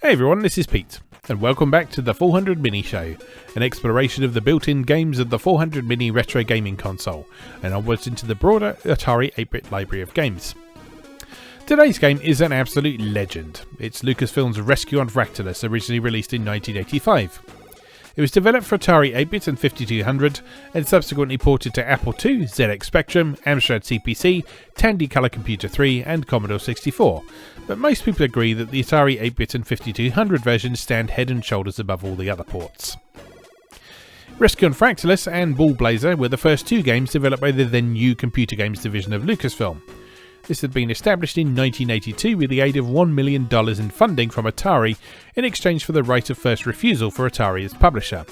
Hey everyone, this is Pete, and welcome back to the 400 Mini Show, an exploration of the built-in games of the 400 Mini retro gaming console, and onwards into the broader Atari 8-bit library of games. Today's game is an absolute legend. It's Lucasfilm's Rescue on Fractalus, originally released in 1985. It was developed for Atari 8-bit and 5200, and subsequently ported to Apple II, ZX Spectrum, Amstrad CPC, Tandy Color Computer 3, and Commodore 64. But most people agree that the Atari 8-bit and 5200 versions stand head and shoulders above all the other ports. Rescue on Fractalus and Ball Blazer were the first two games developed by the then new computer games division of Lucasfilm. This had been established in 1982 with the aid of $1 million in funding from Atari in exchange for the right of first refusal for Atari as publisher.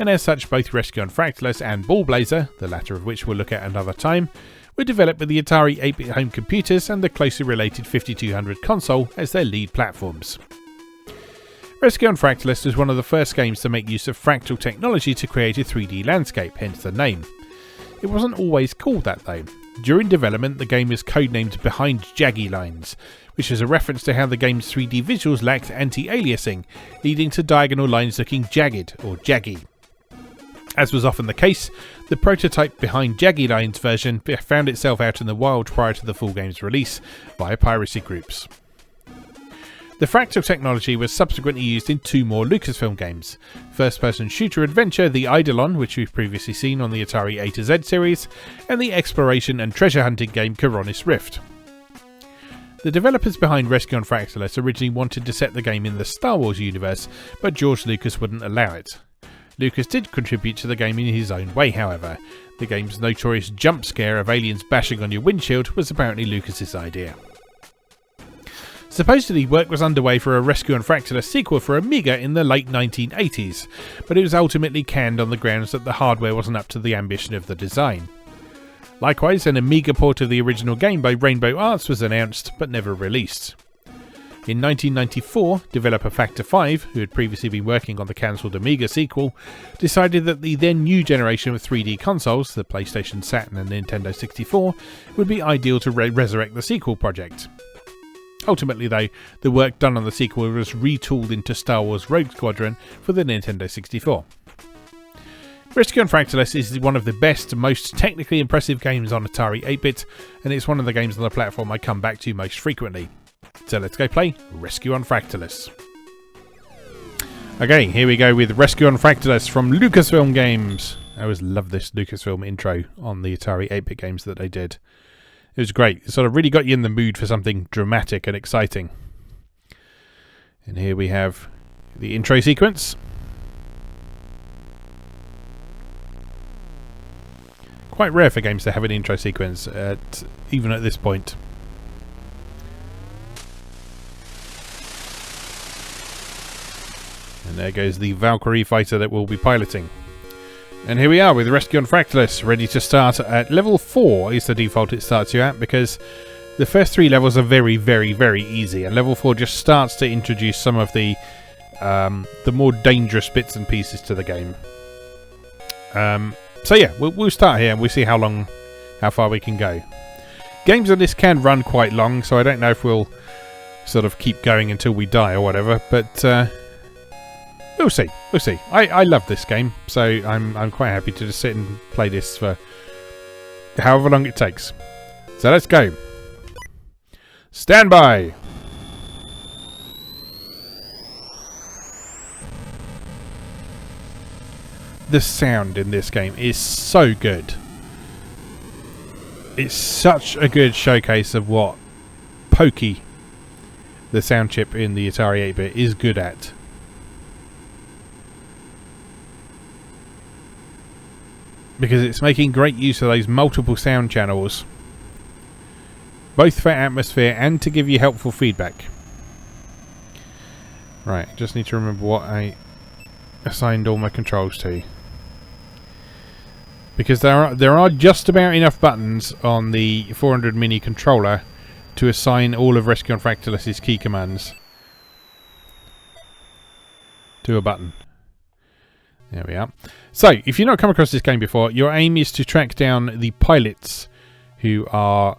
And as such, both Rescue on Fractalus and Ball Blazer, the latter of which we'll look at another time, were developed with the Atari 8-bit home computers and the closely related 5200 console as their lead platforms. Rescue on Fractalus was one of the first games to make use of fractal technology to create a 3D landscape, hence the name. It wasn't always called that though. During development, the game was codenamed Behind Jaggy Lines, which was a reference to how the game's 3D visuals lacked anti-aliasing, leading to diagonal lines looking jagged or jaggy. As was often the case, the prototype Behind Jaggy Lines version found itself out in the wild prior to the full game's release via piracy groups. The fractal technology was subsequently used in two more Lucasfilm games: first-person shooter adventure The Eidolon, which we've previously seen on the Atari A to Z series, and the exploration and treasure hunting game Koronis Rift. The developers behind Rescue on Fractalus originally wanted to set the game in the Star Wars universe, but George Lucas wouldn't allow it. Lucas did contribute to the game in his own way, however. The game's notorious jump scare of aliens bashing on your windshield was apparently Lucas's idea. Supposedly, work was underway for a Rescue on Fractalus sequel for Amiga in the late 1980s, but it was ultimately canned on the grounds that the hardware wasn't up to the ambition of the design. Likewise, an Amiga port of the original game by Rainbow Arts was announced, but never released. In 1994, developer Factor 5, who had previously been working on the cancelled Amiga sequel, decided that the then new generation of 3D consoles, the PlayStation, Saturn and Nintendo 64, would be ideal to resurrect the sequel project. Ultimately though, the work done on the sequel was retooled into Star Wars Rogue Squadron for the Nintendo 64. Rescue on Fractalus is one of the best, most technically impressive games on Atari 8-bit, and it's one of the games on the platform I come back to most frequently. So let's go play Rescue on Fractalus. Okay, here we go with Rescue on Fractalus from Lucasfilm Games. I always love this Lucasfilm intro on the Atari 8-bit games that they did. It was great. It sort of really got you in the mood for something dramatic and exciting. And here we have the intro sequence. Quite rare for games to have an intro sequence, even at this point. And there goes the Valkyrie fighter that we'll be piloting. And here we are with Rescue on Fractalus, ready to start at level 4 is the default it starts you at, because the first 3 levels are very, very, very easy, and level 4 just starts to introduce some of the more dangerous bits and pieces to the game. So yeah, we'll start here and we'll see how far we can go. Games on this can run quite long, so I don't know if we'll sort of keep going until we die or whatever, but we'll see. We'll see. I love this game, so I'm quite happy to just sit and play this for however long it takes. So let's go. Stand by. The sound in this game is so good. It's such a good showcase of what pokey the sound chip in the Atari 8-bit is good at. Because it's making great use of those multiple sound channels, both for atmosphere and to give you helpful feedback. Right, just need to remember what I assigned all my controls to. Because there are just about enough buttons on the 400 Mini controller to assign all of Rescue on Fractalus' key commands to a button. There we are. So, if you've not come across this game before, your aim is to track down the pilots who are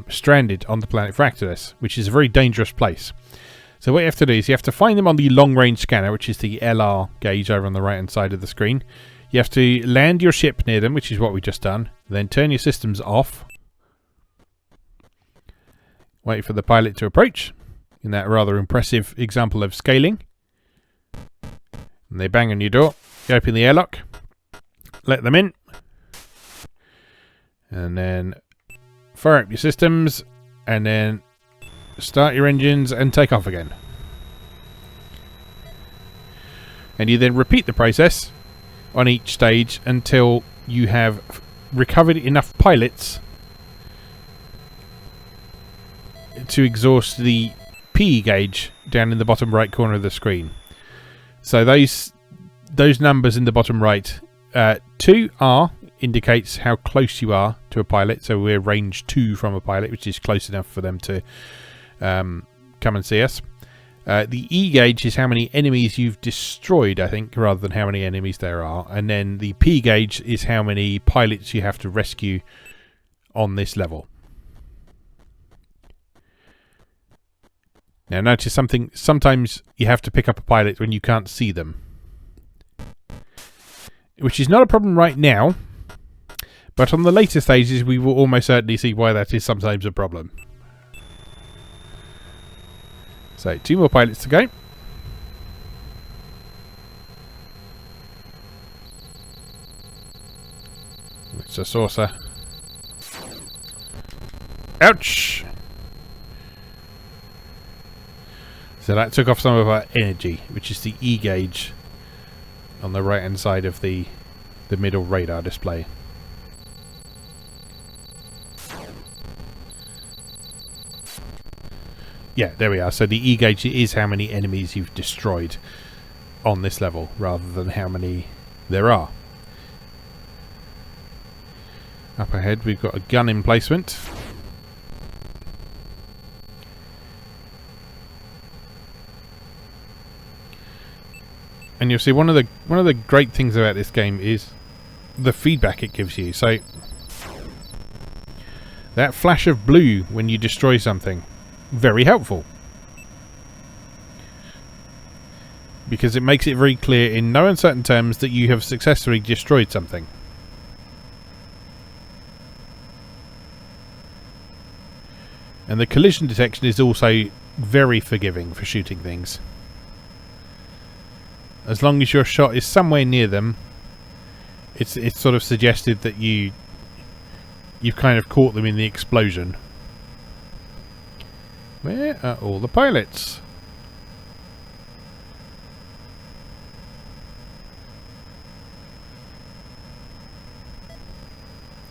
stranded on the planet Fractalus, which is a very dangerous place. So what you have to do is you have to find them on the long range scanner, which is the LR gauge over on the right hand side of the screen. You have to land your ship near them, which is what we've just done. Then turn your systems off. Wait for the pilot to approach in that rather impressive example of scaling. And they bang on your door. You open the airlock. Let them in. And then fire up your systems. And then start your engines and take off again. And you then repeat the process on each stage until you have recovered enough pilots to exhaust the P gauge down in the bottom right corner of the screen. So those numbers in the bottom right, 2R indicates how close you are to a pilot. So we're range 2 from a pilot, which is close enough for them to come and see us. The E gauge is how many enemies you've destroyed, I think, rather than how many enemies there are. And then the P gauge is how many pilots you have to rescue on this level. Now notice something, sometimes you have to pick up a pilot when you can't see them. Which is not a problem right now, but on the later stages we will almost certainly see why that is sometimes a problem. So 2 more pilots to go. It's a saucer. Ouch! So that took off some of our energy, which is the E gauge on the right hand side of the middle radar display. Yeah, there we are. So the E gauge is how many enemies you've destroyed on this level, rather than how many there are. Up ahead we've got a gun emplacement. And you'll see one of the great things about this game is the feedback it gives you. So that flash of blue when you destroy something, very helpful, because it makes it very clear in no uncertain terms that you have successfully destroyed something. And the collision detection is also very forgiving for shooting things. As long as your shot is somewhere near them, it's sort of suggested that you've kind of caught them in the explosion. Where are all the pilots?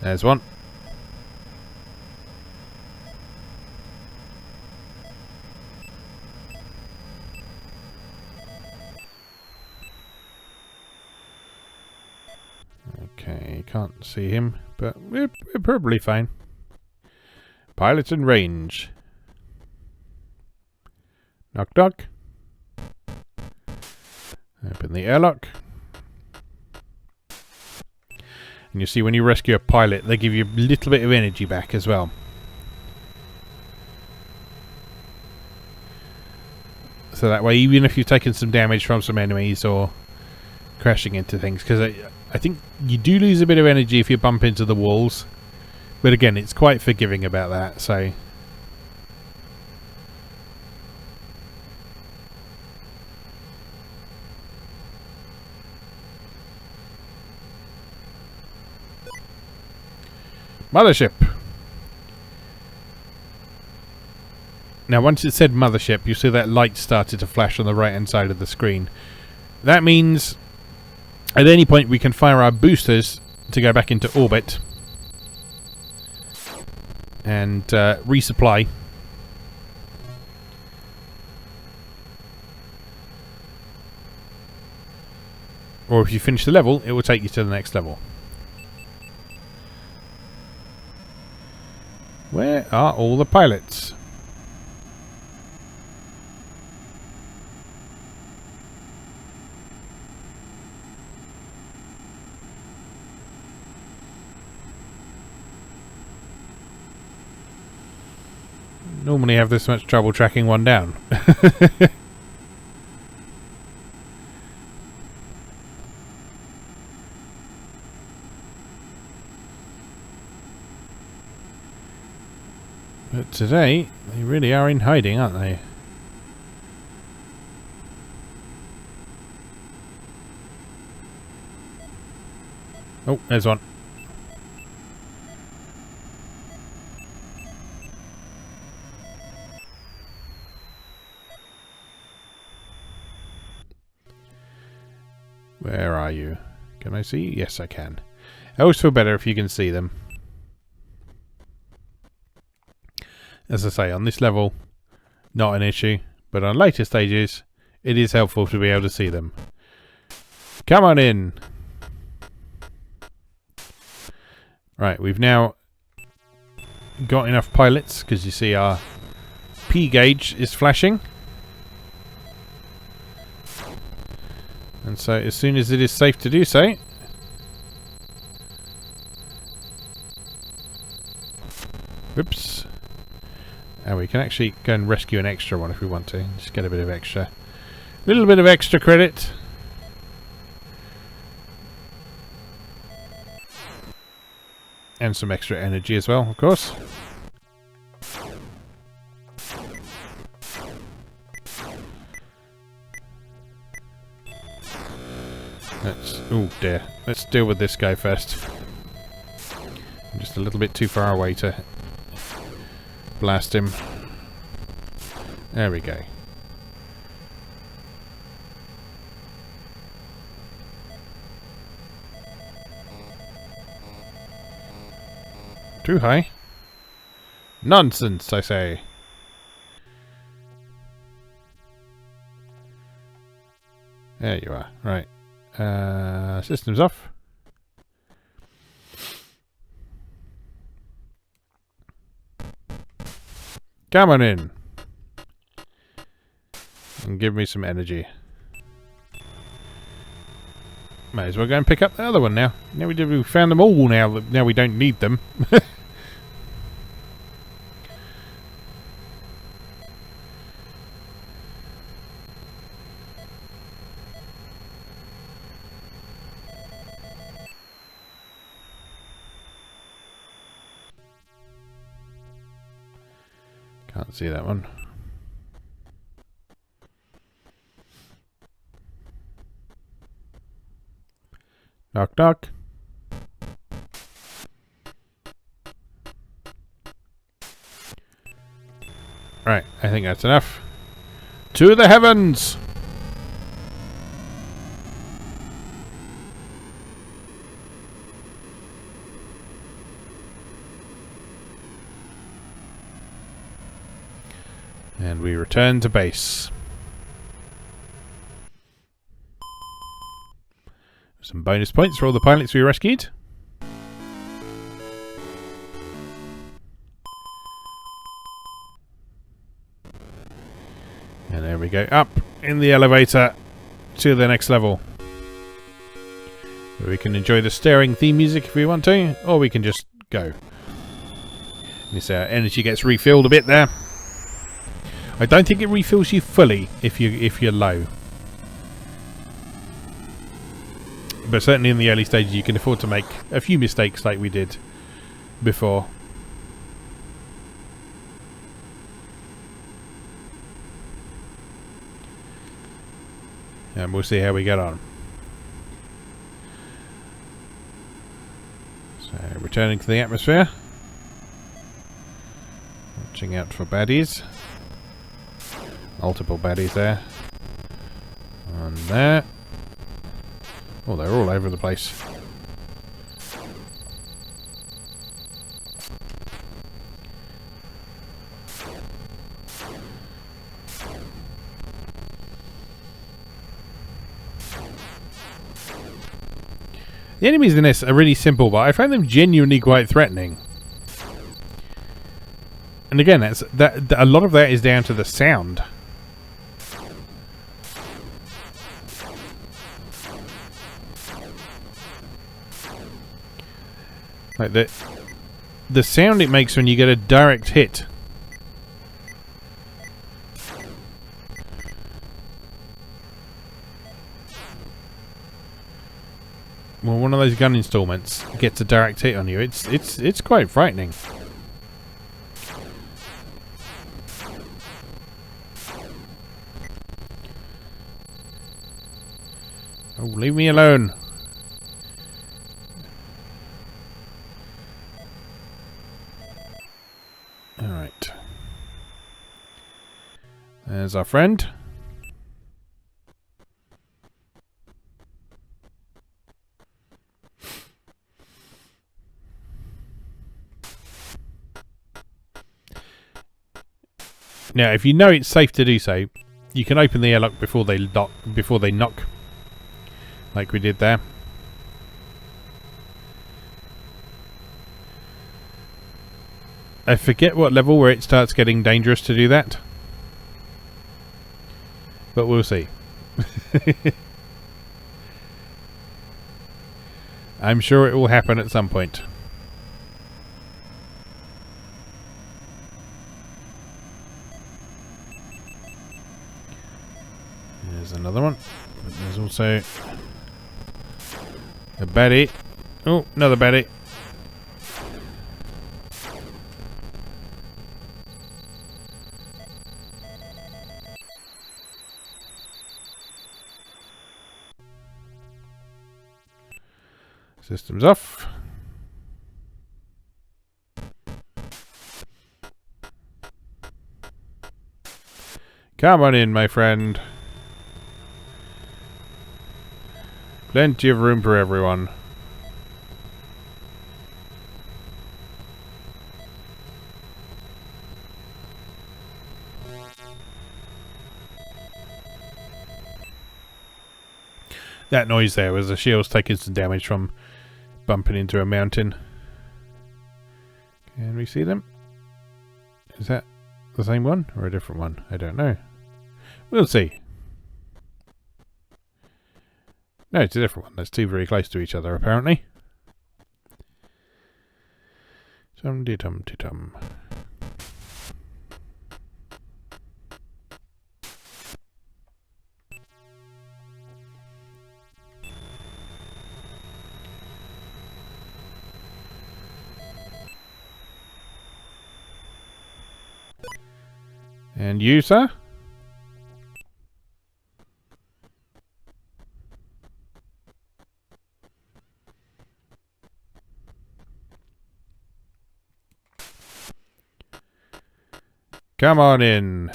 There's one. Okay, can't see him, but we're probably fine. Pilot in range. Knock knock. Open the airlock. And you see when you rescue a pilot, they give you a little bit of energy back as well. So that way, even if you've taken some damage from some enemies or crashing into things, because I think you do lose a bit of energy if you bump into the walls. But again, it's quite forgiving about that, so... Mothership! Now once it said mothership, you see that light started to flash on the right hand side of the screen. That means at any point we can fire our boosters to go back into orbit and resupply. Or if you finish the level, it will take you to the next level. Where are all the pilots? Normally have this much trouble tracking one down. But today, they really are in hiding, aren't they? Oh, there's one. Where are you? Can I see? Yes, I can. I always feel better if you can see them. As I say, on this level, not an issue. But on later stages, it is helpful to be able to see them. Come on in! Right, we've now got enough pilots, because you see our P gauge is flashing. And so as soon as it is safe to do so, whoops, and we can actually go and rescue an extra one if we want to. Just get a bit of extra, little bit of extra credit. And some extra energy as well, of course. Oh dear. Let's deal with this guy first. I'm just a little bit too far away to blast him. There we go. Too high? Nonsense, I say. There you are. Right. Systems off. Come on in. And give me some energy. Might as well go and pick up the other one now. Now we found them all now. Now we don't need them. Can't see that one. Knock knock. Right, I think that's enough. To the heavens! And we return to base. Some bonus points for all the pilots we rescued. And there we go, up in the elevator to the next level. We can enjoy the stirring theme music if we want to, or we can just go. This energy gets refilled a bit there. I don't think it refills you fully if you're low. But certainly in the early stages you can afford to make a few mistakes like we did before. And we'll see how we get on. So, returning to the atmosphere. Watching out for baddies. Multiple baddies there. And there. Oh, they're all over the place. The enemies in this are really simple, but I find them genuinely quite threatening. And again, a lot of that is down to the sound. Like the sound it makes when you get a direct hit well, one of those gun installments gets a direct hit on you, it's quite frightening. Oh, leave me alone. Alright. There's our friend. Now, if you know it's safe to do so, you can open the airlock before they knock, like we did there. I forget what level where it starts getting dangerous to do that, but we'll see. I'm sure it will happen at some point. There's another one. But there's also a baddie. Oh, another baddie. Systems off. Come on in, my friend. Plenty of room for everyone. That noise there was the shield's taking some damage from bumping into a mountain. Can we see them? Is that the same one or a different one? I don't know. We'll see. No, it's a different one. There's two very close to each other, apparently. Tum-de-tum-de-tum. And you, sir? Come on in.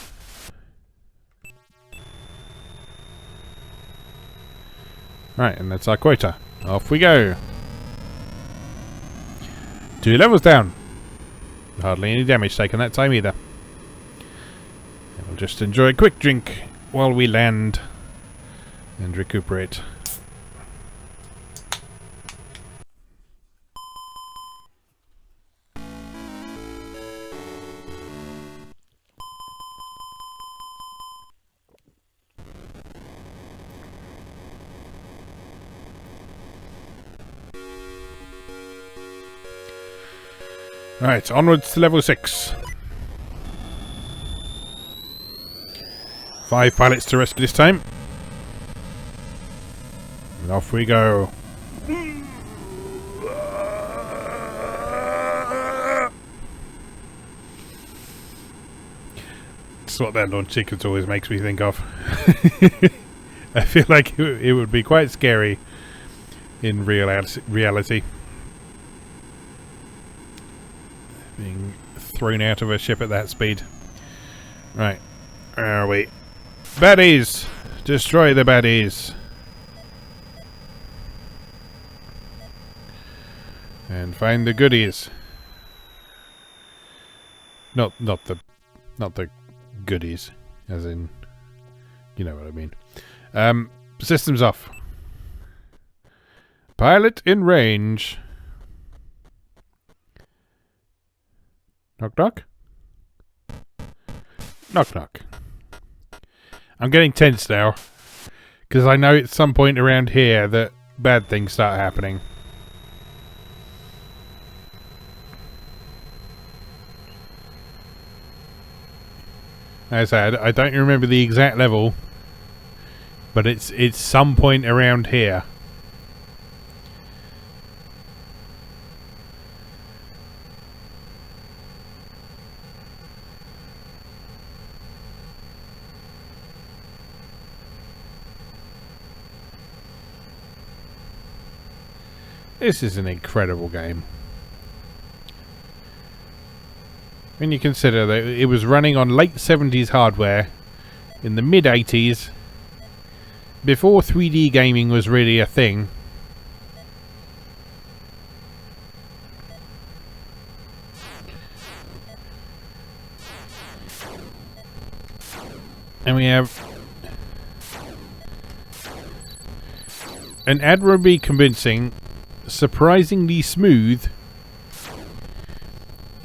Right, and that's our quota. Off we go. 2 levels down. Hardly any damage taken that time either. And we'll just enjoy a quick drink while we land and recuperate. Right, onwards to level 6. 5 pilots to rescue this time. And off we go. That's what that launch sequence always makes me think of. I feel like it would be quite scary in reality. Being thrown out of a ship at that speed. Right. Where are we? Baddies! Destroy the baddies! And find the goodies. Not the goodies, as in, you know what I mean. Systems off. Pilot in range. Knock knock? Knock knock. I'm getting tense now, because I know at some point around here that bad things start happening. As I said, I don't remember the exact level, but it's some point around here. This is an incredible game. When you consider that it was running on late 70s hardware in the mid 80s, before 3D gaming was really a thing. And we have an admirably convincing, surprisingly smooth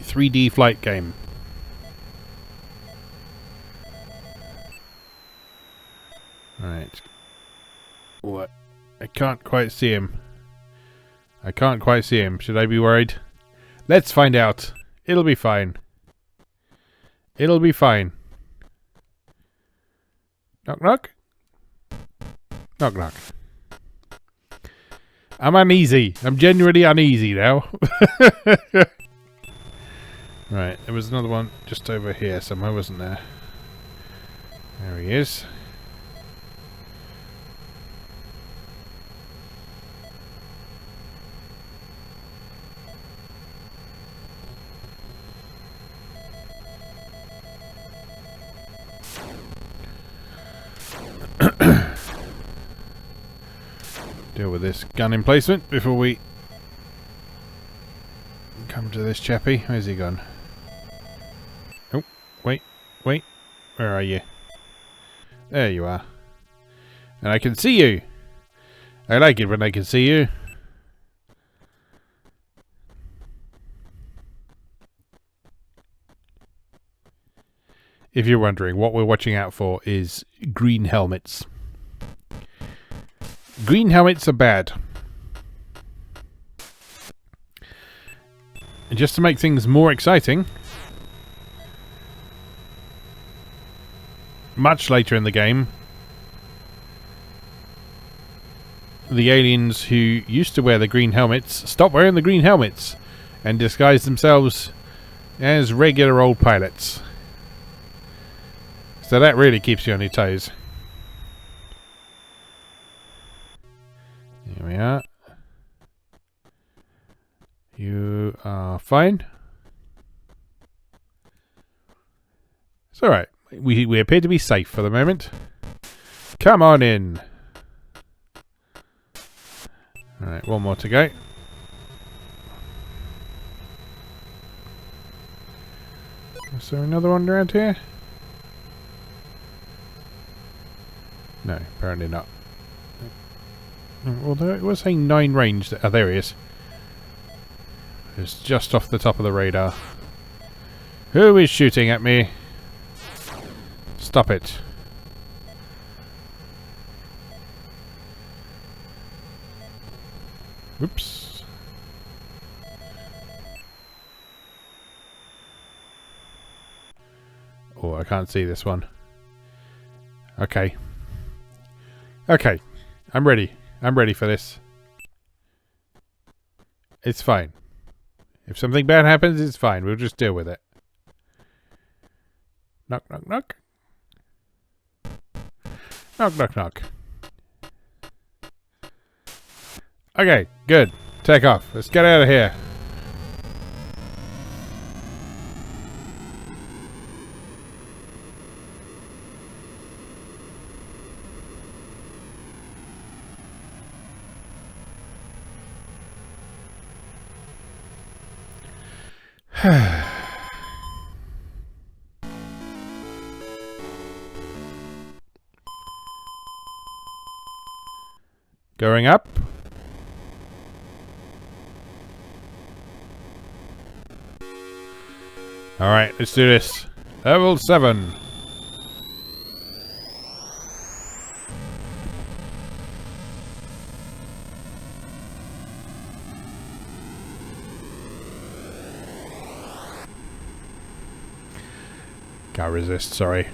3D flight game. Right. What? I can't quite see him. I can't quite see him. Should I be worried? Let's find out. It'll be fine. It'll be fine. Knock knock. Knock knock. I'm uneasy. I'm genuinely uneasy now. Right, there was another one just over here somewhere, wasn't there? There he is. Deal with this gun emplacement before we come to this chappie. Where's he gone? Oh, wait. Where are you? There you are. And I can see you. I like it when I can see you. If you're wondering, what we're watching out for is green helmets. Green helmets are bad. And just to make things more exciting, much later in the game, the aliens who used to wear the green helmets stop wearing the green helmets and disguise themselves as regular old pilots. So that really keeps you on your toes. Here we are. You are fine. It's alright. We appear to be safe for the moment. Come on in. Alright, one more to go. Is there another one around here? No, apparently not. Although it was saying 9 range. Oh, there he is. It's just off the top of the radar. Who is shooting at me? Stop it. Oops. Oh, I can't see this one. Okay. Okay. I'm ready. I'm ready for this. It's fine. If something bad happens, it's fine. We'll just deal with it. Knock, knock, knock. Knock, knock, knock. Okay, good. Take off. Let's get out of here. Going up. Alright, let's do this. Level 7. Can't resist, sorry.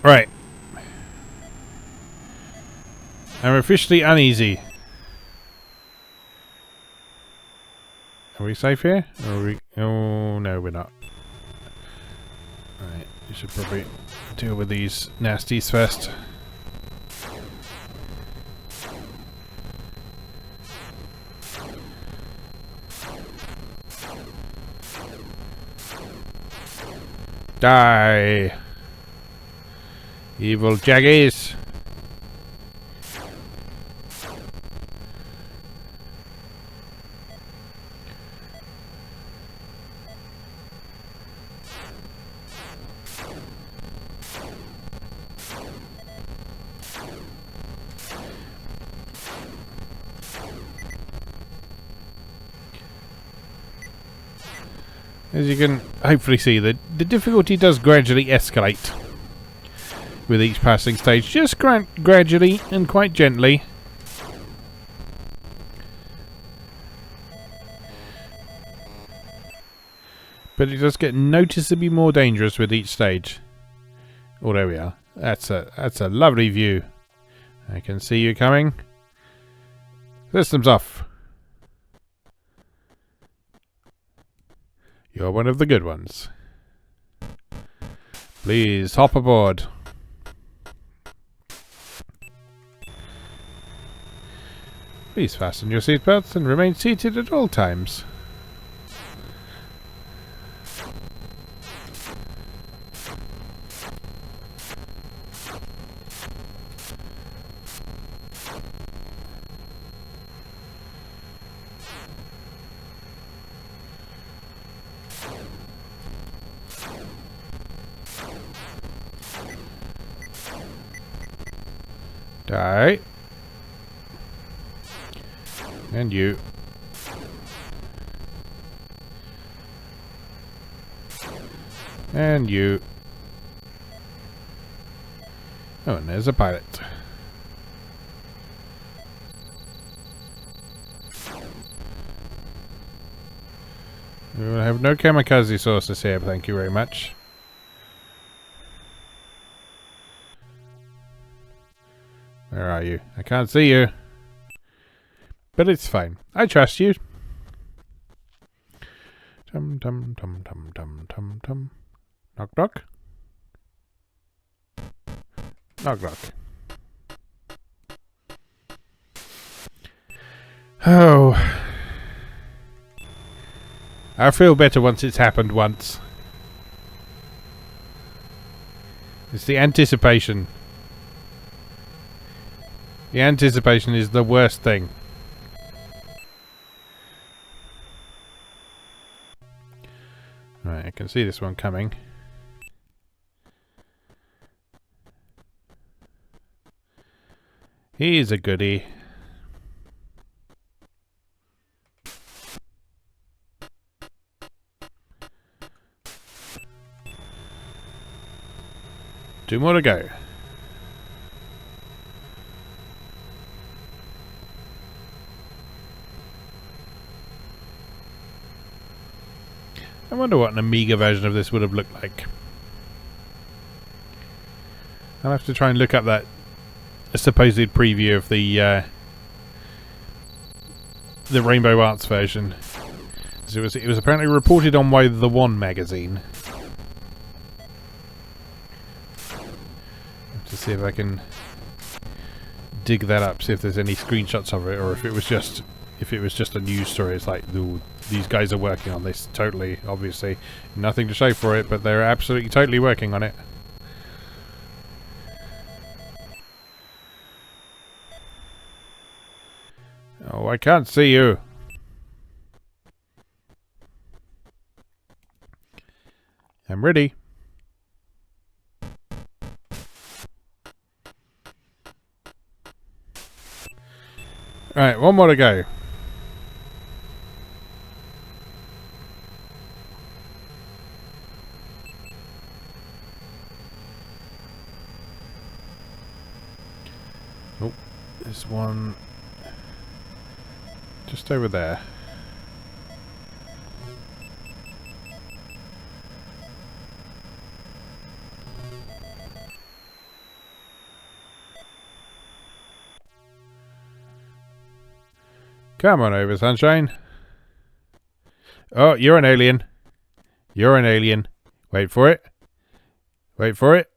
Right. I'm officially uneasy. Are we safe here? Or are we... Oh, no, we're not. You should probably deal with these nasties first. Die! Evil jaggies! As you can hopefully see, the difficulty does gradually escalate with each passing stage, just gradually and quite gently. But it does get noticeably more dangerous with each stage. Oh, there we are. That's a lovely view. I can see you coming. Systems off. You're one of the good ones. Please hop aboard. Please fasten your seatbelts and remain seated at all times. Die. And you. And you. Oh, and there's a pilot. We will have no kamikaze sources here, thank you very much. Where are you? I can't see you. But it's fine. I trust you. Tum tum tum tum tum tum tum. Knock knock. Knock knock. Oh. I feel better once it's happened once. It's the anticipation. The anticipation is the worst thing. Right, I can see this one coming. He's a goodie. Two more to go. I wonder what an Amiga version of this would have looked like. I'll have to try and look up that supposed preview of the Rainbow Arts version. So it was apparently reported on by The One magazine. To see if I can dig that up, see if there's any screenshots of it, or if it was just a news story. It's like, ooh, these guys are working on this totally, obviously. Nothing to show for it, but they're absolutely totally working on it. Oh, I can't see you. I'm ready. Right, one more to go. Oh, there's one just over there. Come on over, sunshine. Oh, you're an alien. You're an alien. Wait for it. Wait for it.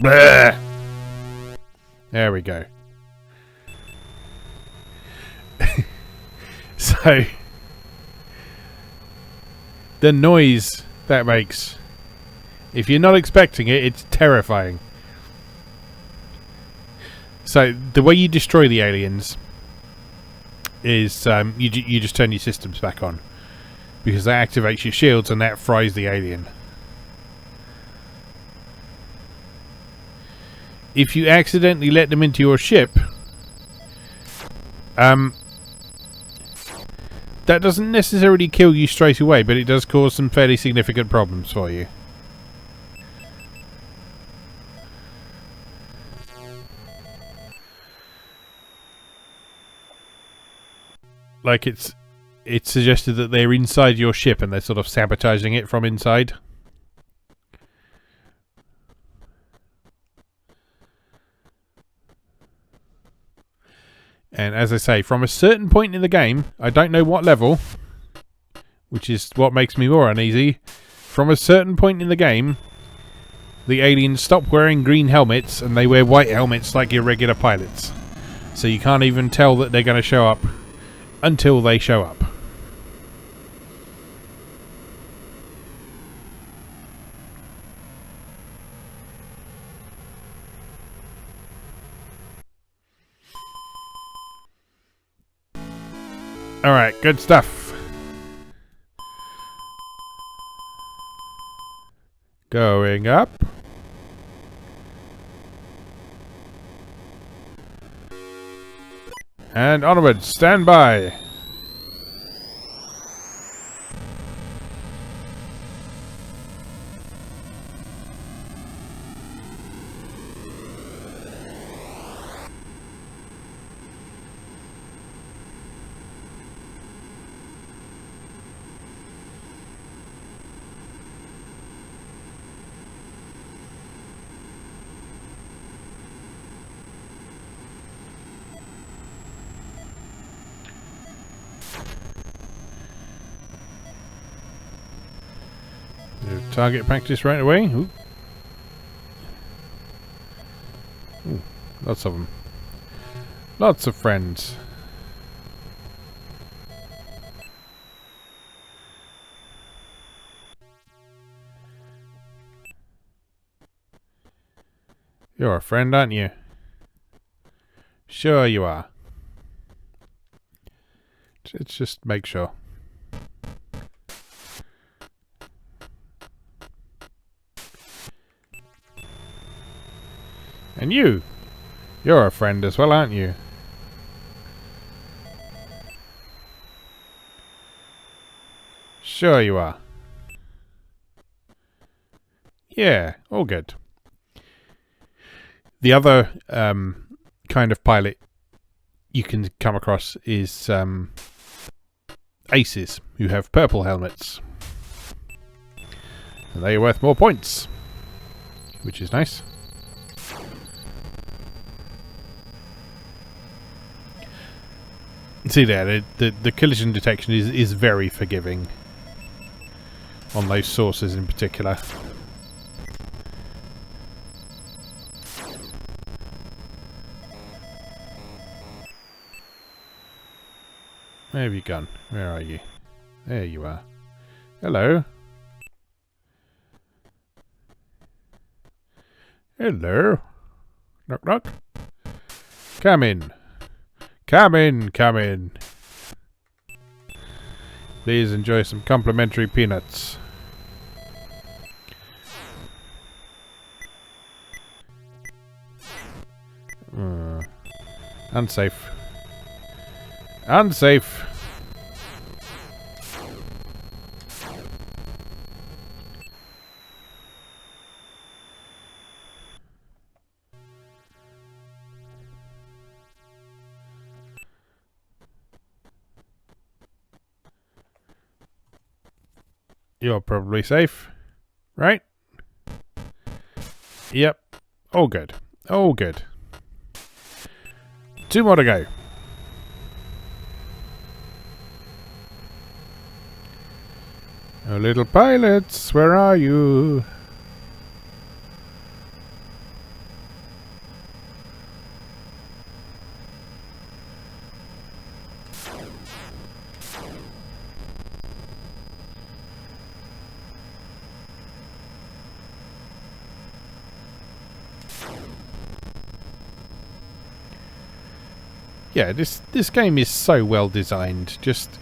Blah! There we go. So, the noise that makes, if you're not expecting it, it's terrifying. So, the way you destroy the aliens is you just turn your systems back on, because that activates your shields and that fries the alien. If you accidentally let them into your ship, that doesn't necessarily kill you straight away, but it does cause some fairly significant problems for you. Like it's suggested that they're inside your ship and they're sort of sabotaging it from inside. And as I say, from a certain point in the game, I don't know what level, which is what makes me more uneasy. From a certain point in the game, the aliens stop wearing green helmets and they wear white helmets like your regular pilots. So you can't even tell that they're going to show up until they show up. Alright, good stuff. Going up. And onwards, stand by. Target practice right away. Ooh. Ooh, lots of them. Lots of friends. You're a friend, aren't you? Sure you are. Let's just make sure. And you're a friend as well, aren't you? Sure you are. Yeah, all good. The other kind of pilot you can come across is aces, who have purple helmets. And they are worth more points, which is nice. See there, the collision detection is very forgiving on those sources in particular. Where have you gone? Where are you? There you are. Hello. Hello. Knock knock. Come in. Come in, come in. Please enjoy some complimentary peanuts. Unsafe. Unsafe. You're probably safe, right? Yep. All good. All good. 2 more to go. Oh, little pilots, where are you? Yeah, this game is so well designed. Just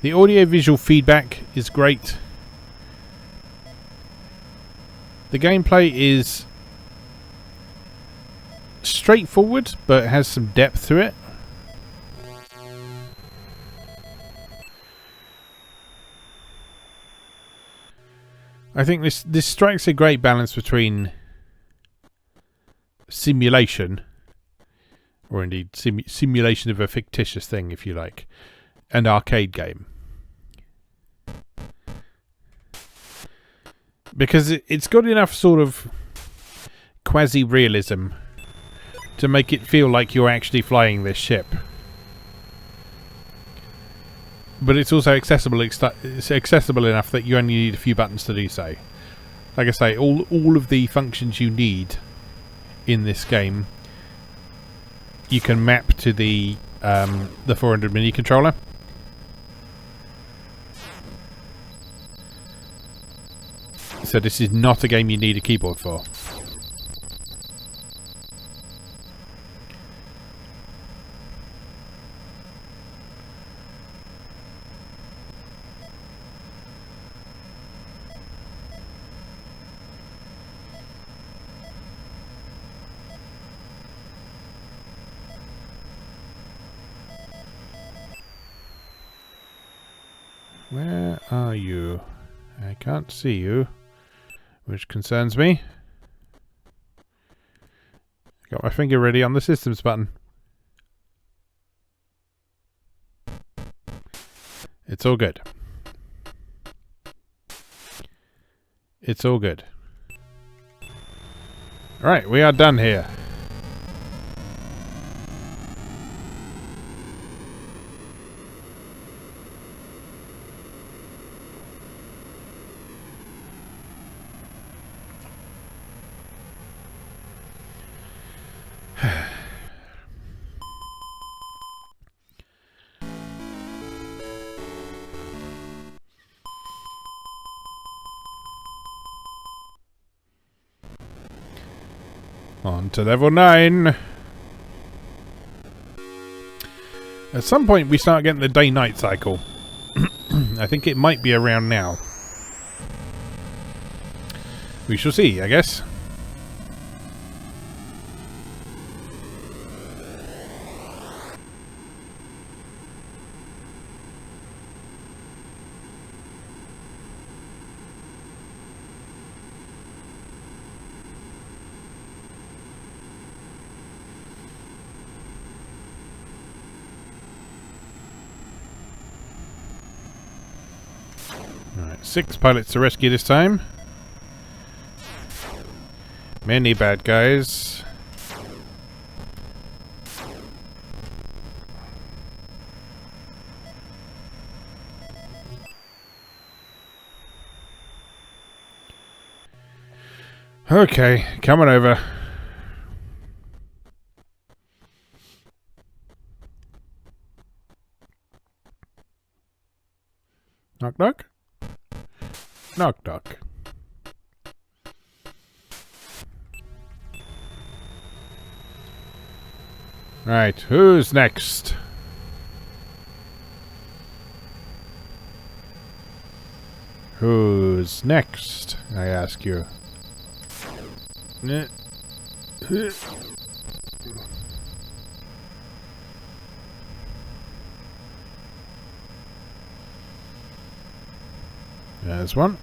the audio-visual feedback is great. The gameplay is straightforward, but has some depth to it. I think this strikes a great balance between simulation, or indeed simulation of a fictitious thing, if you like, and arcade game. Because it's got enough sort of quasi-realism to make it feel like you're actually flying this ship. But it's also accessible. It's accessible enough that you only need a few buttons to do so. Like I say, all of the functions you need in this game, you can map to the 400 mini controller. So this is not a game you need a keyboard for. Where are you? I can't see you, which concerns me. Got my finger ready on the systems button. It's all good. It's all good. Alright, we are done here. On to level 9. At some point we start getting the day-night cycle. I think it might be around now. We shall see, I guess. Alright, 6 pilots to rescue this time. Many bad guys. Okay, coming over. Knock knock. Knock knock. Right, who's next? Who's next, I ask you? There's one.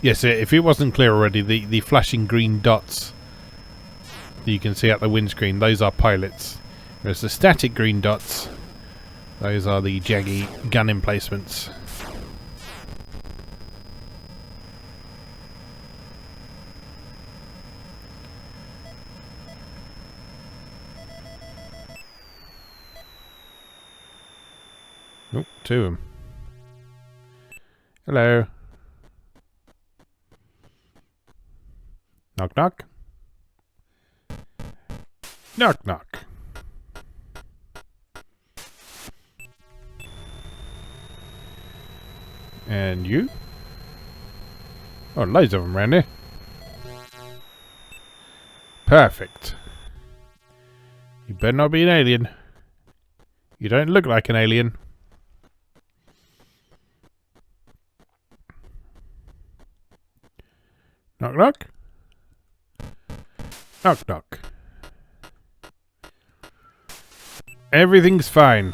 Yes, if it wasn't clear already, the flashing green dots that you can see at the windscreen, those are pilots. Whereas the static green dots, those are the jaggy gun emplacements. Oh, 2 of them. Hello. Knock knock. Knock knock. And you? Oh, loads of them around here. Perfect. You better not be an alien. You don't look like an alien. Knock knock. Knock knock. Everything's fine.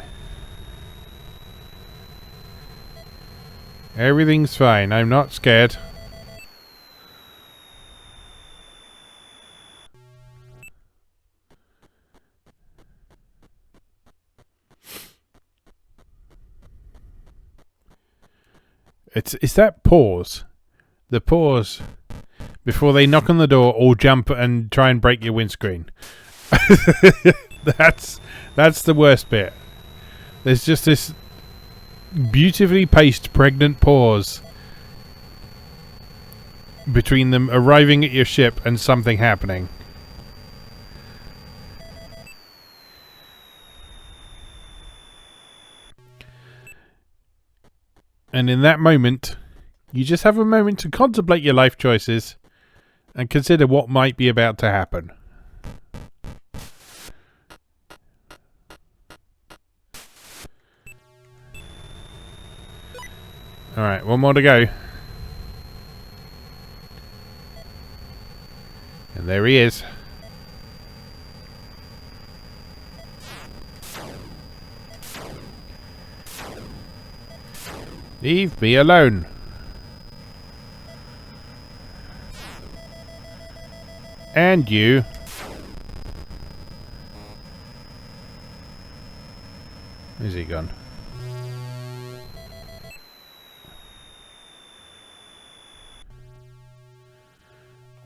Everything's fine. I'm not scared. It's that pause. The pause before they knock on the door or jump and try and break your windscreen. That's the worst bit. There's just this beautifully paced pregnant pause between them arriving at your ship and something happening. And in that moment, you just have a moment to contemplate your life choices and consider what might be about to happen. Alright, one more to go. And there he is. Leave me alone. And you. Where's he gone?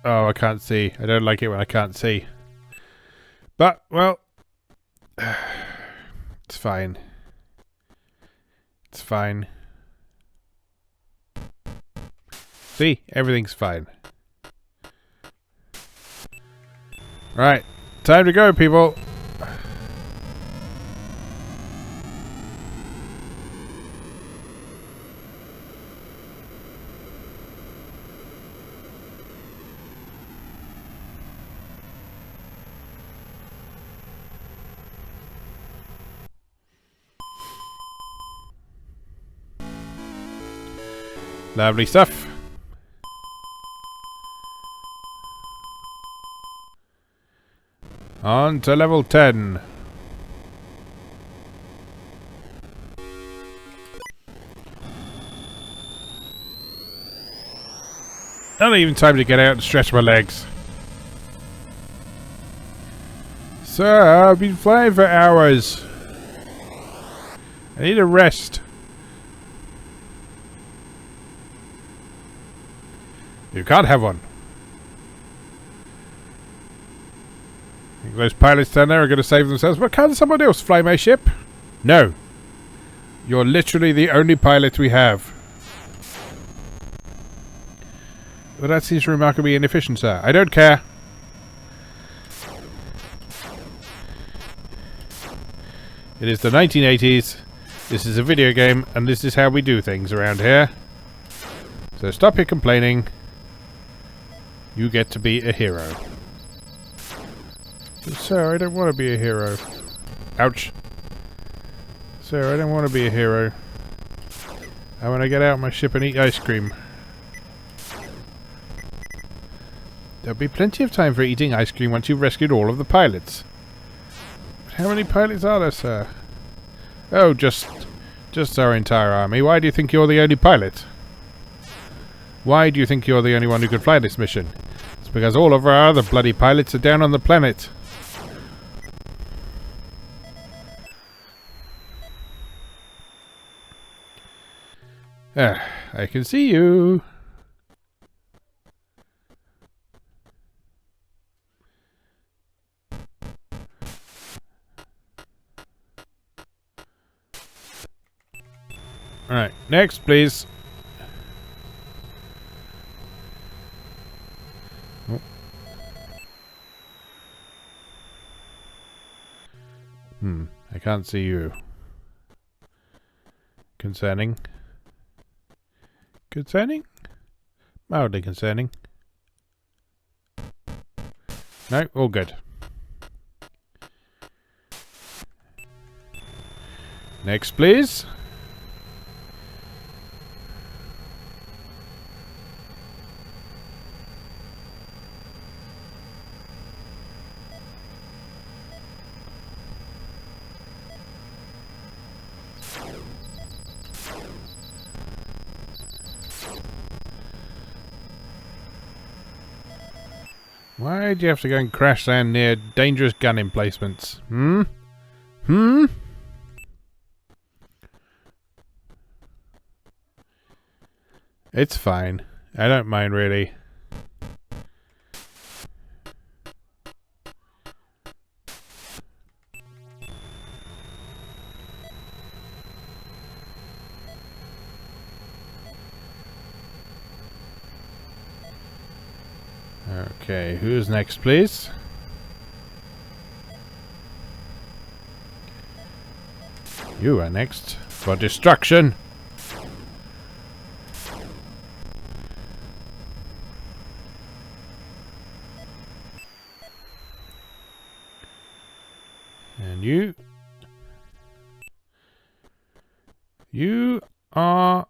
Oh, I can't see. I don't like it when I can't see. But, well, it's fine. It's fine. See? Everything's fine. Right. Time to go, people. Lovely stuff. On to level 10. Not even time to get out and stretch my legs. Sir, I've been flying for hours. I need a rest. You can't have one. Think those pilots down there are going to save themselves, but can't someone else fly my ship? No. You're literally the only pilot we have. Well, that seems remarkably inefficient, sir. I don't care. It is the 1980s. This is a video game, and this is how we do things around here. So stop your complaining. You get to be a hero. But sir, I don't want to be a hero. Ouch. Sir, I don't want to be a hero. I want to get out my ship and eat ice cream. There'll be plenty of time for eating ice cream once you've rescued all of the pilots. But how many pilots are there, sir? Oh, just our entire army. Why do you think you're the only pilot? Why do you think you're the only one who could fly this mission? It's because all of our other bloody pilots are down on the planet. Ah, I can see you. Alright, next please. I can't see you. Concerning? Mildly concerning. No, all good. Next, please. Why do you have to go and crash land near dangerous gun emplacements? Hmm? Hmm? It's fine. I don't mind really. Okay, who's next, please? You are next for destruction. And you... You are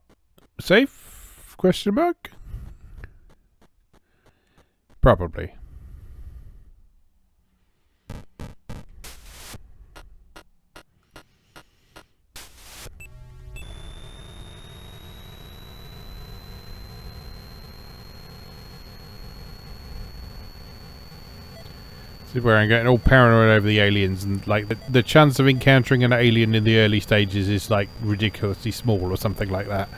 safe? Question mark? Probably. This is where I'm getting all paranoid over the aliens, and like the chance of encountering an alien in the early stages is like ridiculously small or something like that.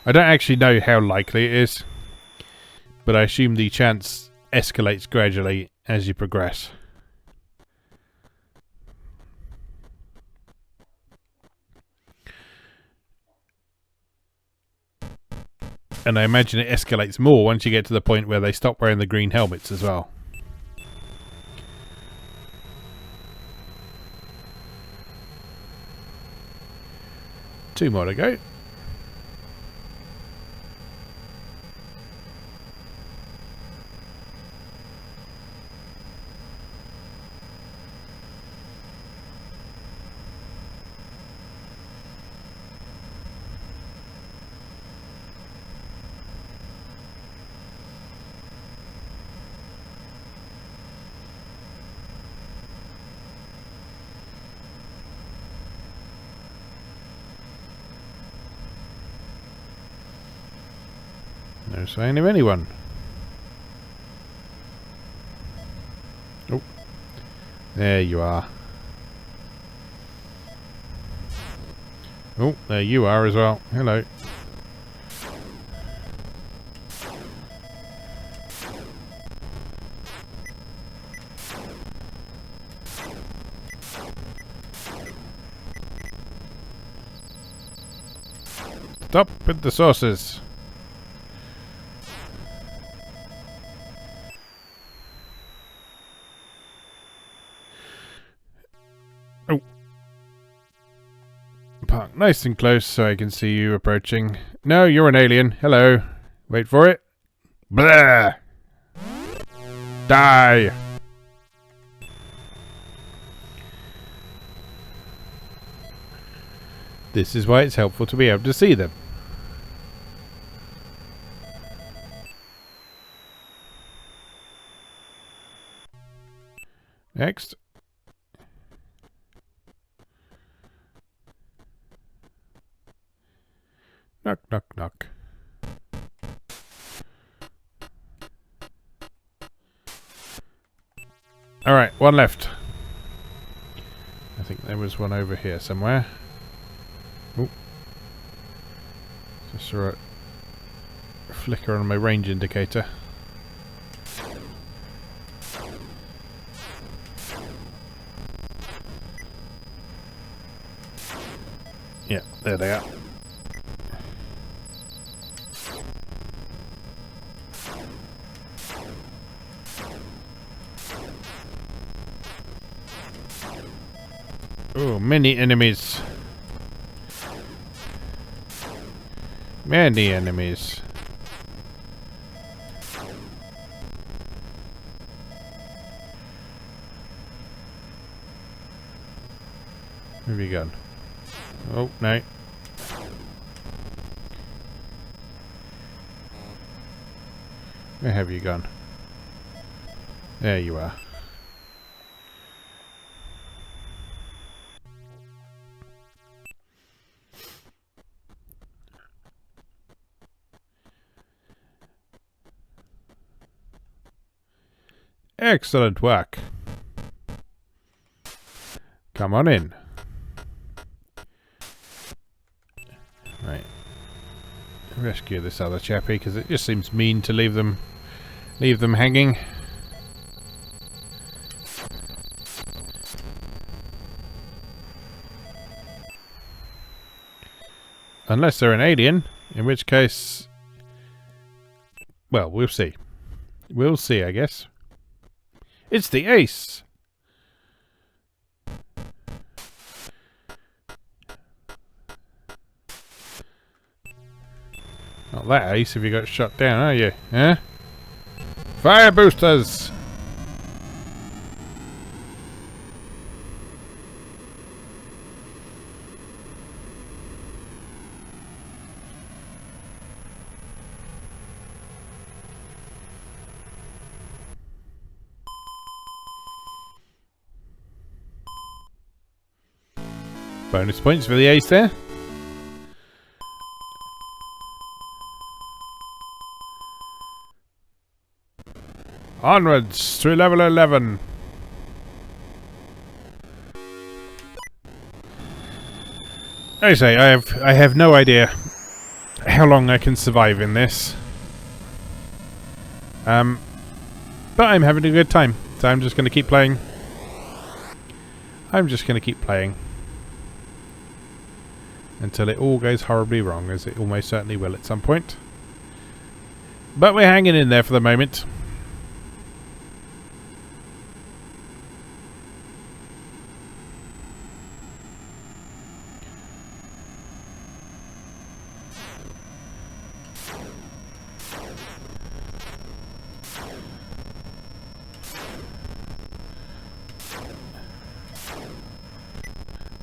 I don't actually know how likely it is, but I assume the chance escalates gradually as you progress. And I imagine it escalates more once you get to the point where they stop wearing the green helmets as well. Two more to go. No sign of anyone. Oh, there you are. Oh, there you are as well. Hello. Stop with the saucers. Oh. Park nice and close so I can see you approaching. No, you're an alien. Hello. Wait for it. Blah! Die! This is why it's helpful to be able to see them. Next. Knock, knock, knock. Alright, one left. I think there was one over here somewhere. Oh. Just saw a flicker on my range indicator. Yeah, there they are. Oh, many enemies. Many enemies. Where have you gone? Oh, no. Where have you gone? There you are. Excellent work. Come on in. Right. Rescue this other chappie because it just seems mean to leave them hanging. Unless they're an alien, in which case, well, we'll see. We'll see, I guess. It's the ace! Not that ace if you got shot down, are you? Huh? Fire boosters! Bonus points for the ace there. Onwards to level 11. I say, I have no idea how long I can survive in this. But I'm having a good time, so I'm just going to keep playing. I'm just going to keep playing until it all goes horribly wrong, as it almost certainly will at some point. But we're hanging in there for the moment.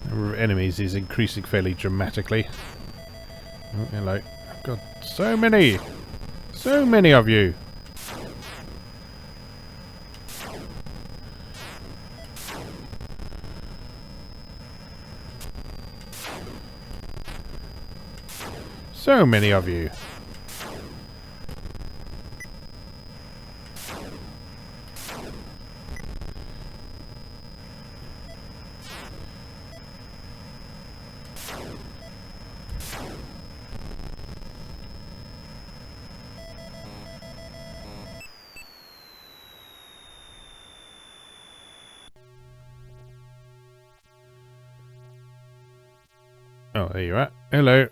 Number of enemies is increasing fairly dramatically. Oh, hello. I've got so many! So many of you! So many of you! Oh, there you are. Hello.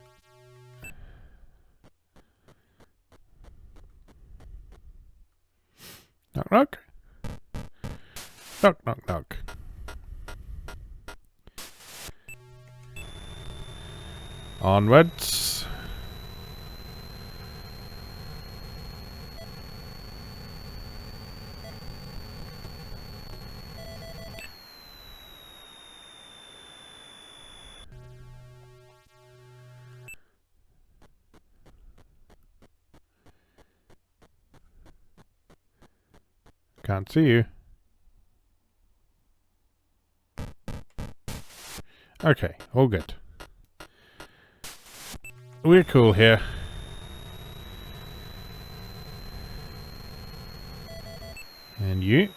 Knock knock. Knock knock knock. Onwards. Can't see you. Okay, all good. We're cool here. And you?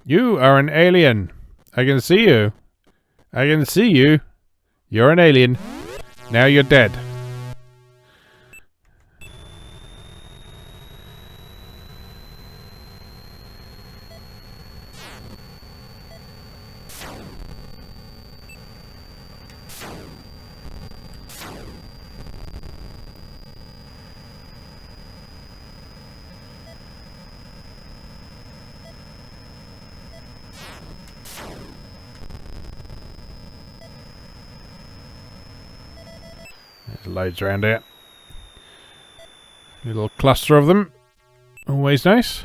You are an alien. I can see you. I can see you. You're an alien. Now you're dead. Loads around here. Little cluster of them. Always nice.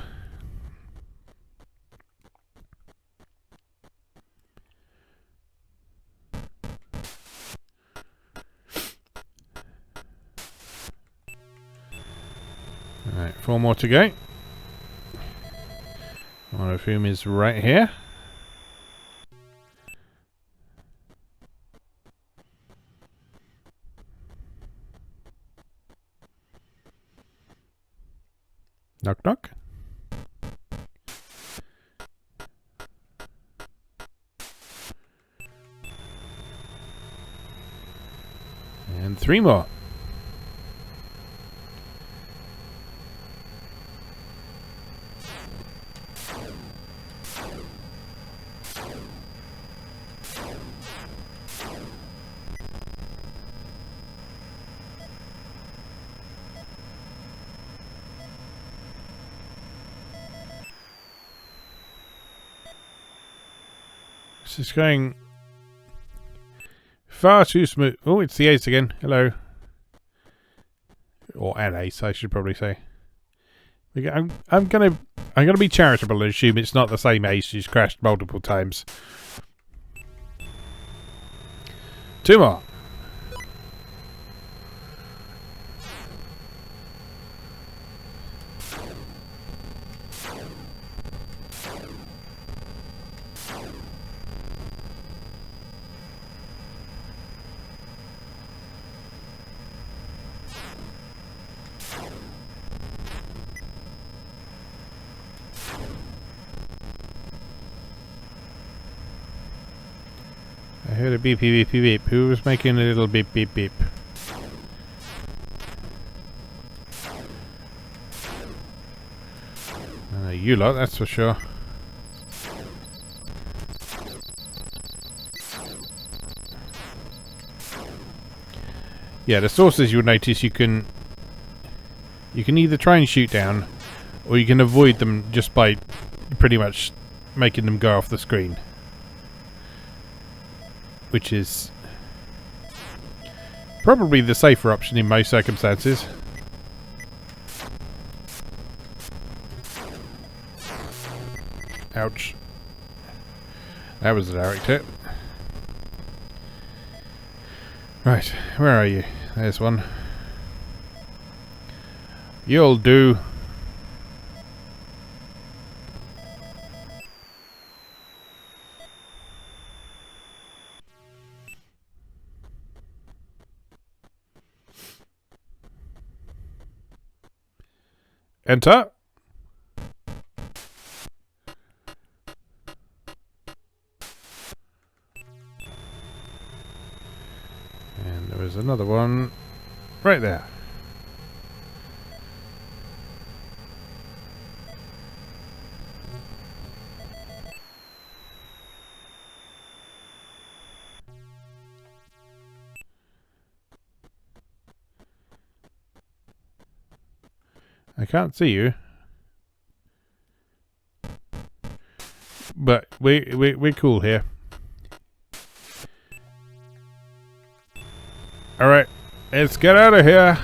Alright, 4 more to go. One of whom is right here. Knock knock. And 3 more. This is going far too smooth. Oh, it's the ace again. Hello. Or an ace, I should probably say. I'm gonna be charitable and assume it's not the same ace who's crashed multiple times. 2 more. I heard a beep beep beep beep. Who was making a little beep beep beep? You lot, that's for sure. Yeah, the sources you'll notice you can either try and shoot down, or you can avoid them just by pretty much making them go off the screen. Which is probably the safer option in most circumstances. Ouch. That was a direct hit. Right, where are you? There's one. You'll do. Enter. And there was another one right there. I can't see you, but we're cool here. All right, let's get out of here.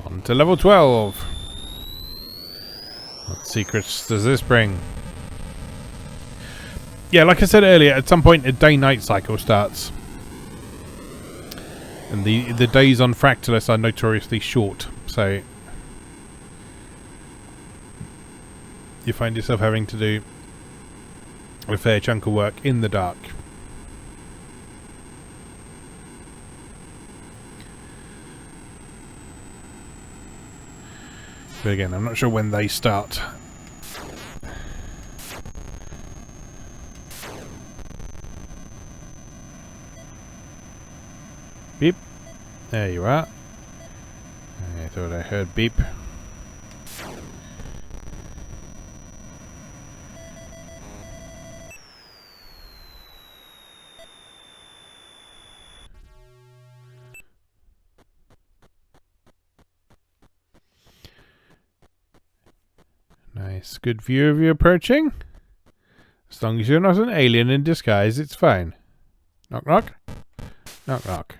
On to level 12. What secrets does this bring? Yeah, like I said earlier, at some point a day-night cycle starts. And the days on Fractalus are notoriously short, so you find yourself having to do a fair chunk of work in the dark. But again, I'm not sure when they start. Beep. There you are. I thought I heard beep. Nice, good view of you approaching. As long as you're not an alien in disguise, it's fine. Knock knock. Knock knock.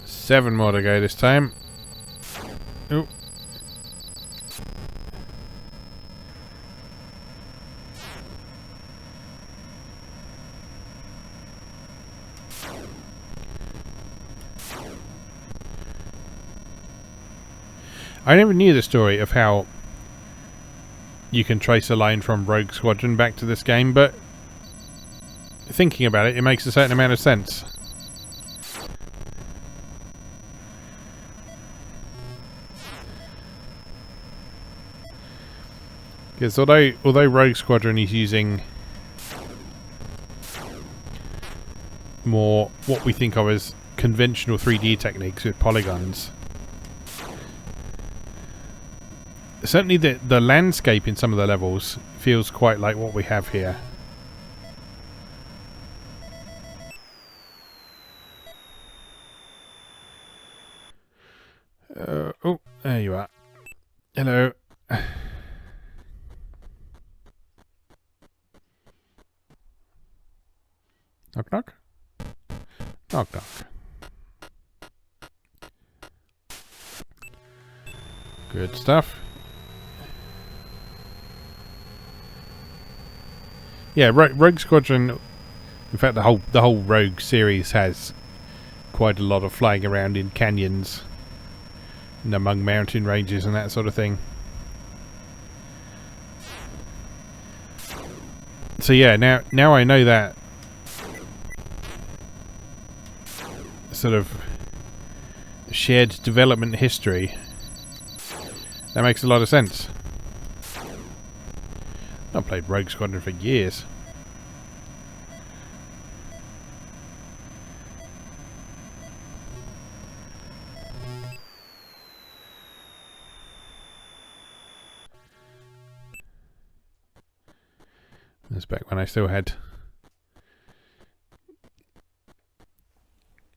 Seven more to go this time. Ooh. I never knew the story of how you can trace a line from Rogue Squadron back to this game, but thinking about it, it makes a certain amount of sense. Because although Rogue Squadron is using more what we think of as conventional 3D techniques with polygons, certainly the landscape in some of the levels feels quite like what we have here. Oh, there you are. Hello. Knock knock. Knock knock. Good stuff. Yeah, Rogue Squadron. In fact, the whole Rogue series has quite a lot of flying around in canyons and among mountain ranges and that sort of thing. So yeah, now I know that sort of shared development history. That makes a lot of sense. I've played Rogue Squadron for years. That's back when I still had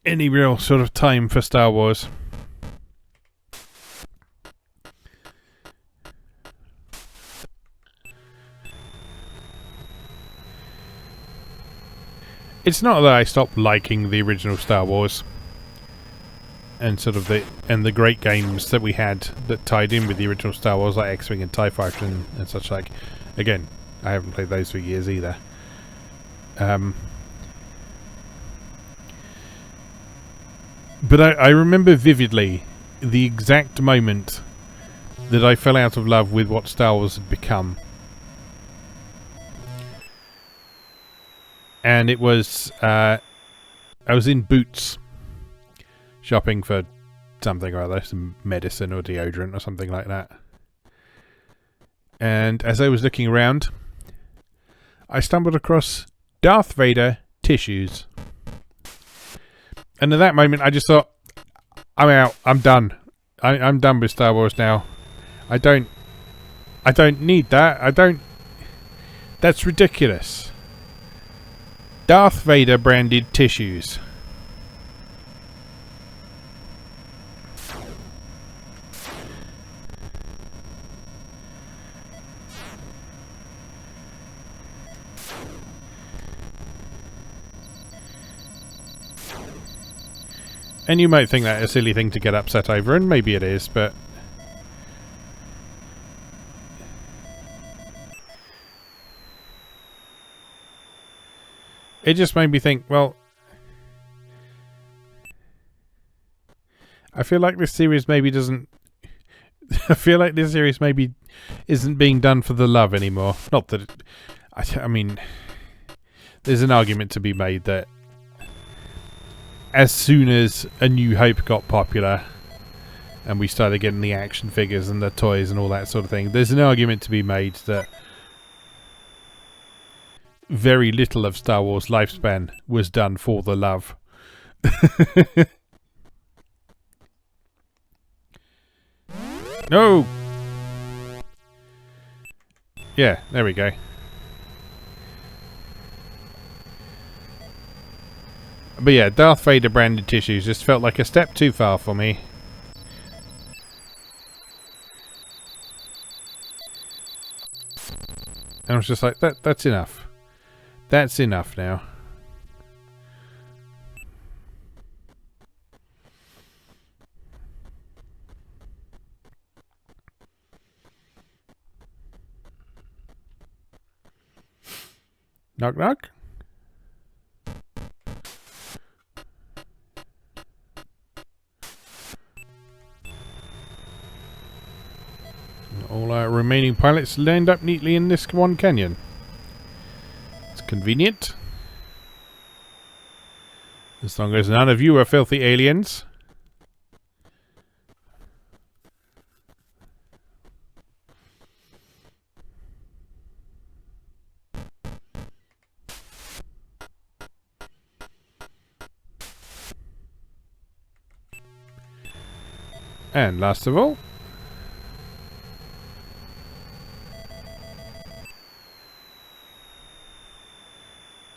any real sort of time for Star Wars. It's not that I stopped liking the original Star Wars and sort of the great games that we had that tied in with the original Star Wars, like X-Wing and TIE Fighter and such like. Again, I haven't played those for years either. But I remember vividly the exact moment that I fell out of love with what Star Wars had become. And it was, I was in Boots shopping for something or other, some medicine or deodorant or something like that. And as I was looking around, I stumbled across Darth Vader tissues. And at that moment I just thought, I'm out, I'm done. I'm done with Star Wars now. I don't need that. That's ridiculous. Darth Vader branded tissues. And you might think that a silly thing to get upset over, and maybe it is, but it just made me think, well, I feel like this series maybe doesn't... I feel like this series maybe isn't being done for the love anymore. Not that... I mean, there's an argument to be made that as soon as A New Hope got popular and we started getting the action figures and the toys and all that sort of thing, there's an argument to be made that very little of Star Wars lifespan was done for the love. No! Yeah, there we go. But yeah, Darth Vader branded tissues just felt like a step too far for me. And I was just like, that's enough. That's enough now. Knock knock. All our remaining pilots lined up neatly in this one canyon. It's convenient. As long as none of you are filthy aliens. And last of all,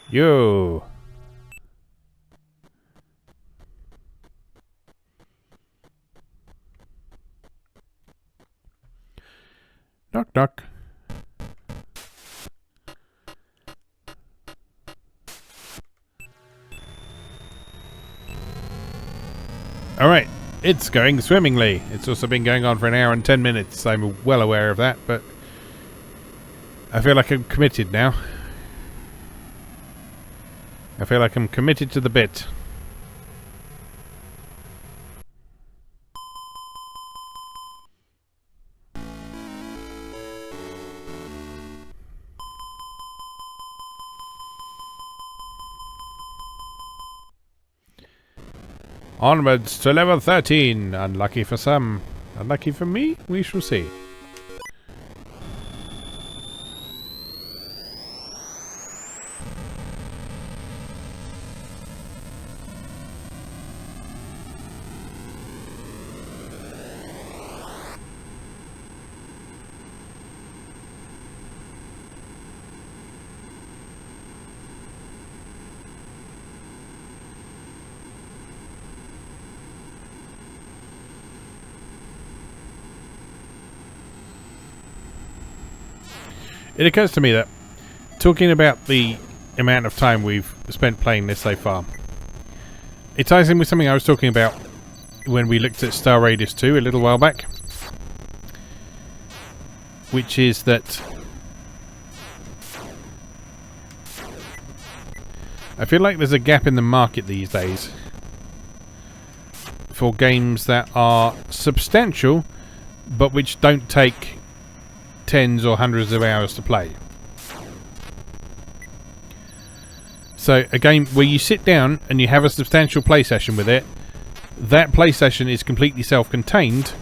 yo. Knock knock. All right. It's going swimmingly. It's also been going on for an hour and 10 minutes. I'm well aware of that, but I feel like I'm committed now. I feel like I'm committed to the bit. Onwards to level 13. Unlucky for some. Unlucky for me? We shall see. It occurs to me that talking about the amount of time we've spent playing this so far, it ties in with something I was talking about when we looked at Star Raiders 2 a little while back, which is that I feel like there's a gap in the market these days for games that are substantial but which don't take tens or hundreds of hours to play. So a game where you sit down and you have a substantial play session with it, that play session is completely self-contained,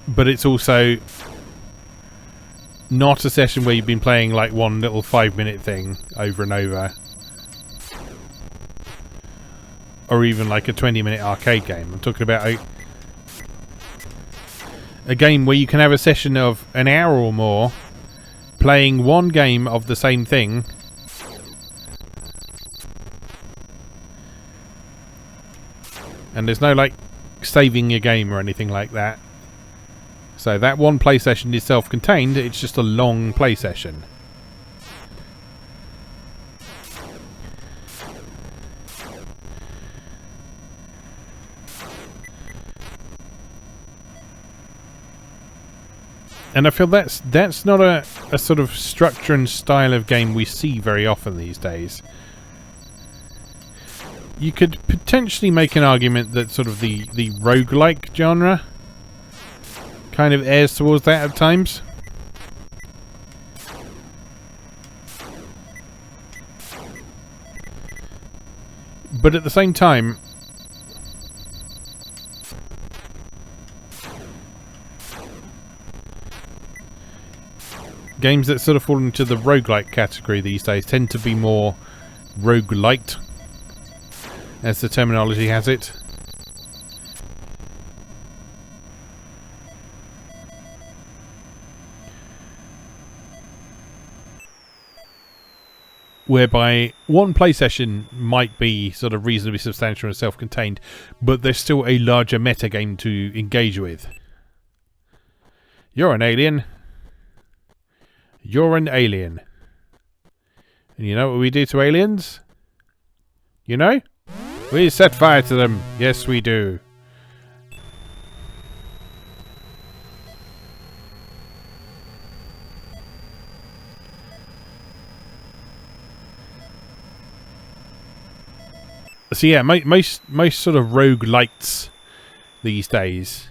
but it's also not a session where you've been playing like one little 5-minute thing over and over, or even like a 20-minute arcade game. I'm talking about a game where you can have a session of an hour or more playing one game of the same thing, and there's no like saving your game or anything like that. So that one play session is self-contained, it's just a long play session. And I feel that's not a sort of structure and style of game we see very often these days. You could potentially make an argument that sort of the roguelike genre kind of airs towards that at times. But at the same time, games that sort of fall into the roguelike category these days tend to be more roguelite, as the terminology has it. Whereby one play session might be sort of reasonably substantial and self-contained, but there's still a larger meta game to engage with. You're an alien. You're an alien. And you know what we do to aliens? You know? We set fire to them. Yes, we do. So yeah, most sort of roguelites these days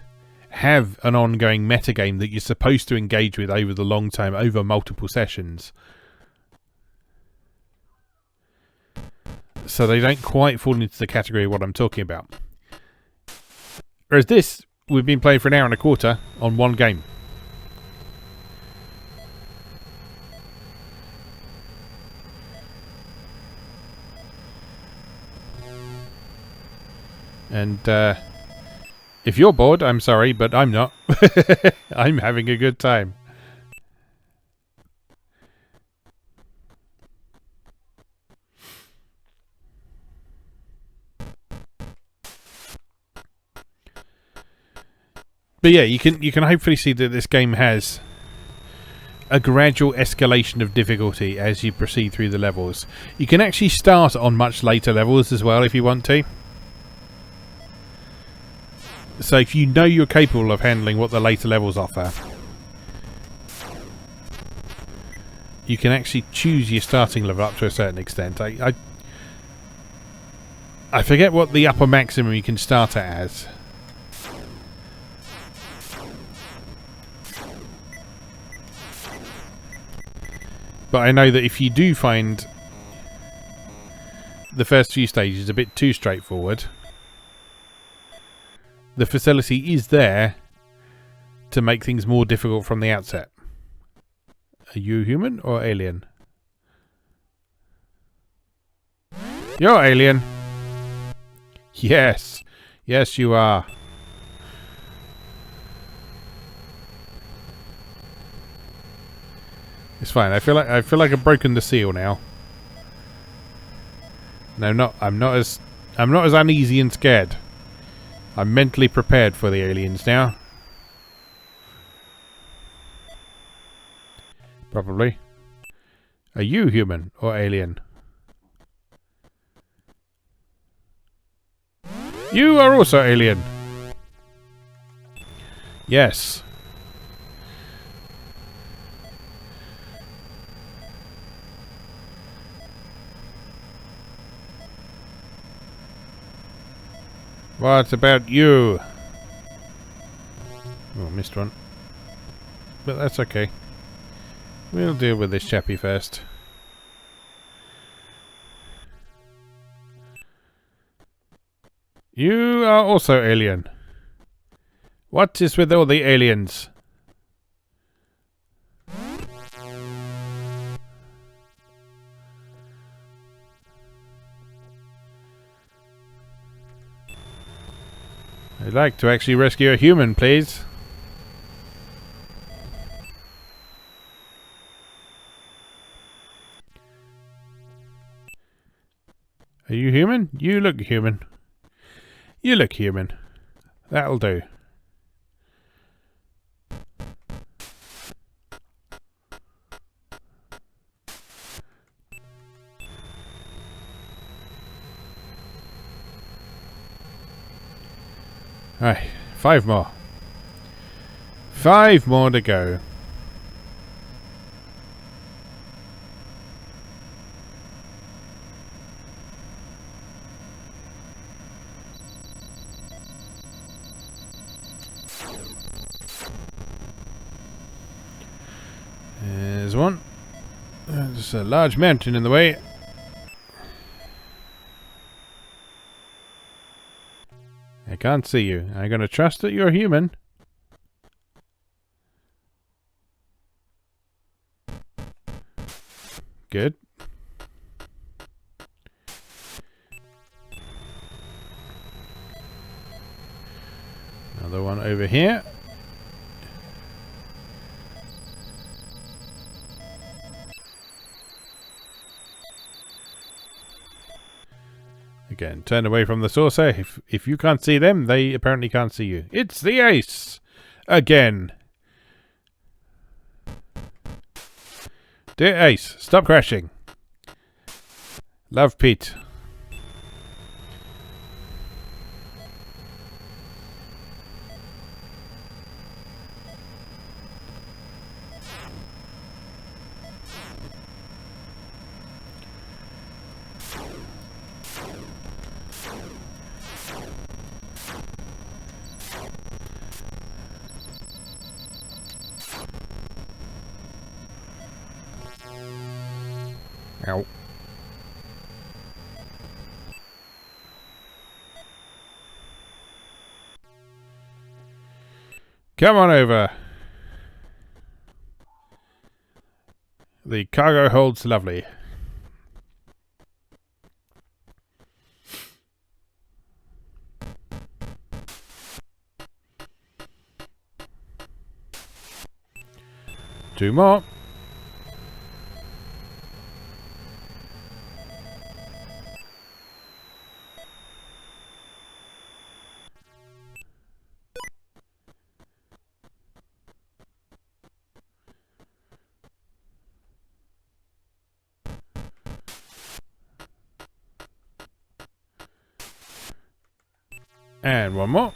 have an ongoing metagame that you're supposed to engage with over the long term, over multiple sessions. So they don't quite fall into the category of what I'm talking about. Whereas this, we've been playing for an hour and a quarter on one game. And if you're bored, I'm sorry, but I'm not. I'm having a good time. But yeah, you can hopefully see that this game has a gradual escalation of difficulty as you proceed through the levels. You can actually start on much later levels as well if you want to. So if you know you're capable of handling what the later levels offer, you can actually choose your starting level up to a certain extent. I forget what the upper maximum you can start at as. But I know that if you do find the first few stages a bit too straightforward, the facility is there to make things more difficult from the outset. Are you human or alien? You're alien. Yes. Yes, you are. It's fine. I feel like I've broken the seal now. No, I'm not as uneasy and scared. I'm mentally prepared for the aliens now. Probably. Are you human or alien? You are also alien. Yes. What about you? Oh, missed one. But that's okay. We'll deal with this chappie first. You are also alien. What is with all the aliens? I'd like to actually rescue a human, please. Are you human? You look human. You look human. That'll do. Alright, 5 more. 5 more to go. There's one. There's a large mountain in the way. I can't see you. I'm going to trust that you're human. good. Another one over here. Again, turn away from the saucer. If you can't see them, they apparently can't see you. It's the ace! Again. Dear Ace, stop crashing. Love, Pete. Ow. Come on over. The cargo holds lovely. Two more. And one more.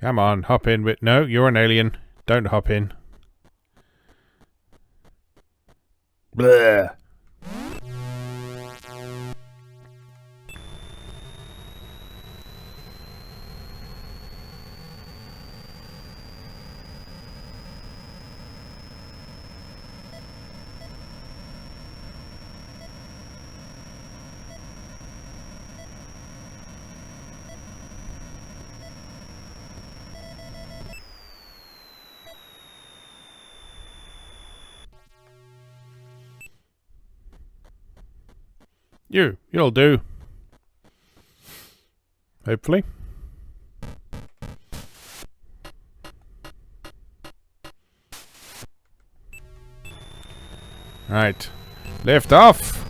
Come on, hop in with... No, you're an alien. Don't hop in. Bleh. You'll do. Hopefully. Right. Lift off!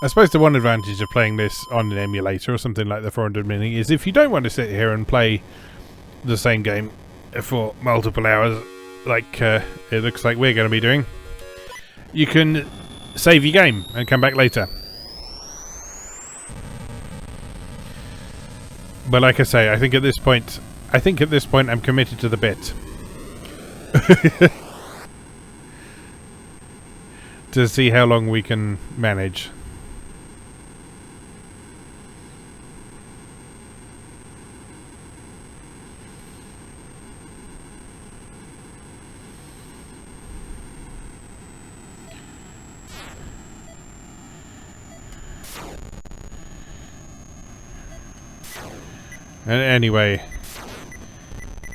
I suppose the one advantage of playing this on an emulator or something like the 400 Mini is if you don't want to sit here and play the same game for multiple hours like it looks like we're going to be doing, you can save your game and come back later. But like I say, I think at this point I'm committed to the bit. To see how long we can manage. Anyway,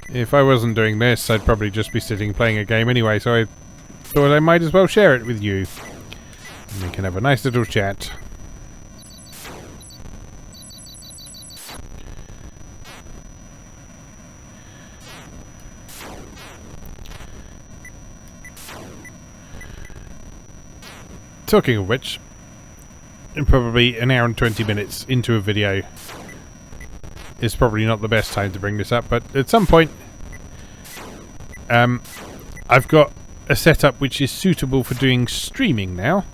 if I wasn't doing this, I'd probably just be sitting playing a game anyway, so I thought I might as well share it with you. And we can have a nice little chat. Talking of which, probably an hour and 20 minutes into a video is probably not the best time to bring this up, but at some point I've got a setup which is suitable for doing streaming now.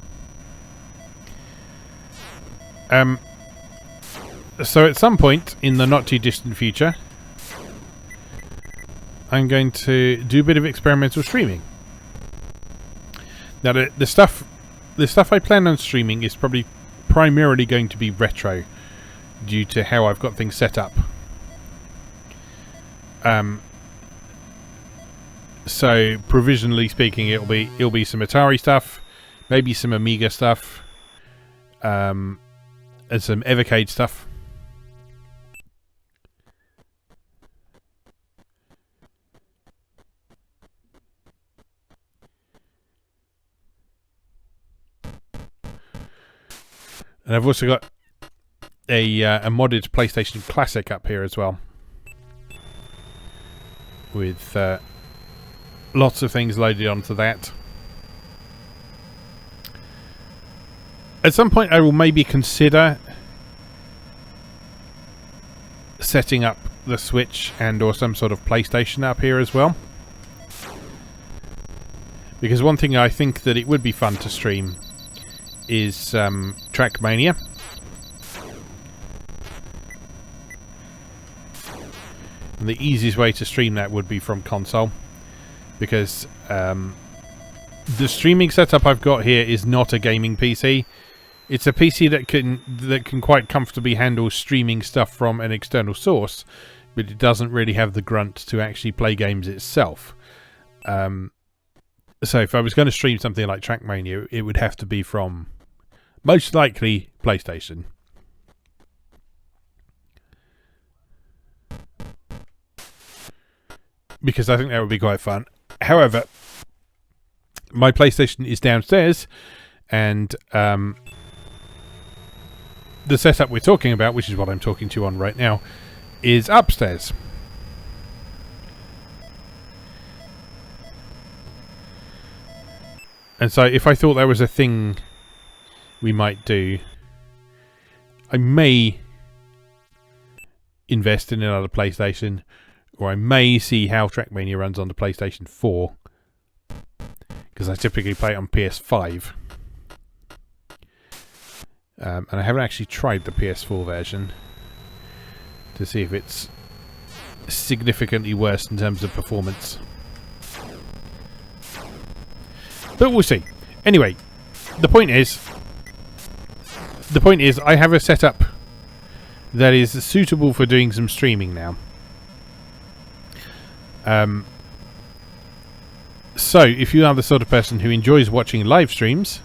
So at some point in the not too distant future, I'm going to do a bit of experimental streaming. Now the stuff I plan on streaming is probably primarily going to be retro, due to how I've got things set up. So provisionally speaking, it'll be some Atari stuff, maybe some Amiga stuff, and some Evercade stuff. And I've also got a modded PlayStation Classic up here as well, with lots of things loaded onto that. At some point I will maybe consider setting up the Switch and or some sort of PlayStation up here as well, because one thing I think that it would be fun to stream is Trackmania. And the easiest way to stream that would be from console, because the streaming setup I've got here is not a gaming PC. It's a PC that can quite comfortably handle streaming stuff from an external source, but it doesn't really have the grunt to actually play games itself. So if I was going to stream something like Trackmania, it would have to be from, most likely, PlayStation. Because I think that would be quite fun. However, my PlayStation is downstairs, and the setup we're talking about, which is what I'm talking to you on right now, is upstairs. And so if I thought there was a thing we might do, I may invest in another PlayStation, or I may see how Trackmania runs on the PlayStation 4, because I typically play it on PS5. And I haven't actually tried the PS4 version to see if it's significantly worse in terms of performance. But we'll see. Anyway, the point is I have a setup that is suitable for doing some streaming now. So if you are the sort of person who enjoys watching live streams,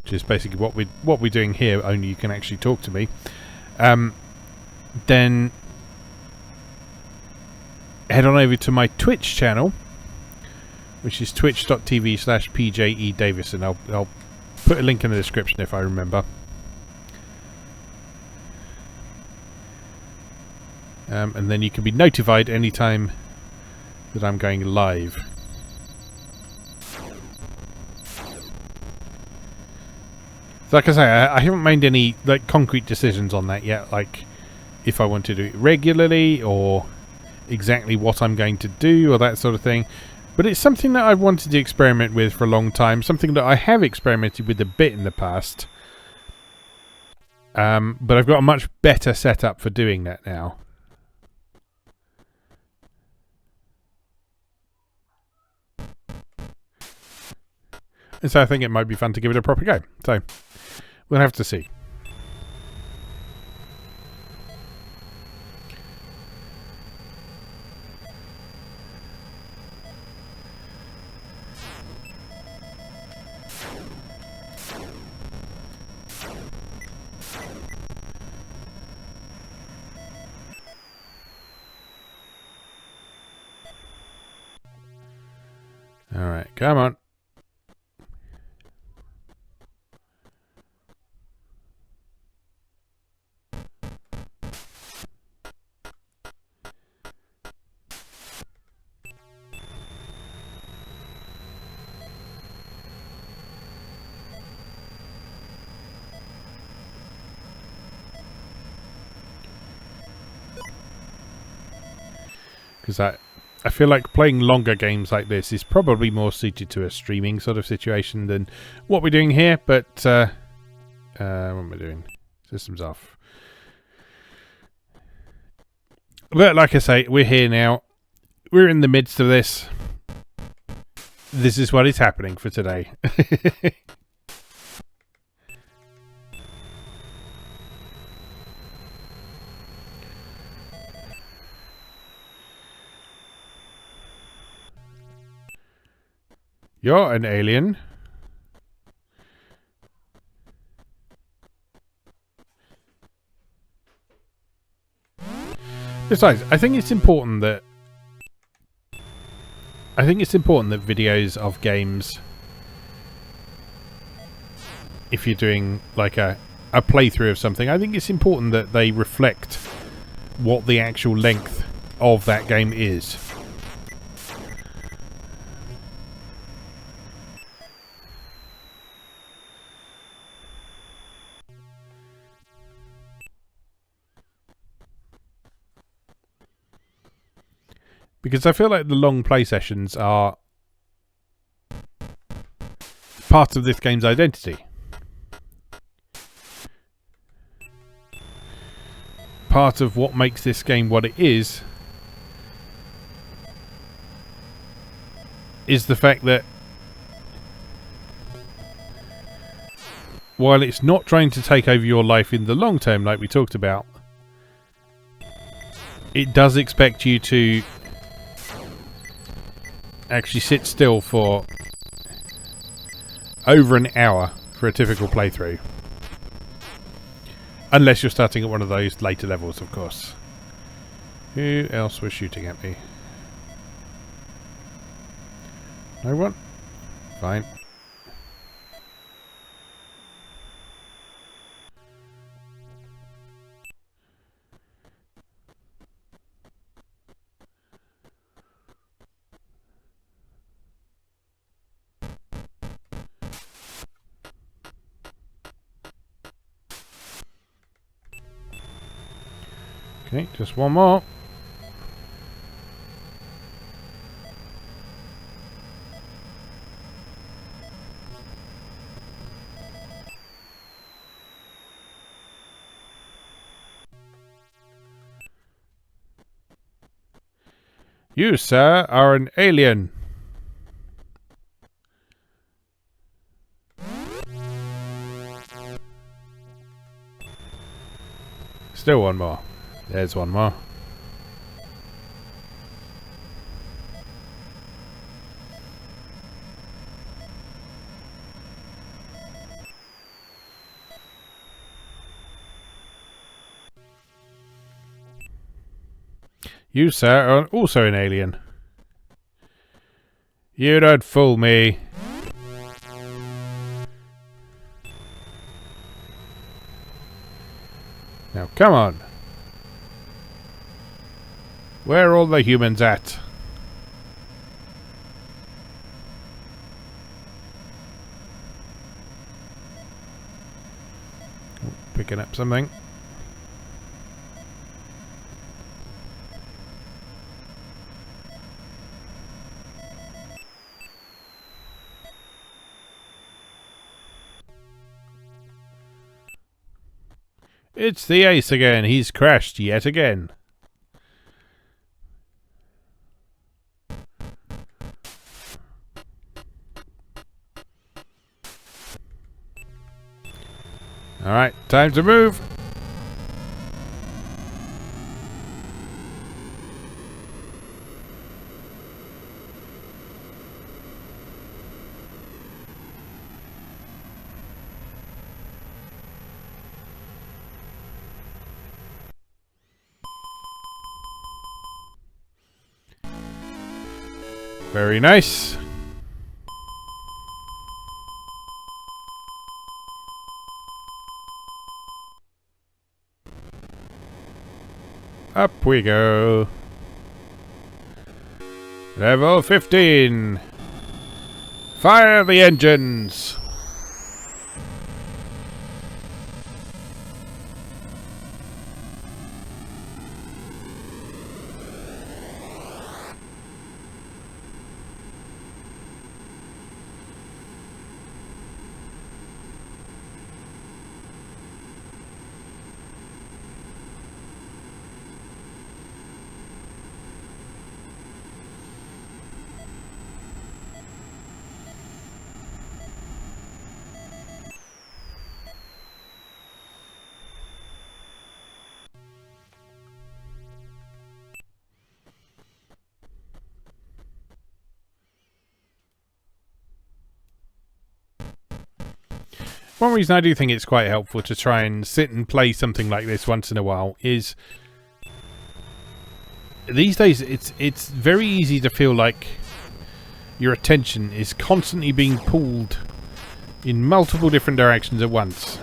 which is basically what we're doing here, only you can actually talk to me, then head on over to my Twitch channel, which is twitch.tv/PJEDavison. I'll put a link in the description if I remember. And then you can be notified anytime that I'm going live. So like I say, I haven't made any concrete decisions on that yet, like if I want to do it regularly or exactly what I'm going to do or that sort of thing. But it's something that I've wanted to experiment with for a long time, something that I have experimented with a bit in the past. But I've got a much better setup for doing that now. And so I think it might be fun to give it a proper go. So we'll have to see. All right, come on. Because I feel like playing longer games like this is probably more suited to a streaming sort of situation than what we're doing here, but what am I doing? Systems off. But like I say, we're here now. We're in the midst of this. This is what is happening for today. You're an alien. Besides, I think it's important that videos of games, if you're doing like a playthrough of something, I think it's important that they reflect what the actual length of that game is. Because I feel like the long play sessions are part of this game's identity. Part of what makes this game what it is the fact that while it's not trying to take over your life in the long term like we talked about, it does expect you to actually sit still for over an hour for a typical playthrough. Unless you're starting at one of those later levels, of course. Who else was shooting at me? No one? Fine. Okay, just one more. You, sir, are an alien. Still one more. There's one more. You, sir, are also an alien. You don't fool me. Now, come on. Where are all the humans at? Oh, picking up something. It's the ace again. He's crashed yet again. Alright, time to move. Very nice. Up we go. Level 15. Fire the engines. One reason I do think it's quite helpful to try and sit and play something like this once in a while is these days it's very easy to feel like your attention is constantly being pulled in multiple different directions at once.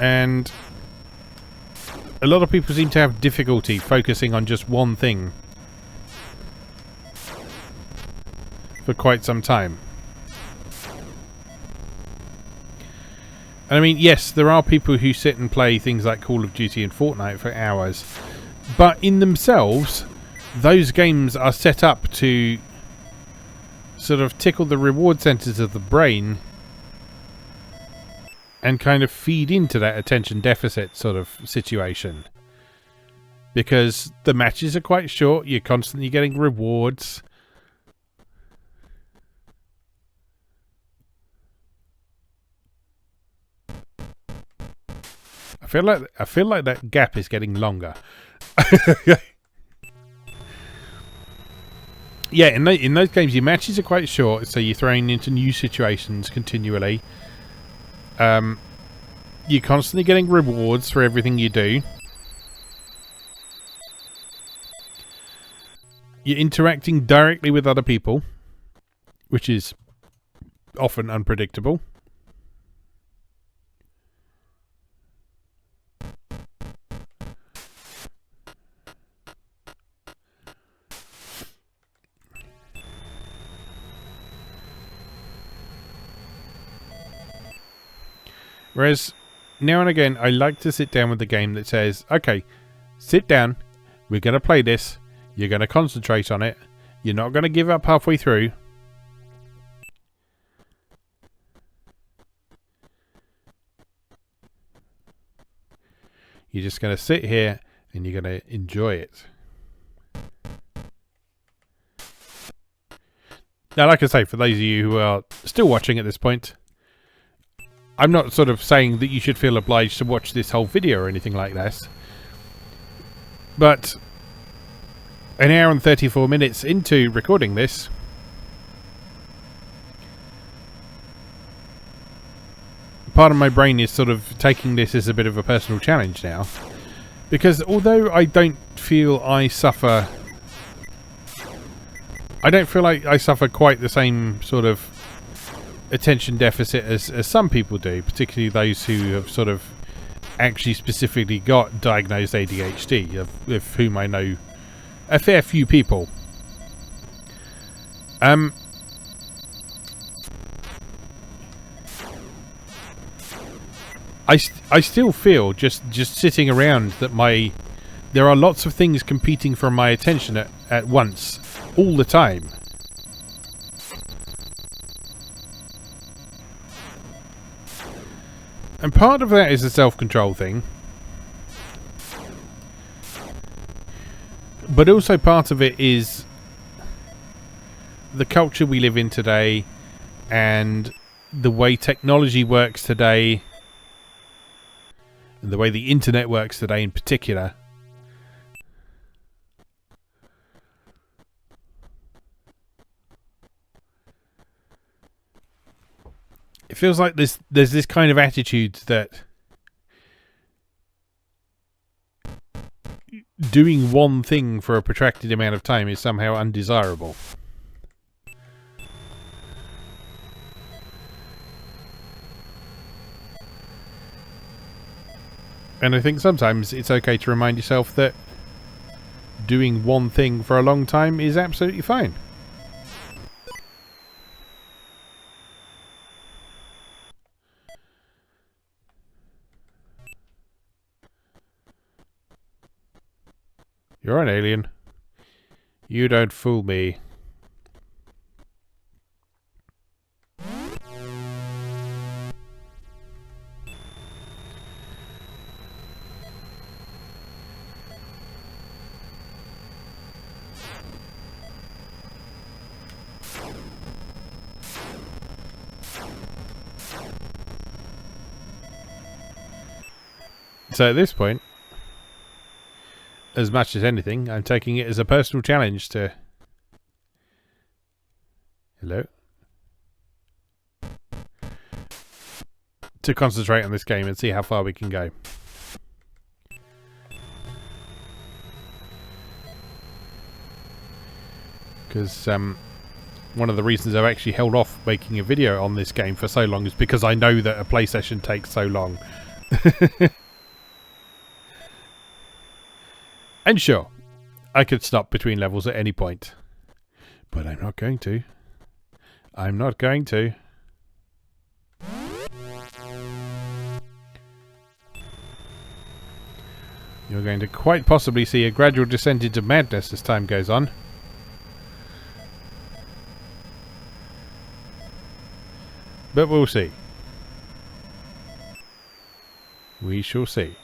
And a lot of people seem to have difficulty focusing on just one thing for quite some time. And I mean, yes, there are people who sit and play things like Call of Duty and Fortnite for hours, but in themselves, those games are set up to sort of tickle the reward centers of the brain and kind of feed into that attention deficit sort of situation. Because the matches are quite short, you're constantly getting rewards. I feel like that gap is getting longer. Yeah, in those games, your matches are quite short, so you're thrown into new situations continually. You're constantly getting rewards for everything you do. You're interacting directly with other people, which is often unpredictable. Whereas, now and again, I like to sit down with a game that says, okay, sit down, we're going to play this, you're going to concentrate on it, you're not going to give up halfway through. You're just going to sit here and you're going to enjoy it. Now, like I say, for those of you who are still watching at this point, I'm not sort of saying that you should feel obliged to watch this whole video or anything like this. But an hour and 34 minutes into recording this, part of my brain is sort of taking this as a bit of a personal challenge now. Because although I don't feel I suffer... I don't feel like I suffer quite the same sort of attention deficit as some people do, particularly those who have sort of actually specifically got diagnosed ADHD, of whom I know a fair few people. I still feel just sitting around that there are lots of things competing for my attention at once, all the time. And part of that is a self-control thing. But also part of it is the culture we live in today and the way technology works today and the way the internet works today in particular. It feels like there's this kind of attitude that doing one thing for a protracted amount of time is somehow undesirable. And I think sometimes it's okay to remind yourself that doing one thing for a long time is absolutely fine. You're an alien. You don't fool me. So at this point, as much as anything, I'm taking it as a personal challenge to... Hello? to concentrate on this game and see how far we can go. Because one of the reasons I've actually held off making a video on this game for so long is because I know that a play session takes so long. And sure, I could stop between levels at any point. But I'm not going to. I'm not going to. You're going to quite possibly see a gradual descent into madness as time goes on. But we'll see. We shall see.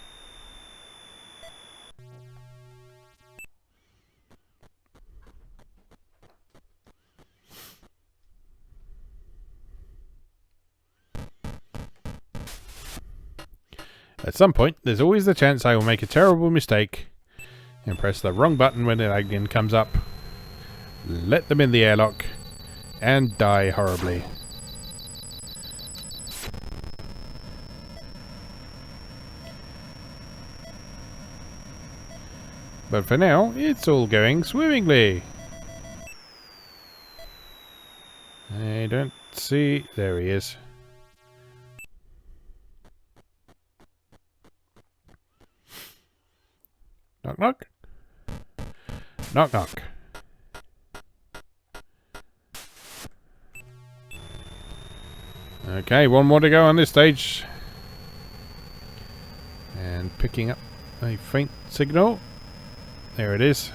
At some point, there's always the chance I will make a terrible mistake and press the wrong button when it again comes up, let them in the airlock, and die horribly. But for now, it's all going swimmingly. I don't see... There he is. Knock knock. Knock knock. Okay, one more to go on this stage. And picking up a faint signal. There it is.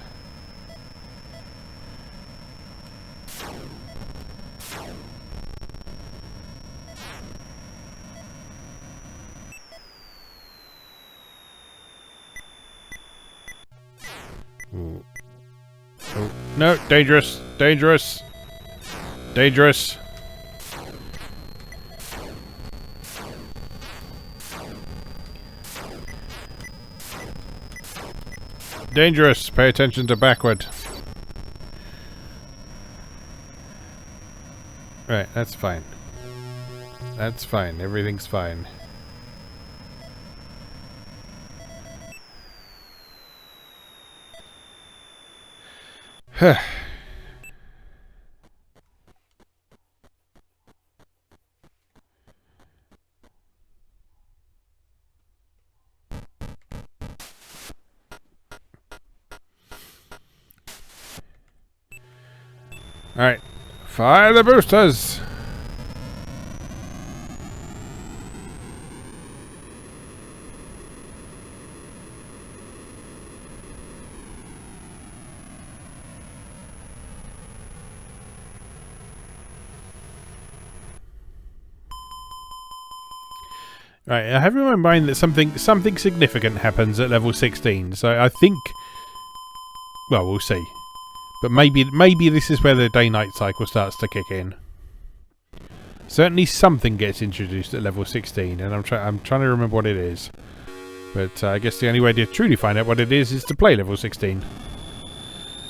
Ooh. Oh, no, dangerous, dangerous, dangerous. Dangerous, pay attention to backward. Right, that's fine. That's fine, everything's fine. Huh. Alright, fire the boosters! Right, I have in my mind that something significant happens at level 16, so I think... Well, we'll see. But maybe this is where the day-night cycle starts to kick in. Certainly something gets introduced at level 16, and I'm trying to remember what it is. But I guess the only way to truly find out what it is to play level 16.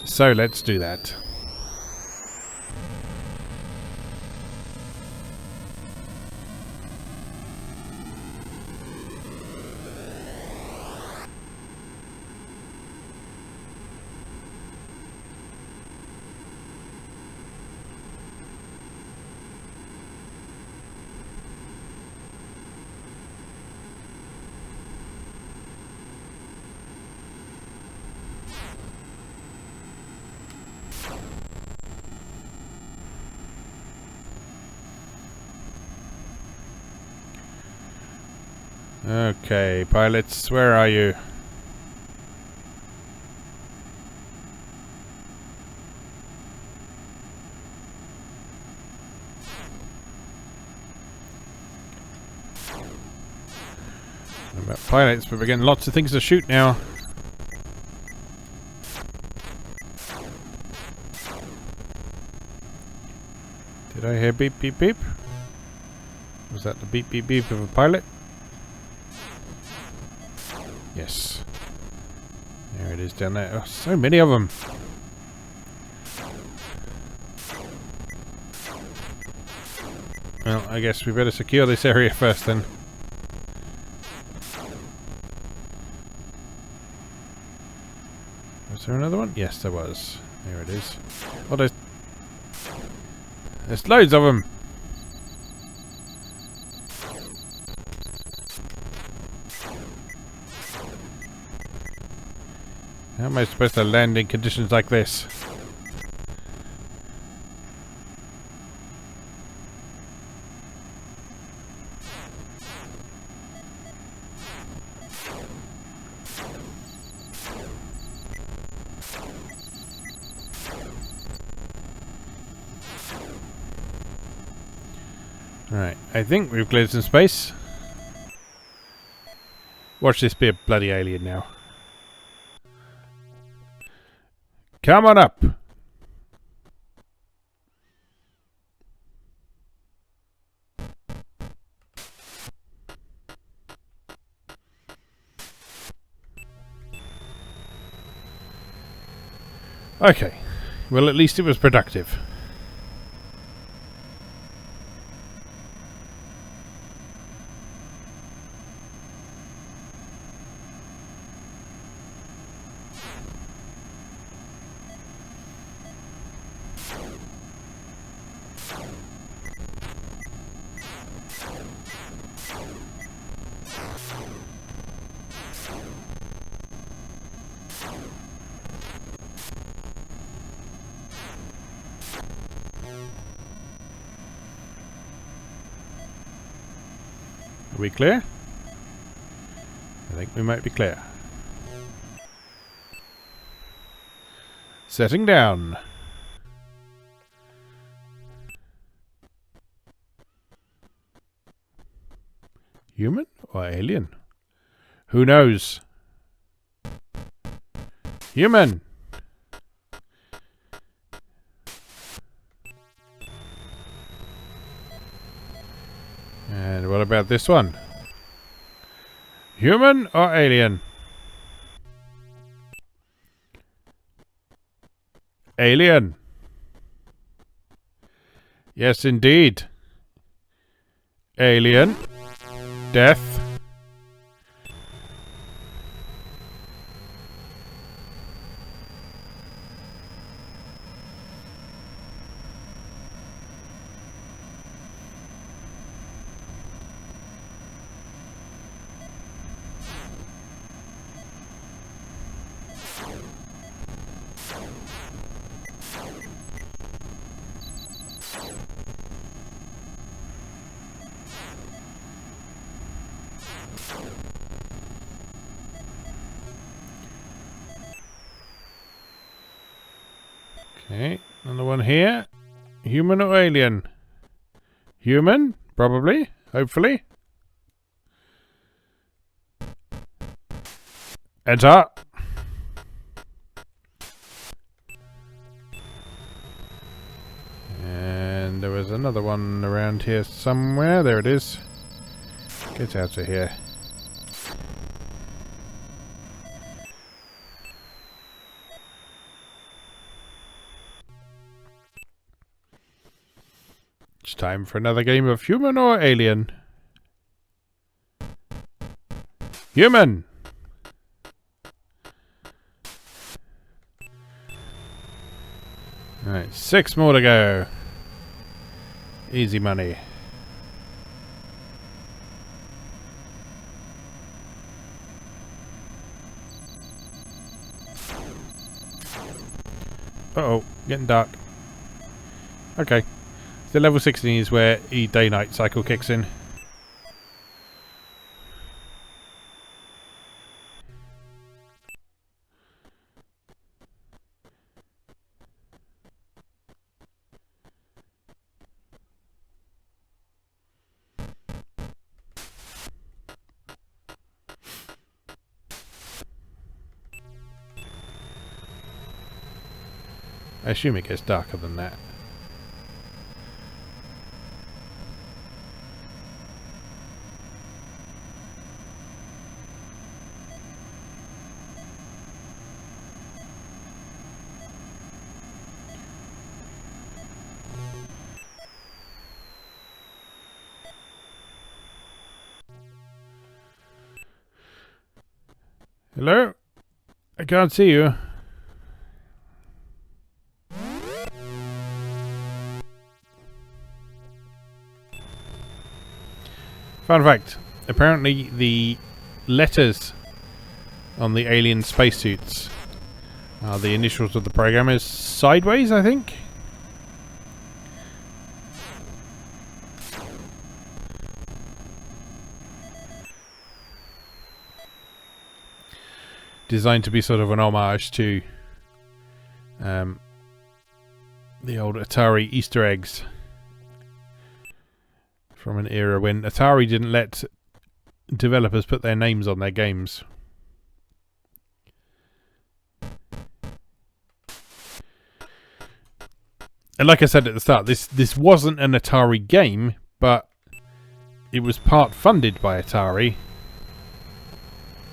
So let's do that. Okay, pilots, where are you? About pilots, but we're getting lots of things to shoot now. Did I hear beep beep beep? Was that the beep beep beep of a pilot? Yes. There it is down there. Oh, so many of them. Well, I guess we better secure this area first then. Is there another one? Yes, there was. There it is. Oh, there's loads of them. How am I supposed to land in conditions like this? Right, I think we've cleared some space. Watch this be a bloody alien now. Come on up! Okay, well at least it was productive. Are we clear? I think we might be clear. Setting down. Human or alien? Who knows? Human! And what about this one? Human or alien? Alien. Yes, indeed. Alien. Death. Okay, another one here. Human or alien? Human, probably, hopefully. Enter. And there was another one around here somewhere. There it is. Get out of here. It's time for another game of human or alien. Human! Alright, 6 more to go. Easy money. Uh-oh, getting dark. Okay. The level 16 is where the day-night cycle kicks in. I assume it gets darker than that. Hello? I can't see you. Fun fact, apparently the letters on the alien spacesuits are the initials of the programmers. Sideways, I think? Designed to be sort of an homage to the old Atari Easter eggs from an era when Atari didn't let developers put their names on their games. And like I said at the start, this wasn't an Atari game, but it was part funded by Atari.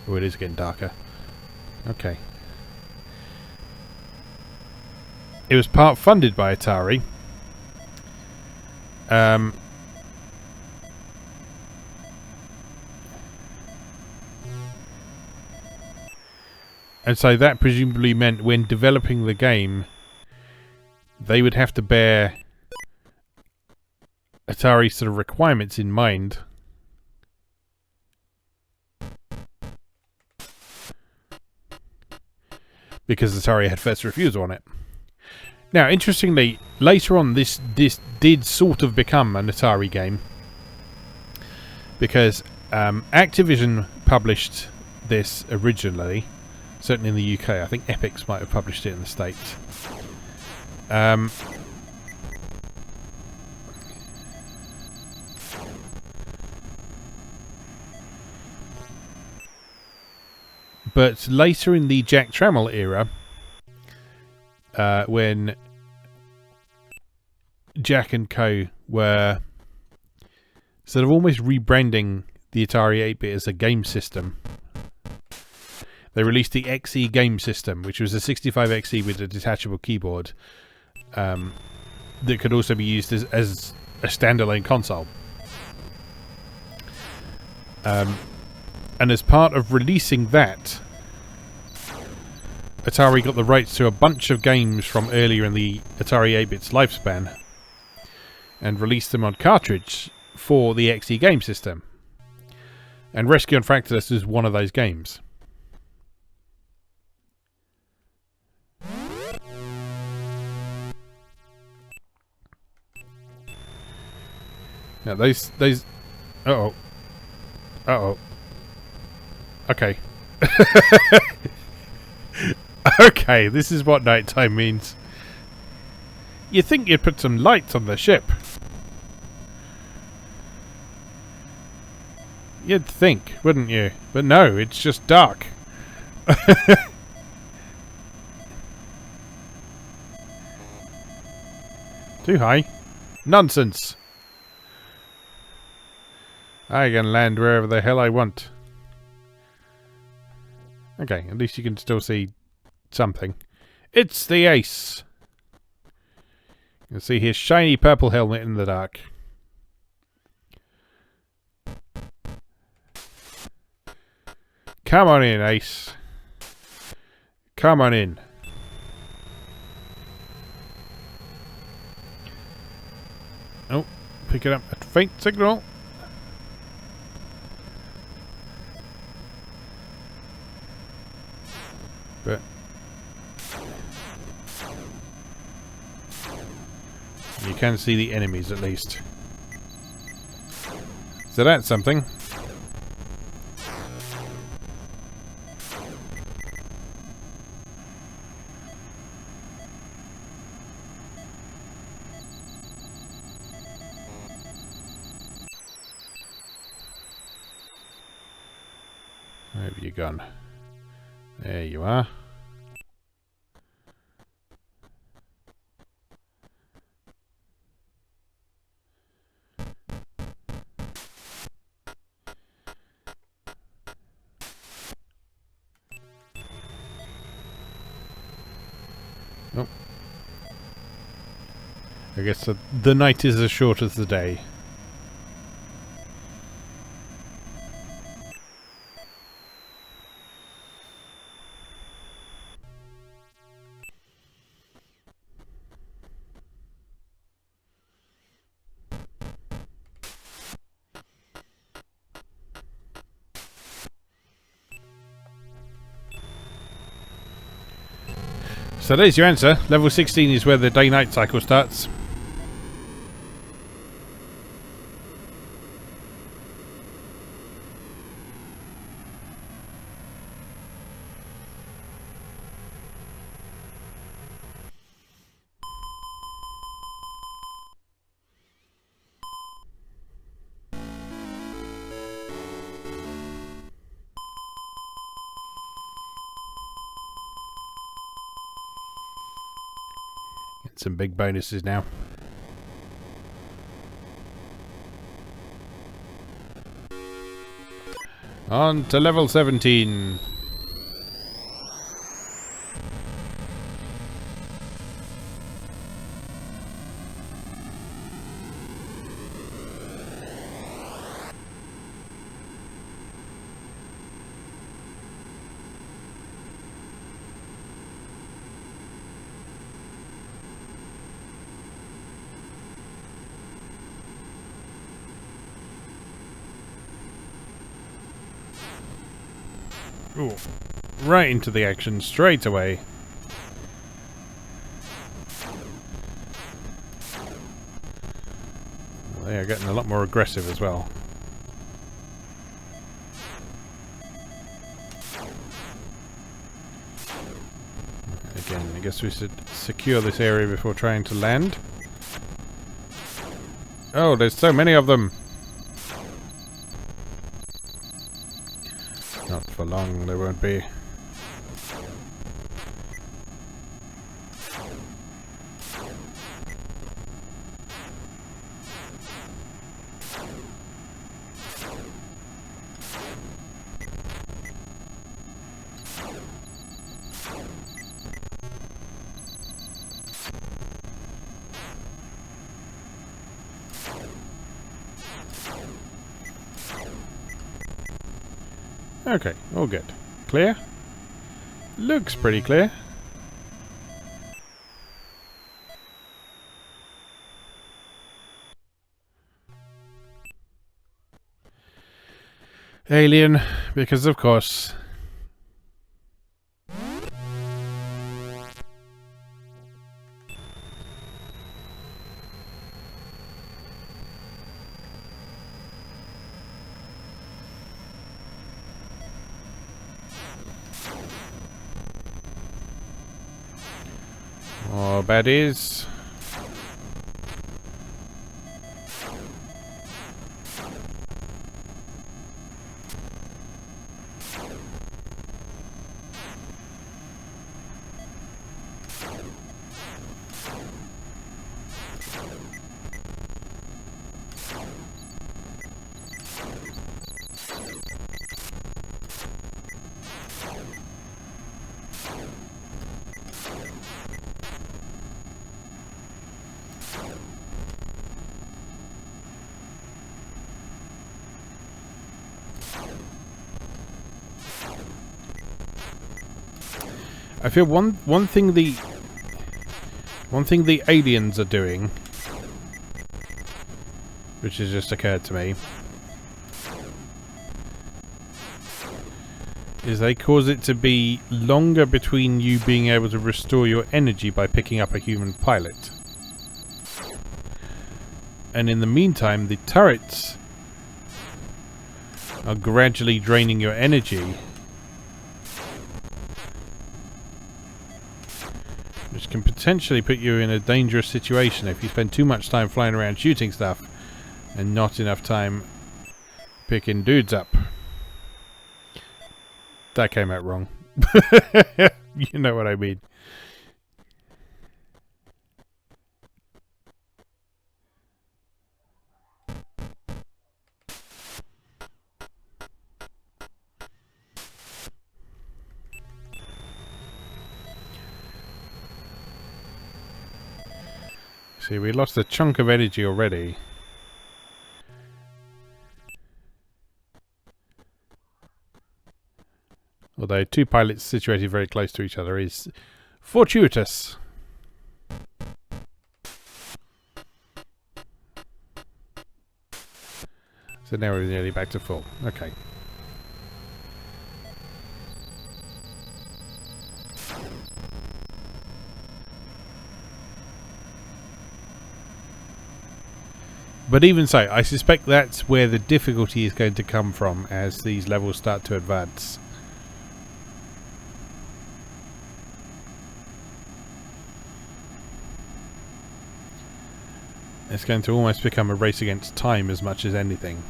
Oh, it is getting darker. Okay. It was part funded by Atari. And so that presumably meant when developing the game, they would have to bear Atari's sort of requirements in mind. Because Atari had first refusal on it. Now, interestingly, later on this did sort of become an Atari game. Because Activision published this originally. Certainly in the UK. I think Epix might have published it in the States. But later in the Jack Trammell era, when Jack and Co. were sort of almost rebranding the Atari 8-bit as a game system, they released the XE game system, which was a 65XE with a detachable keyboard that could also be used as a standalone console. And as part of releasing that, Atari got the rights to a bunch of games from earlier in the Atari 8-bit's lifespan and released them on cartridge for the XE game system. And Rescue on Fractalus is one of those games. Now those uh-oh. Uh-oh. Okay. Okay, this is what nighttime means. You'd think you'd put some lights on the ship. You'd think, wouldn't you? But no, it's just dark. Too high. Nonsense. I can land wherever the hell I want. Okay, at least you can still see something. It's the Ace. You can see his shiny purple helmet in the dark. Come on in, Ace. Come on in. Oh, pick it up. A faint signal. But you can see the enemies at least. So that's something. Where have you gone? There you are. Oh. I guess the night is as short as the day. So there's your answer. Level 16 is where the day-night cycle starts. Get some big bonuses now. On to level 17. Ooh, right into the action straight away. Well, they are getting a lot more aggressive as well. Again, I guess we should secure this area before trying to land. Oh, there's so many of them! Not for long, there won't be. Okay, all good. Clear? Looks pretty clear. Alien, because of course. More baddies. I feel one thing the aliens are doing, which has just occurred to me, is they cause it to be longer between you being able to restore your energy by picking up a human pilot. And in the meantime, the turrets are gradually draining your energy, which can potentially put you in a dangerous situation if you spend too much time flying around shooting stuff and not enough time picking dudes up. That came out wrong. You know what I mean. See, we lost a chunk of energy already. Although two pilots situated very close to each other is fortuitous. So now we're nearly back to full. Okay. But even so, I suspect that's where the difficulty is going to come from as these levels start to advance. It's going to almost become a race against time as much as anything.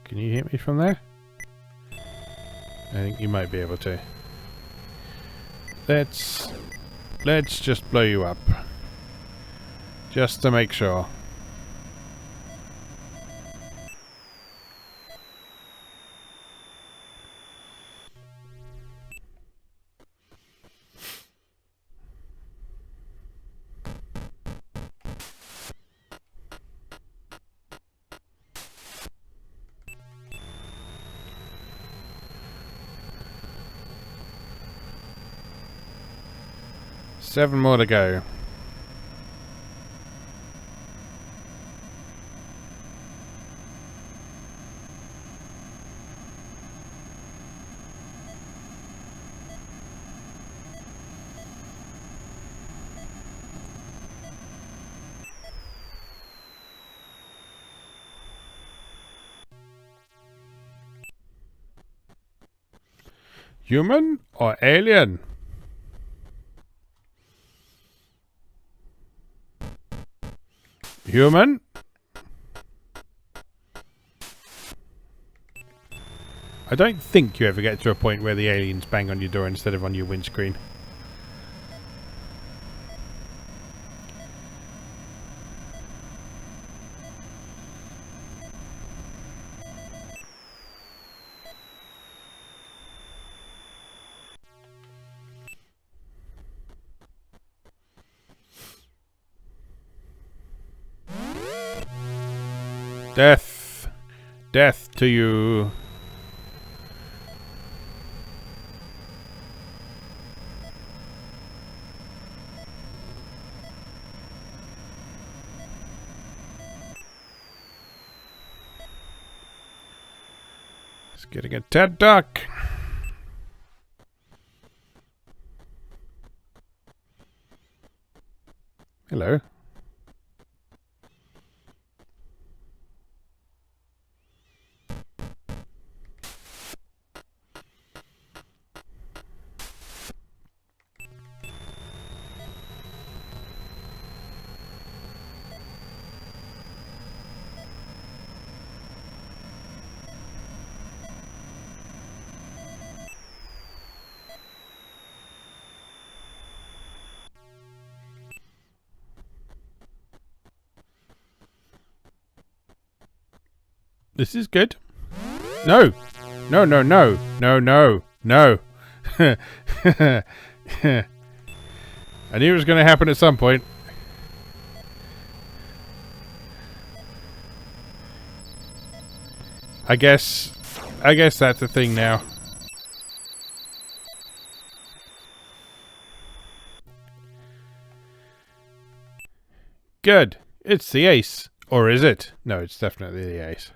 Can you hit me from there? I think you might be able to. Let's just blow you up. Just to make sure. Seven more to go. Human or alien? Human? I don't think you ever get to a point where the aliens bang on your door instead of on your windscreen. Death! Death to you! It's getting a tad dark. Hello. This is good. No! No, no, no! No, no! No! I knew it was going to happen at some point. I guess that's a thing now. Good. It's the ace. Or is it? No, it's definitely the ace.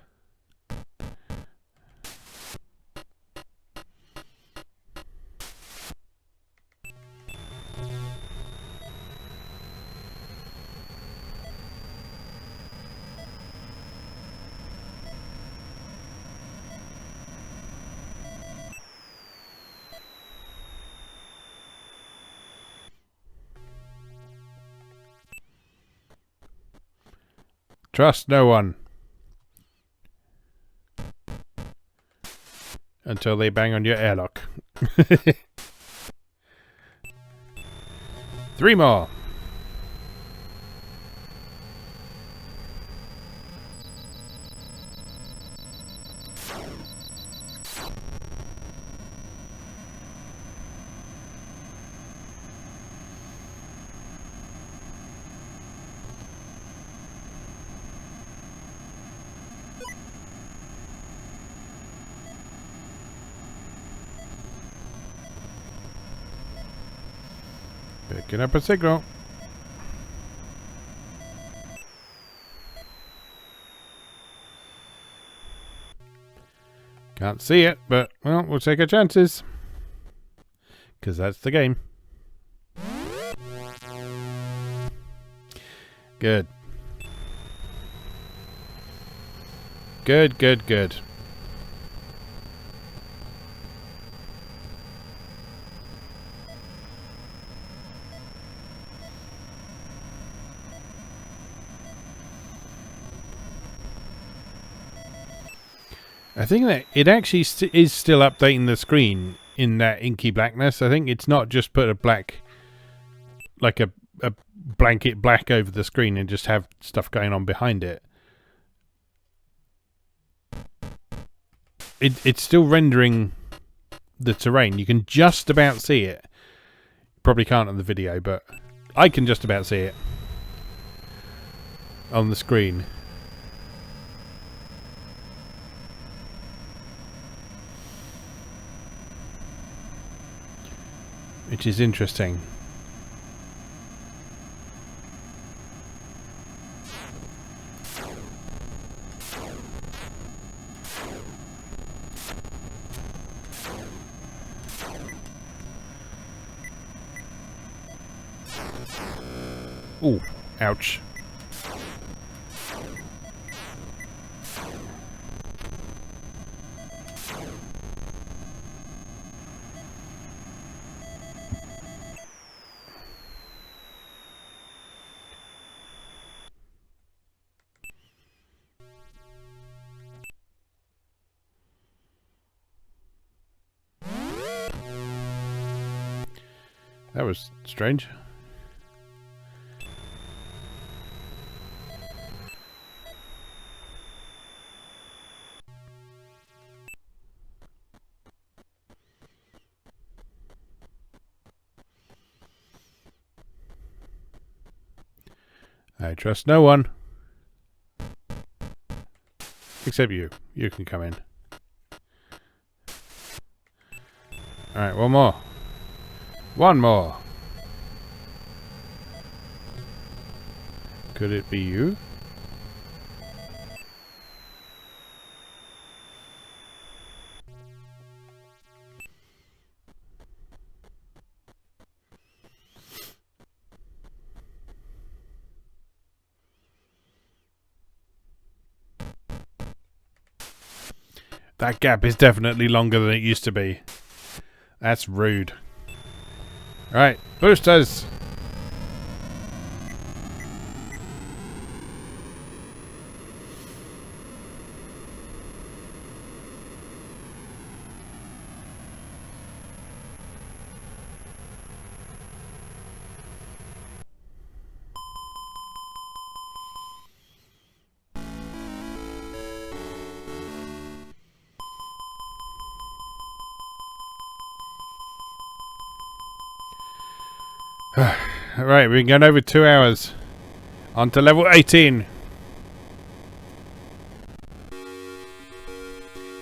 Trust no one. Until they bang on your airlock. 3 more. Picking up a signal. Can't see it, but, well, we'll take our chances. Because that's the game. Good. Good, good, good. I think that it actually is still updating the screen in that inky blackness. I think it's not just put a black, like a blanket black over the screen and just have stuff going on behind it. It's still rendering the terrain. You can just about see it. Probably can't on the video, but I can just about see it on the screen. Which is interesting. Ooh, ouch. That was strange. I trust no one. Except you. You can come in. Alright, one more. One more. Could it be you? That gap is definitely longer than it used to be. That's rude. Right, boosters! Right, we've been going over 2 hours. On to level 18.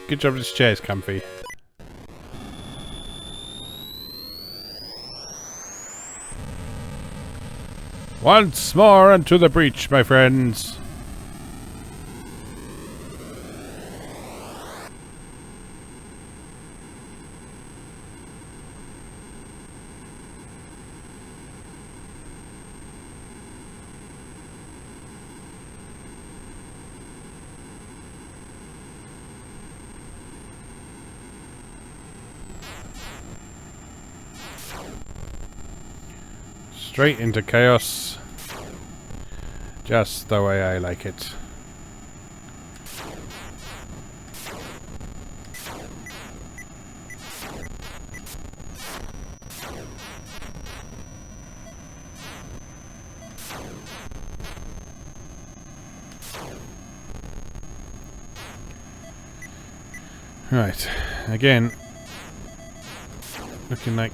Good job, this chair's comfy. Once more into the breach, my friends. Straight into chaos. Just the way I like it. Right, again, looking like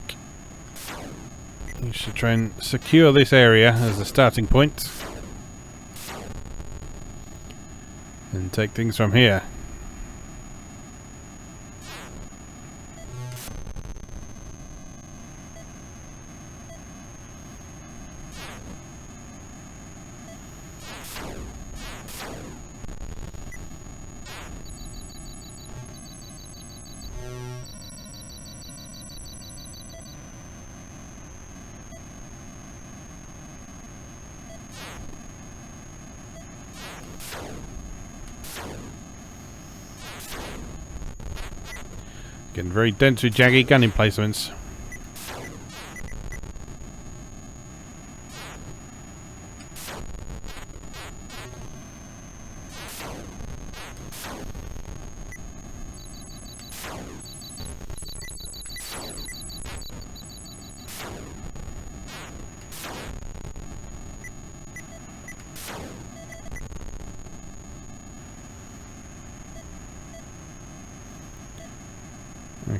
we should try and secure this area as a starting point and take things from here. Getting very dense with jaggy gun emplacements.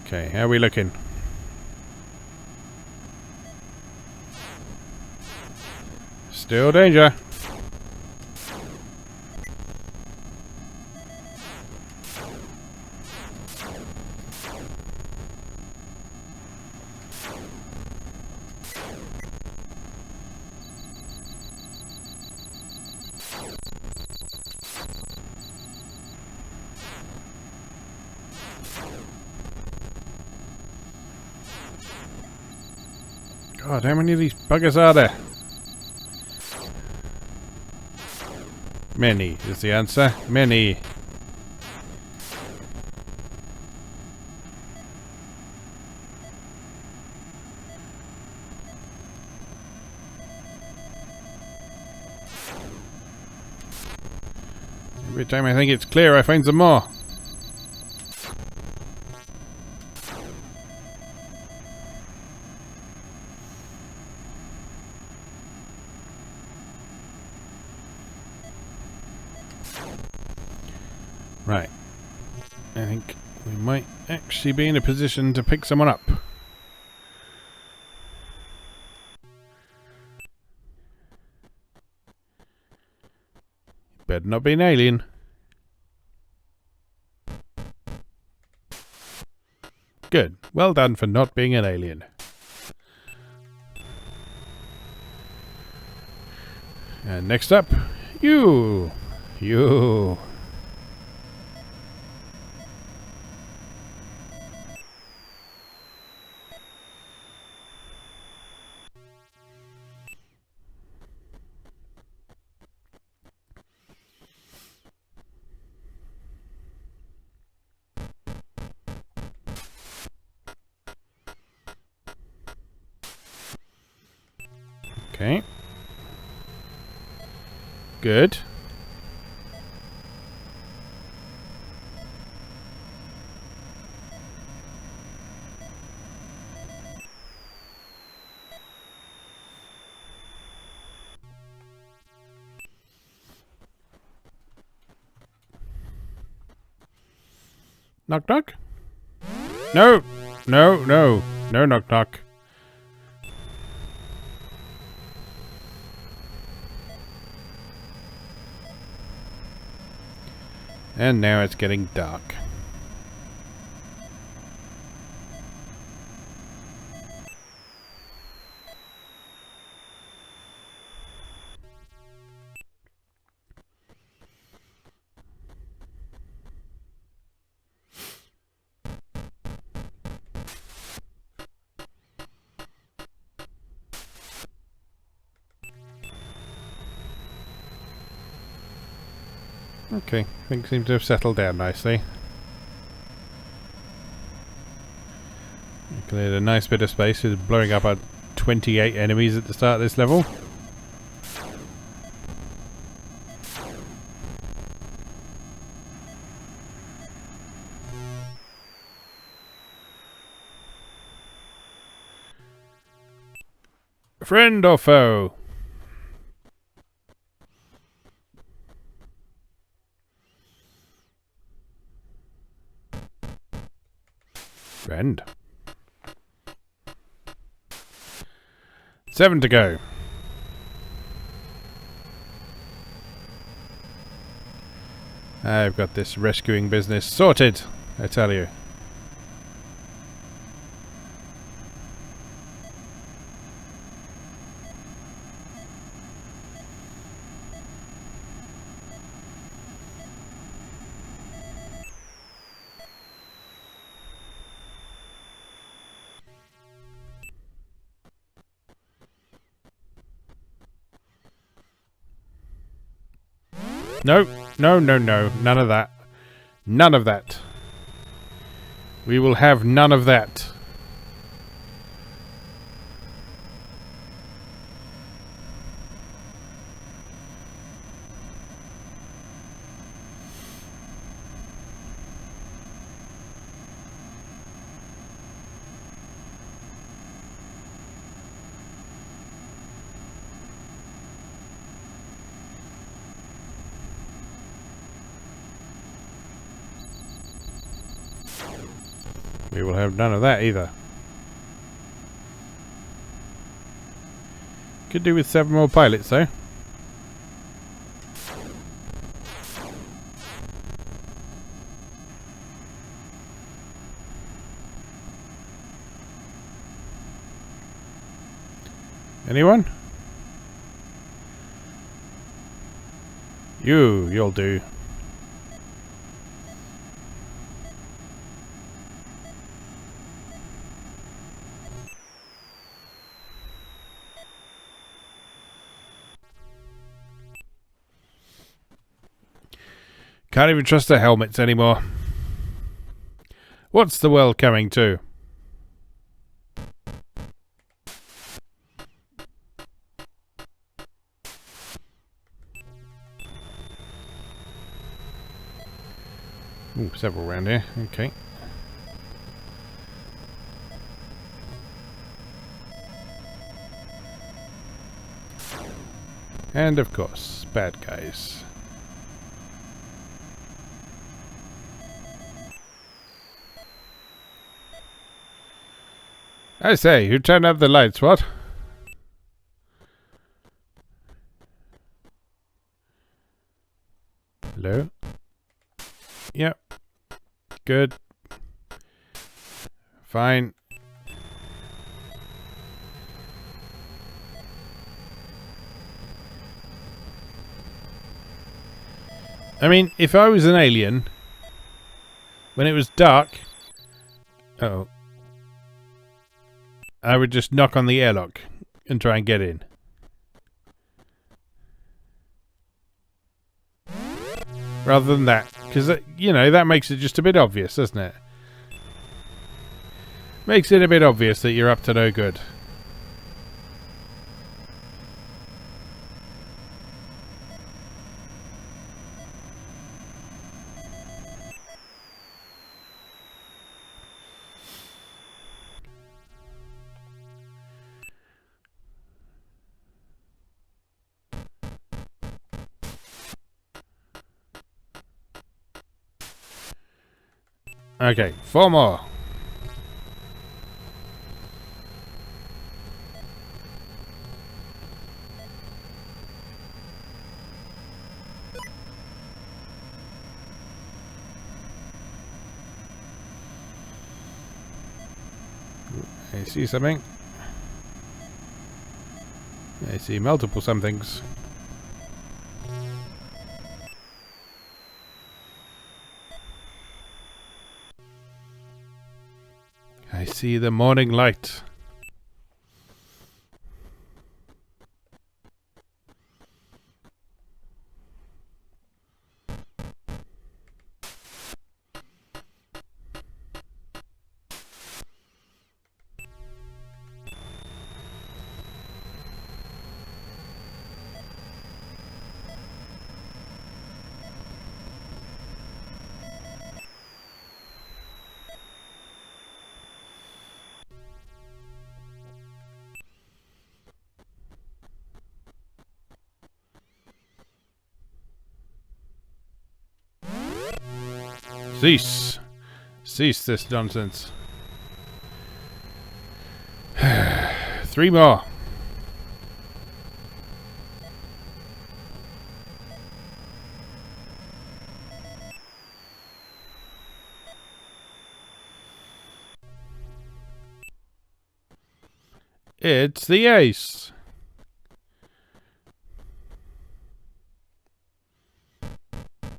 Okay, how are we looking? Still danger. God, how many of these buggers are there? Many is the answer. Many. Every time I think it's clear, I find some more. Right. I think we might actually be in a position to pick someone up. Better not be an alien. Good. Well done for not being an alien. And next up, you. You. Okay. Good. Knock knock? No! No, no. No knock knock. And now it's getting dark. Okay, things seem to have settled down nicely. We cleared a nice bit of space with blowing up our 28 enemies at the start of this level. Friend or foe? Friend. 7 to go. I've got this rescuing business sorted, I tell you. No, no, no, no. None of that. None of that. We will have none of that. We will have none of that either. Could do with 7 more pilots though. Anyone? You'll do. Can't even trust the helmets anymore. What's the world coming to? Ooh, several around here. Okay. And of course, bad guys. I say, who turned up the lights, what? Hello? Yep. Good. Fine. I mean, if I was an alien, when it was dark... Uh-oh. I would just knock on the airlock and try and get in. Rather than that. Because, you know, that makes it just a bit obvious, doesn't it? Makes it a bit obvious that you're up to no good. Okay, 4 more. I see something. I see multiple somethings. I see the morning light. Cease. Cease this nonsense. 3 more. It's the ace.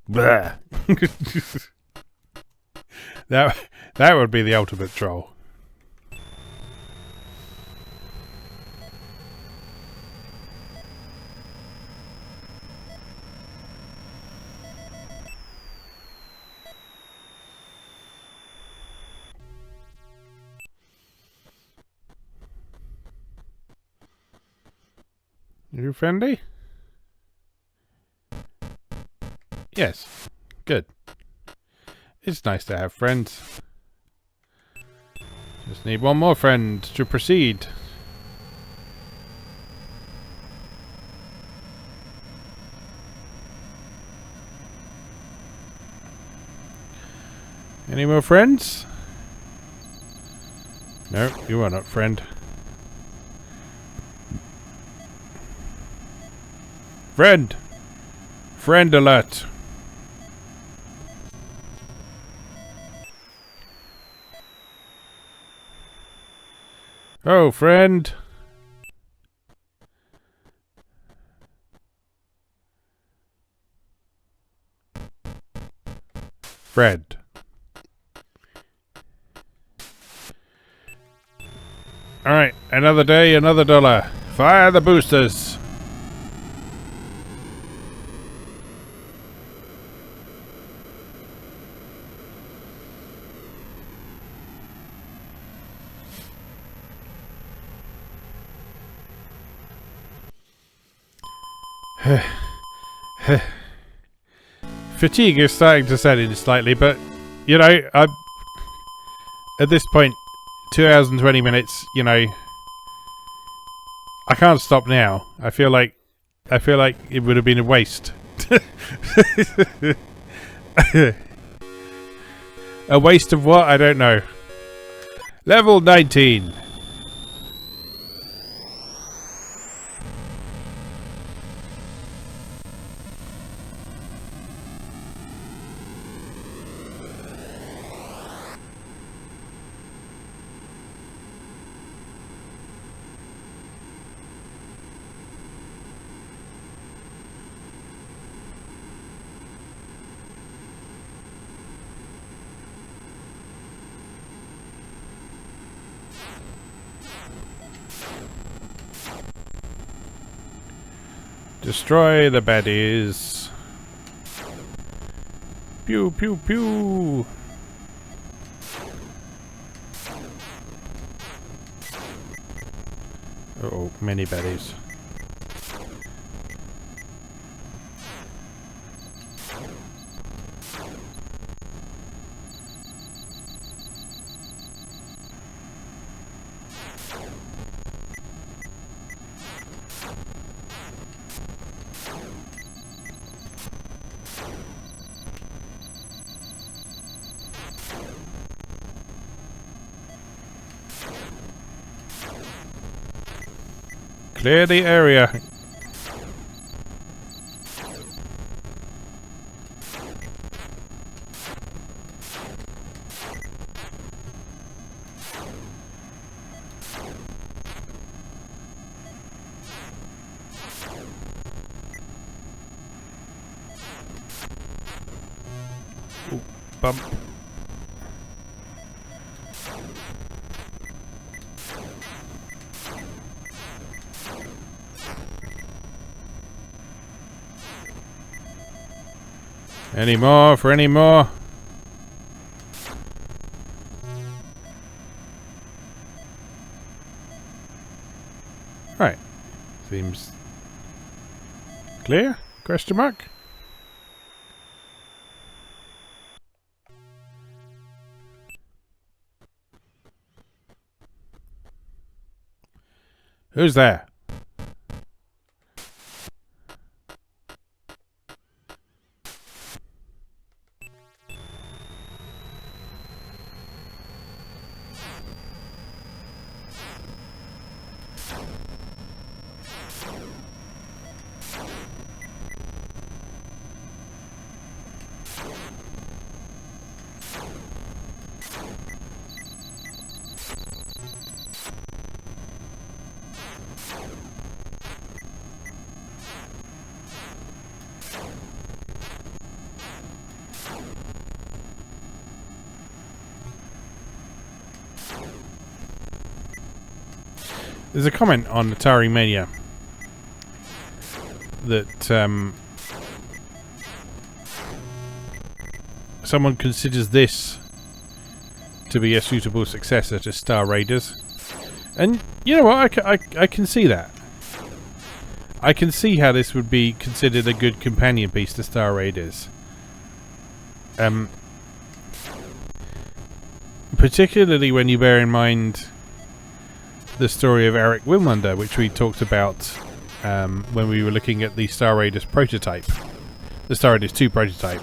Blah. That would be the ultimate troll. You friendly? Yes. Good. It's nice to have friends. Just need one more friend to proceed. Any more friends? No, you are not friend. Friend! Friend alert! Oh, friend! Friend. Alright, another day, another dollar. Fire the boosters! Fatigue is starting to set in slightly, but you know, I'm at this point, 2 hours and 20 minutes. You know, I can't stop now. I feel like it would have been a waste. A waste of what? I don't know. Level 19. Destroy the baddies. Pew pew pew. Uh-oh, many baddies. Clear the area. Ooh, bump. Any more for any more? Right. Seems clear? Question mark? Who's there? There's a comment on Atari Mania that someone considers this to be a suitable successor to Star Raiders, and you know what? I can see that. I can see how this would be considered a good companion piece to Star Raiders. Particularly when you bear in mind the story of Eric Wilmunder, which we talked about when we were looking at the Star Raiders prototype. The Star Raiders 2 prototype.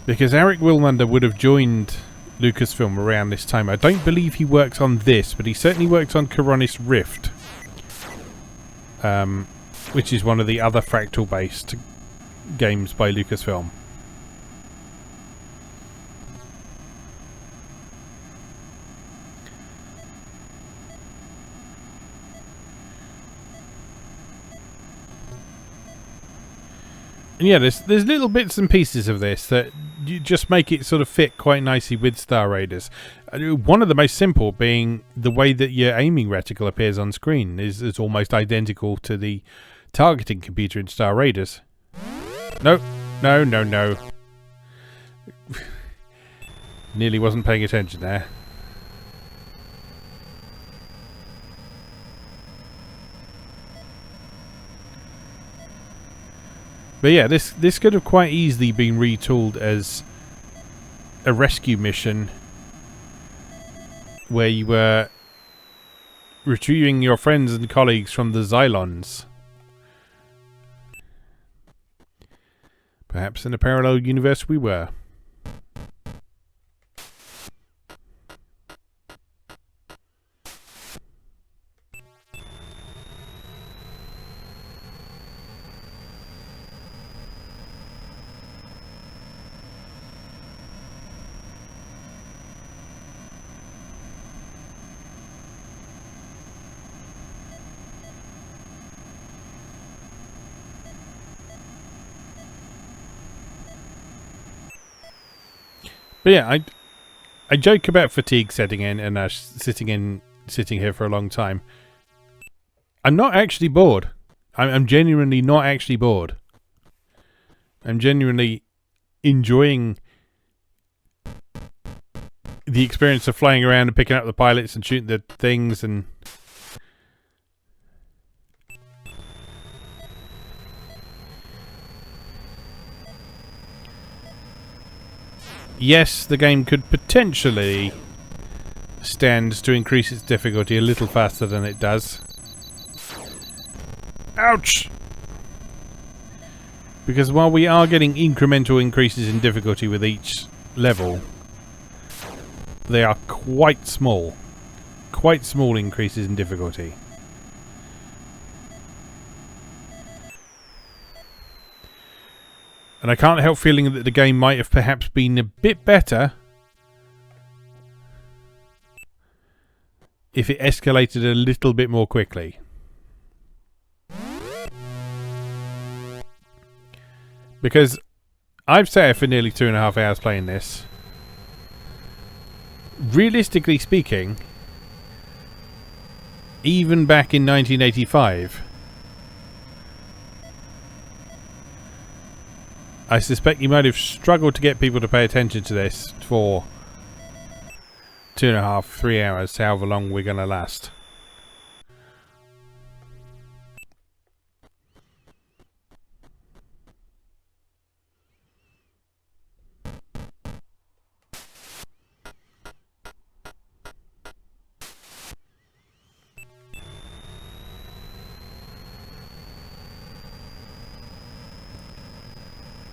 Because Eric Wilmunder would have joined Lucasfilm around this time. I don't believe he works on this, but he certainly works on Coronis Rift. Which is one of the other Fractal-based games by Lucasfilm. And yeah, there's little bits and pieces of this that you just make it sort of fit quite nicely with Star Raiders. One of the most simple being the way that your aiming reticle appears on screen is almost identical to the targeting computer in Star Raiders. No. Nearly wasn't paying attention there. But yeah, this could have quite easily been retooled as a rescue mission where you were retrieving your friends and colleagues from the Xylons. Perhaps in a parallel universe we were. But yeah, I joke about fatigue setting in and sitting here for a long time. I'm not actually bored. I'm genuinely not actually bored. I'm genuinely enjoying the experience of flying around and picking up the pilots and shooting the things and... Yes, the game could potentially stand to increase its difficulty a little faster than it does. Ouch! Because while we are getting incremental increases in difficulty with each level, they are quite small. Quite small increases in difficulty. And I can't help feeling that the game might have perhaps been a bit better if it escalated a little bit more quickly. Because I've sat here for nearly 2.5 hours playing this. Realistically speaking, even back in 1985, I suspect you might have struggled to get people to pay attention to this for 2.5, 3 hours, however long we're going to last.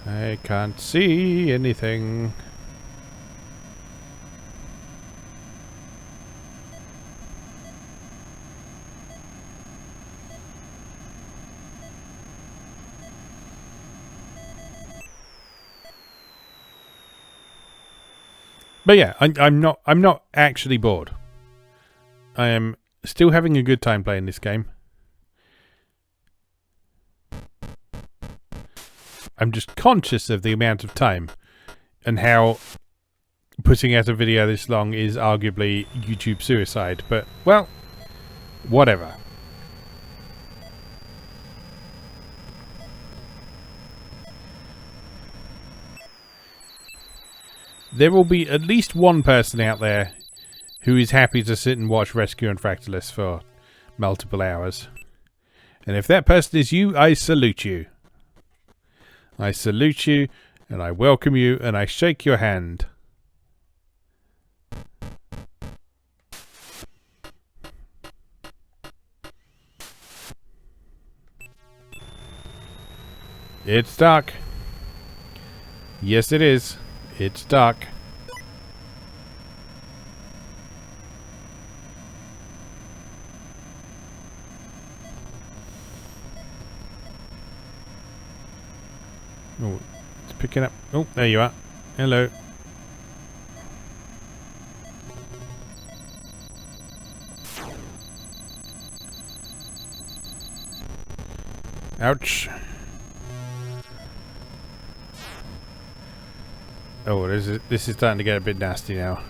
I can't see anything. But yeah, I'm not actually bored. I am still having a good time playing this game. I'm just conscious of the amount of time and how putting out a video this long is arguably YouTube suicide. But, well, whatever. There will be at least one person out there who is happy to sit and watch Rescue and Fractalus for multiple hours. And if that person is you, I salute you. I salute you, and I welcome you, and I shake your hand. It's dark. Yes, it is. It's dark. Oh, it's picking up. Oh, there you are. Hello. Ouch. Oh, this is starting to get a bit nasty now.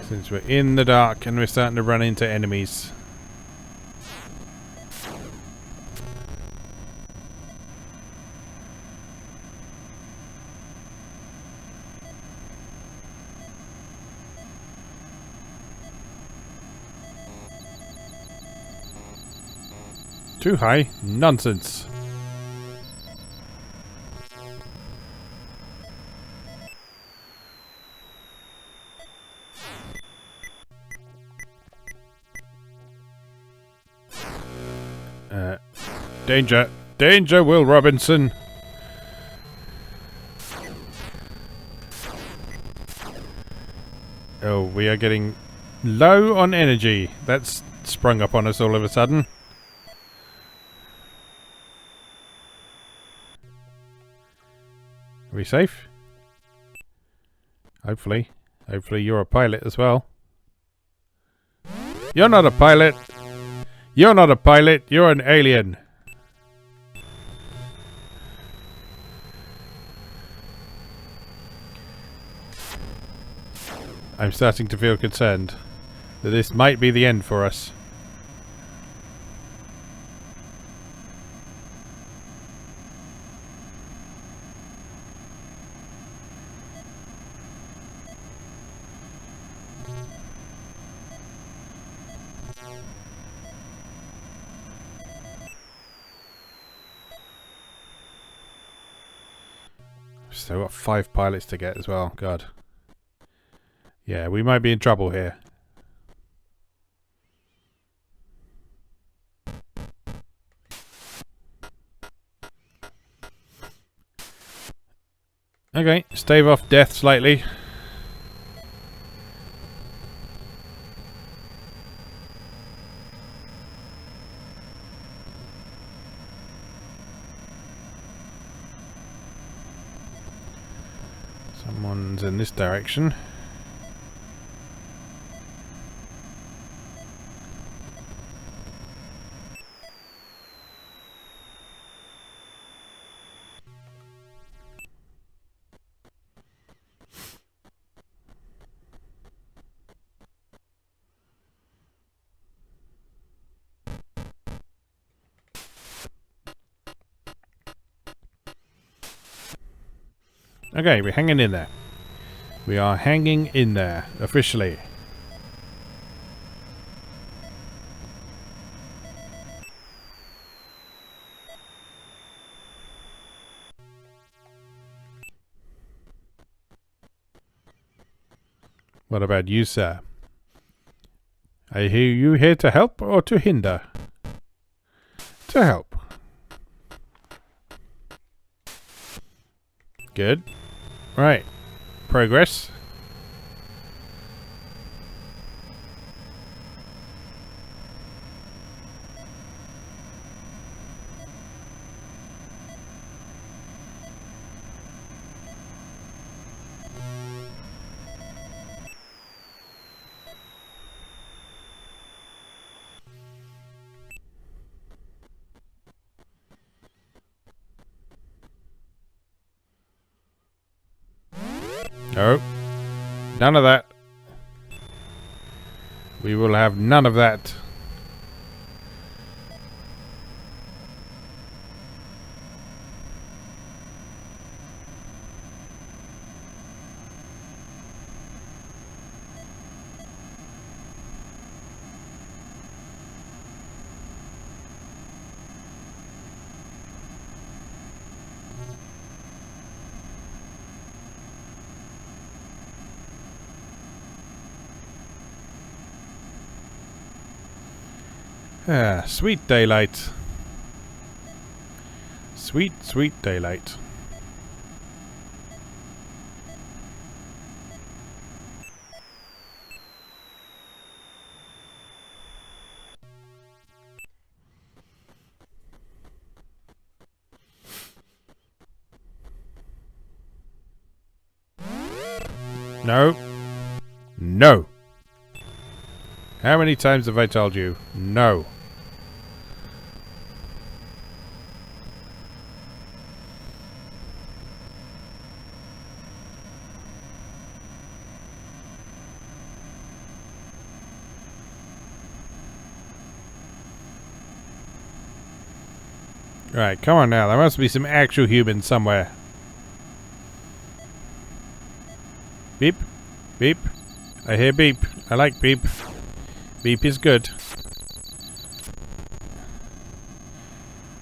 Since we're in the dark and we're starting to run into enemies. Too high? Nonsense. Danger. Danger, Will Robinson. Oh, we are getting low on energy. That's sprung up on us all of a sudden. Are we safe? Hopefully. Hopefully you're a pilot as well. You're not a pilot. You're not a pilot. You're an alien. I'm starting to feel concerned that this might be the end for us. So we've got 5 pilots to get as well. God. Yeah, we might be in trouble here. Okay, stave off death slightly. Someone's in this direction. Okay, we're hanging in there. We are hanging in there, officially. What about you, sir? Are you here to help or to hinder? To help. Good. Right. Progress. No. None of that. We will have none of that. Ah, sweet daylight. Sweet, sweet daylight. No. No. How many times have I told you? No. Right, come on now. There must be some actual humans somewhere. Beep. Beep. I hear beep. I like beep. Beep is good.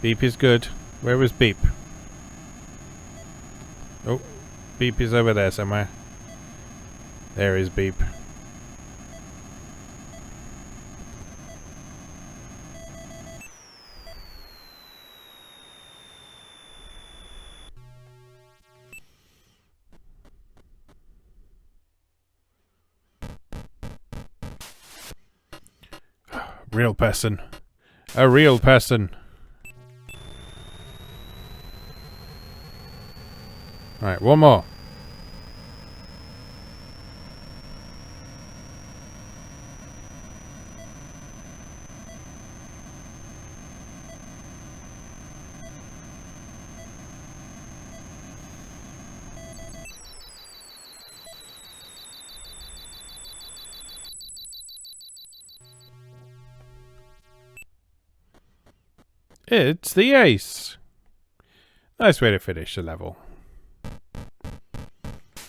Beep is good. Where was beep? Oh, beep is over there somewhere. There is beep. Real person. A real person. Right, one more. It's the ace. Nice way to finish the level.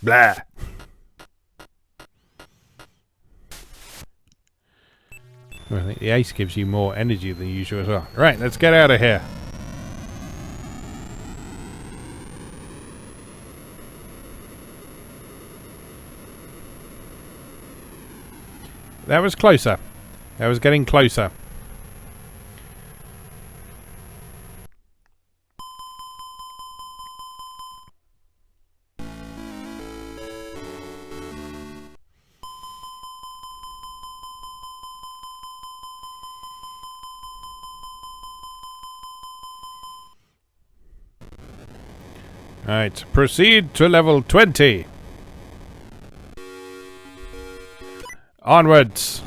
Blah. Well, I think the ace gives you more energy than usual as well. Right, let's get out of here. That was closer. That was getting closer. Right, proceed to level 20. Onwards.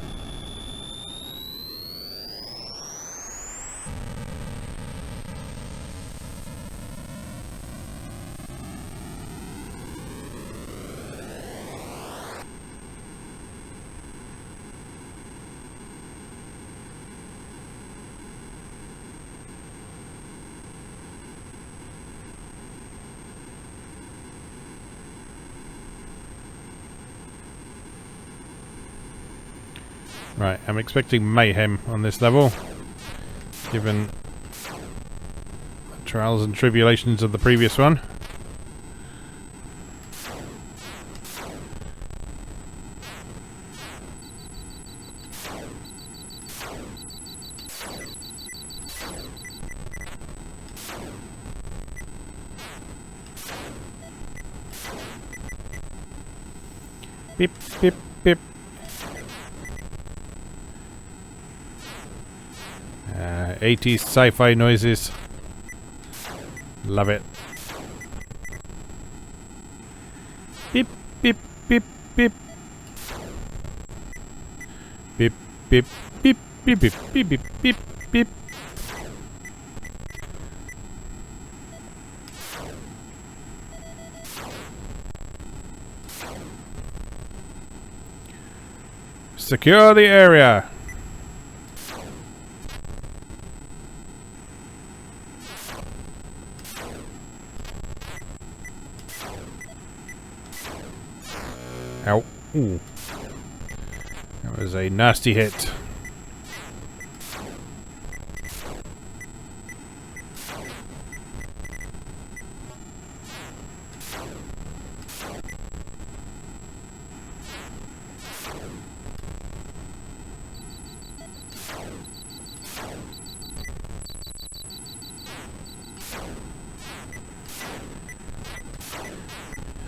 Right, I'm expecting mayhem on this level, given the trials and tribulations of the previous one. Beep, beep, beep. 80s sci-fi noises. Love it. Beep, beep, beep, beep. Beep, beep, beep, beep, beep, beep, beep, beep, beep. Secure the area. Ow. Ooh. That was a nasty hit.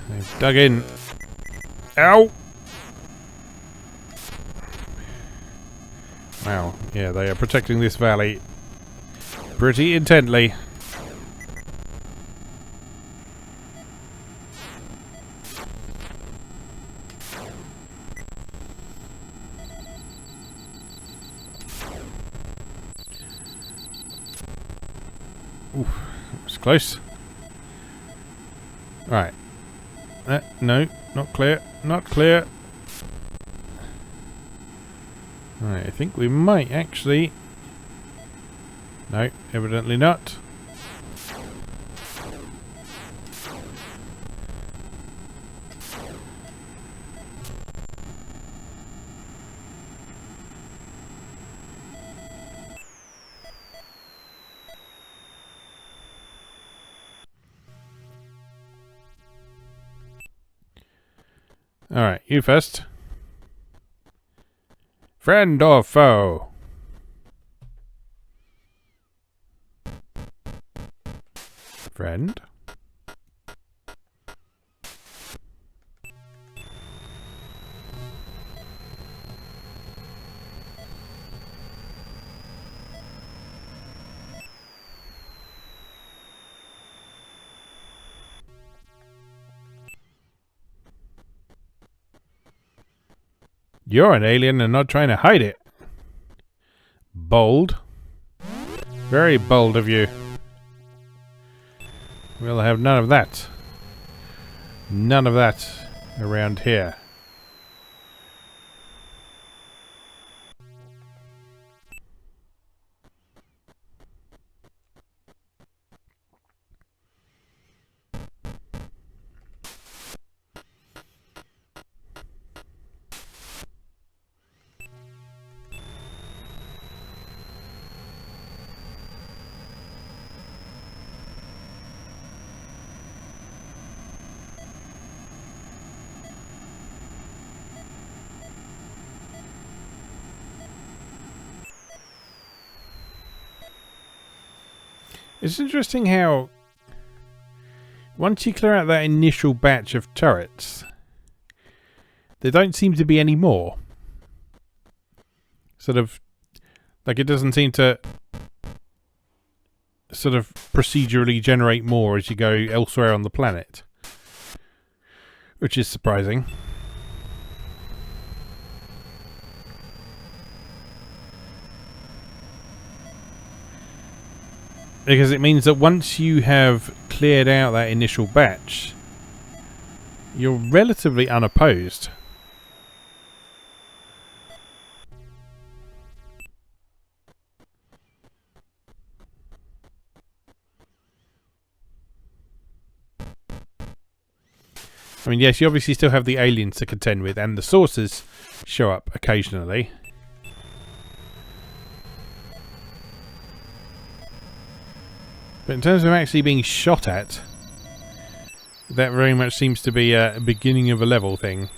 They've dug in. Ow! Wow, yeah, they are protecting this valley pretty intently. Oof, that was close. Right. No, not clear. Not clear. Right, I think we might actually... No, evidently not. Alright, you first. Friend or foe? Friend? You're an alien and not trying to hide it. Bold. Very bold of you. We'll have none of that. None of that around here. It's interesting how once you clear out that initial batch of turrets, there don't seem to be any more. Sort of, like it doesn't seem to sort of procedurally generate more as you go elsewhere on the planet. Which is surprising. Because it means that once you have cleared out that initial batch, you're relatively unopposed. I mean, yes, you obviously still have the aliens to contend with, and the sources show up occasionally. But in terms of actually being shot at, that very much seems to be a beginning of a level thing.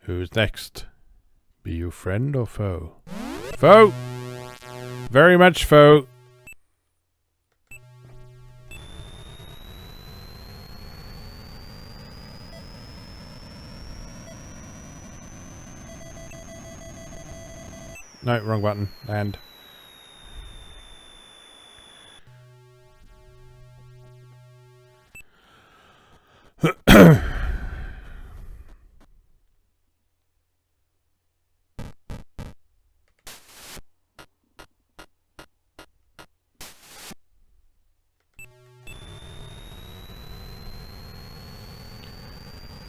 Who's next? Be you friend or foe? Foe! Very much foe. No, wrong button. Land.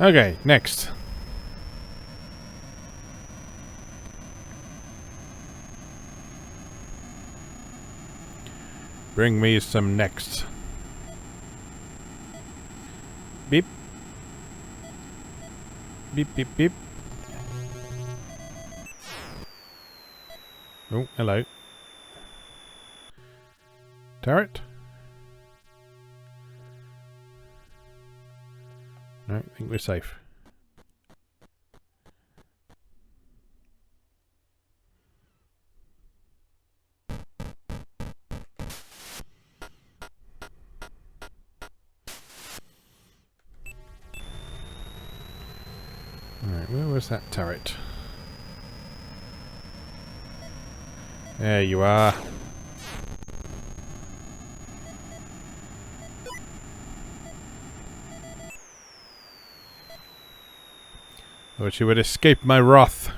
Okay, next. Bring me some next. Beep. Beep, beep, beep. Oh, hello. Turret? No, I think we're safe. Alright, where was that turret? There you are. I wish you would escape my wrath.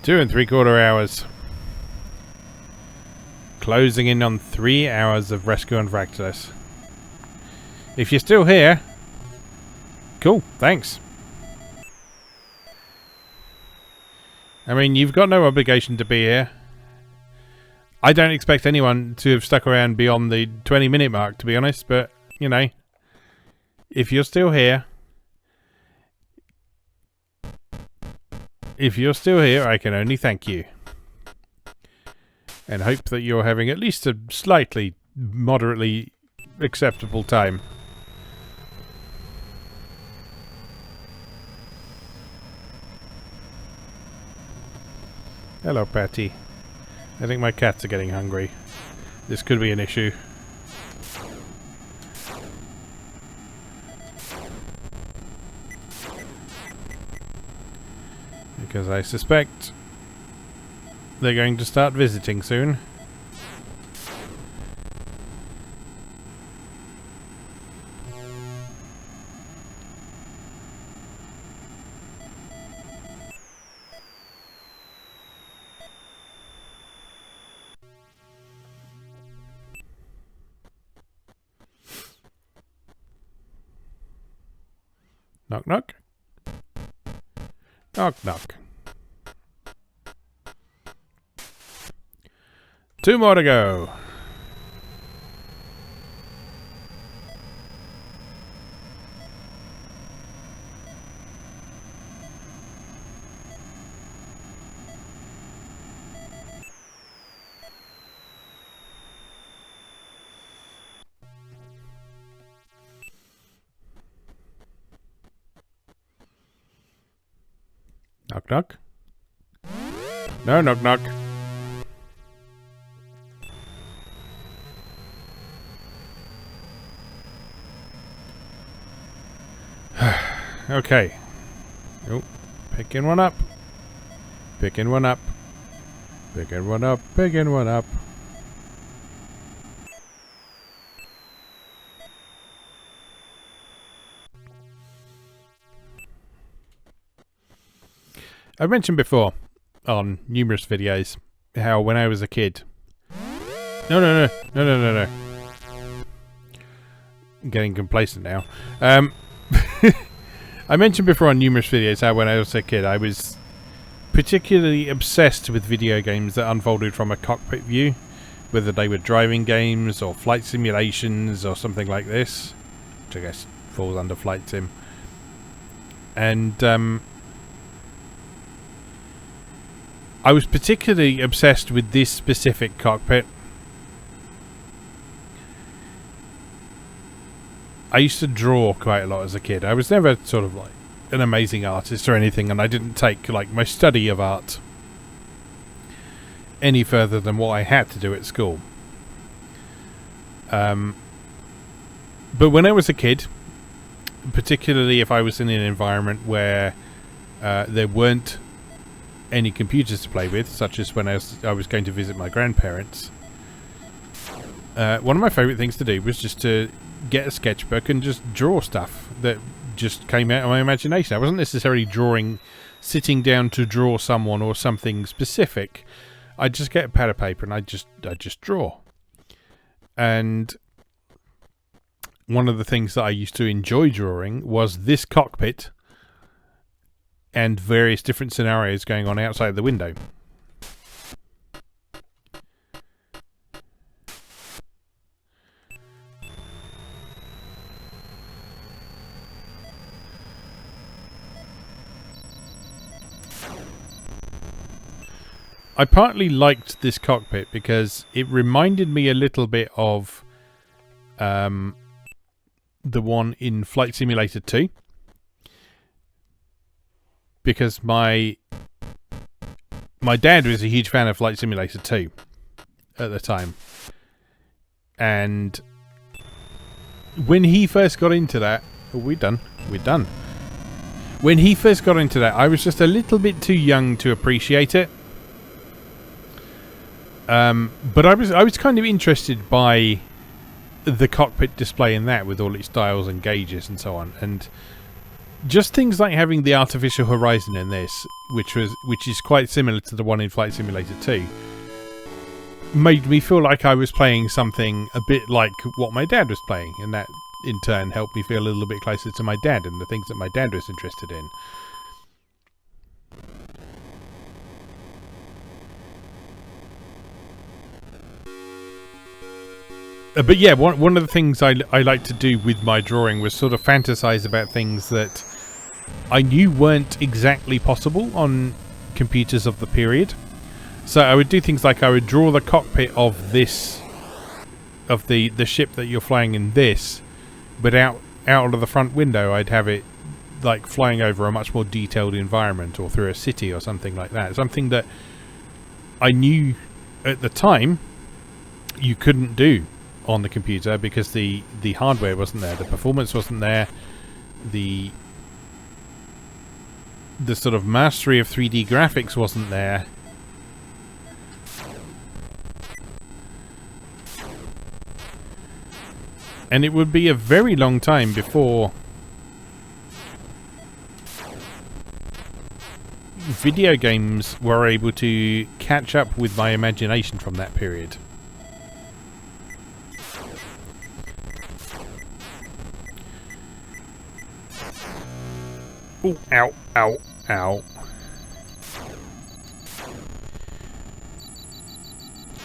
Two and 3/4 hours. Closing in on 3 hours of rescue on Fractalus. If you're still here, cool, thanks. I mean, you've got no obligation to be here. I don't expect anyone to have stuck around beyond the 20-minute mark, to be honest, but, you know, if you're still here, I can only thank you. And hope that you're having at least a slightly, moderately acceptable time. Hello, Patty. I think my cats are getting hungry. This could be an issue. Because I suspect they're going to start visiting soon. Knock, knock. Knock, knock. 2 more to go. Knock, knock. No, knock, knock. Okay. Oh, picking one up. Picking one up. Picking one up. Picking one up. I've mentioned before on numerous videos how when I was a kid... No. I'm getting complacent now. I mentioned before on numerous videos how when I was a kid I was particularly obsessed with video games that unfolded from a cockpit view, whether they were driving games or flight simulations or something like this, which I guess falls under flight sim. And I was particularly obsessed with this specific cockpit. I used to draw quite a lot as a kid. I was never sort of like an amazing artist or anything, and I didn't take like my study of art any further than what I had to do at school. But when I was a kid, particularly if I was in an environment where there weren't any computers to play with, such as when I was going to visit my grandparents, one of my favourite things to do was just to get a sketchbook and just draw stuff that just came out of my imagination. I wasn't necessarily sitting down to draw someone or something specific. I just get a pad of paper and I just draw. And one of the things that I used to enjoy drawing was this cockpit and various different scenarios going on outside the window. I partly liked this cockpit because it reminded me a little bit of the one in Flight Simulator 2. Because my dad was a huge fan of Flight Simulator 2 at the time. And when he first got into that... Oh, we're done. We're done. When he first got into that, I was just a little bit too young to appreciate it. But I was kind of interested by the cockpit display in that, with all its dials and gauges and so on, and just things like having the artificial horizon in this, which is quite similar to the one in Flight Simulator 2, made me feel like I was playing something a bit like what my dad was playing, and that in turn helped me feel a little bit closer to my dad and the things that my dad was interested in. But yeah, one of the things I like to do with my drawing was sort of fantasize about things that I knew weren't exactly possible on computers of the period. So I would do things like I would draw the cockpit of this, of the ship that you're flying in this, but out of the front window I'd have it like flying over a much more detailed environment or through a city or something like that. Something that I knew at the time you couldn't do on the computer because the hardware wasn't there, the performance wasn't there, the sort of mastery of 3D graphics wasn't there. And it would be a very long time before video games were able to catch up with my imagination from that period. Oh, ow, ow, ow.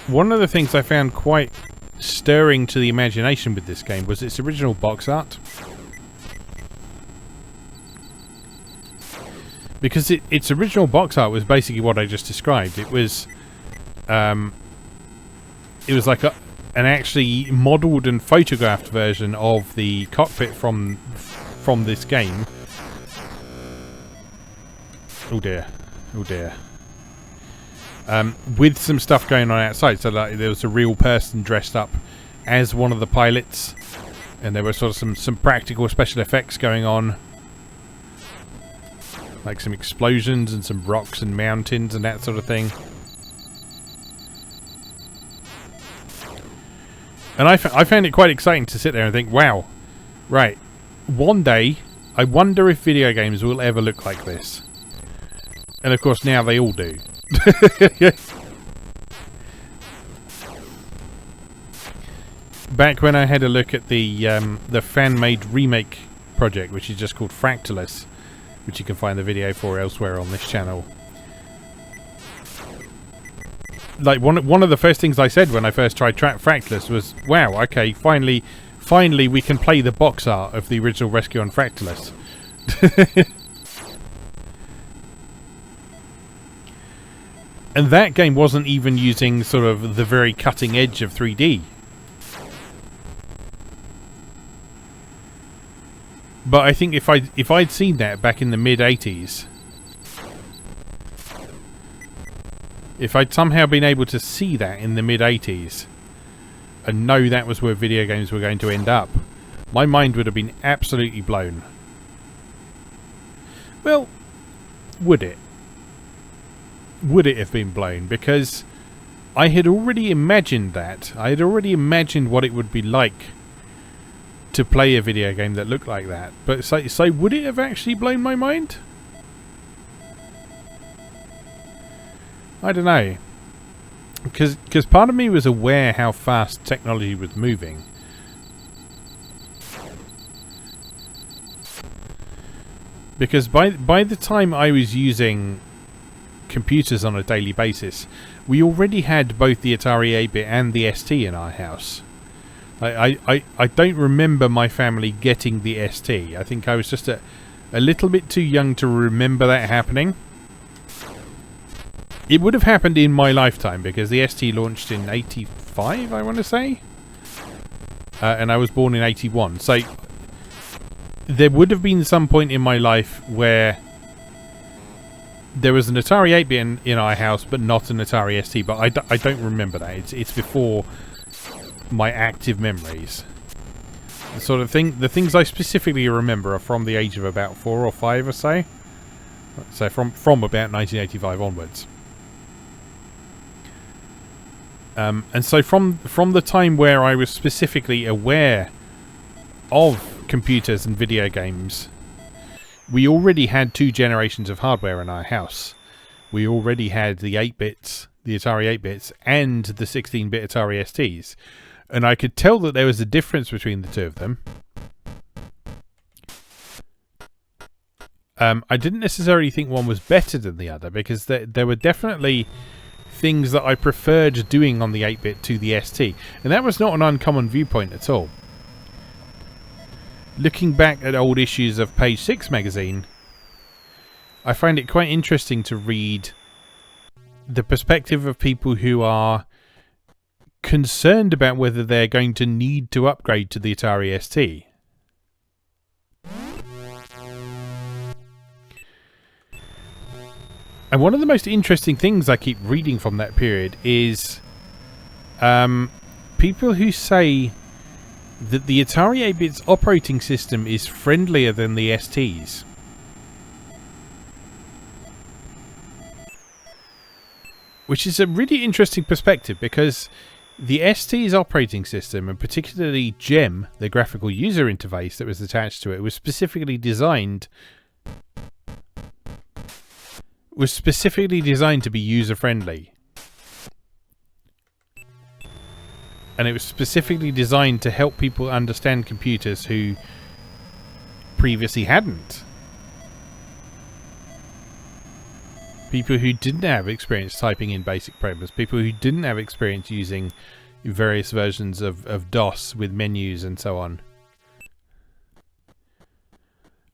One of the things I found quite stirring to the imagination with this game was its original box art. Because its original box art was basically what I just described. It was like an actually modelled and photographed version of the cockpit from this game. Oh dear. Oh dear. With some stuff going on outside. So like, there was a real person dressed up as one of the pilots. And there were sort of some practical special effects going on. Like some explosions and some rocks and mountains and that sort of thing. And I found it quite exciting to sit there and think, wow, right, one day, I wonder if video games will ever look like this. And of course now they all do. Back when I had a look at the fan-made remake project, which is just called Fractalus, which you can find the video for elsewhere on this channel. Like one of the first things I said when I first tried Fractalus was, wow, okay, finally we can play the box art of the original Rescue on Fractalus. And that game wasn't even using sort of the very cutting edge of 3D. But I think if I'd seen that back in the mid-80s, if I'd somehow been able to see that in the mid-80s and know that was where video games were going to end up, my mind would have been absolutely blown. Well, would it? Would it have been blown? Because I had already imagined that. I had already imagined what it would be like to play a video game that looked like that. But so would it have actually blown my mind? I don't know. because part of me was aware how fast technology was moving. Because by the time I was using computers on a daily basis, we already had both the Atari 8-bit and the ST in our house. I don't remember my family getting the ST. I think I was just a little bit too young to remember that happening. It would have happened in my lifetime because the ST launched in 85, I want to say. And I was born in 81. So there would have been some point in my life where there was an Atari 8-bit in our house, but not an Atari ST. But I don't remember that. It's before my active memories. The sort of thing, the things I specifically remember are from the age of about 4 or 5 or so. So from about 1985 onwards. And so from the time where I was specifically aware of computers and video games, we already had 2 generations of hardware in our house. We already had the 8-bits, the Atari 8-bits, and the 16-bit Atari STs. And I could tell that there was a difference between the two of them. I didn't necessarily think one was better than the other, because there were definitely things that I preferred doing on the 8-bit to the ST. And that was not an uncommon viewpoint at all. Looking back at old issues of Page 6 magazine, I find it quite interesting to read the perspective of people who are concerned about whether they're going to need to upgrade to the Atari ST. And one of the most interesting things I keep reading from that period is people who say that the Atari 8-bit's operating system is friendlier than the ST's. Which is a really interesting perspective, because the ST's operating system, and particularly GEM, the graphical user interface that was attached to it, was specifically designed to be user-friendly. And it was specifically designed to help people understand computers who previously hadn't. People who didn't have experience typing in basic programs. People who didn't have experience using various versions of DOS with menus and so on.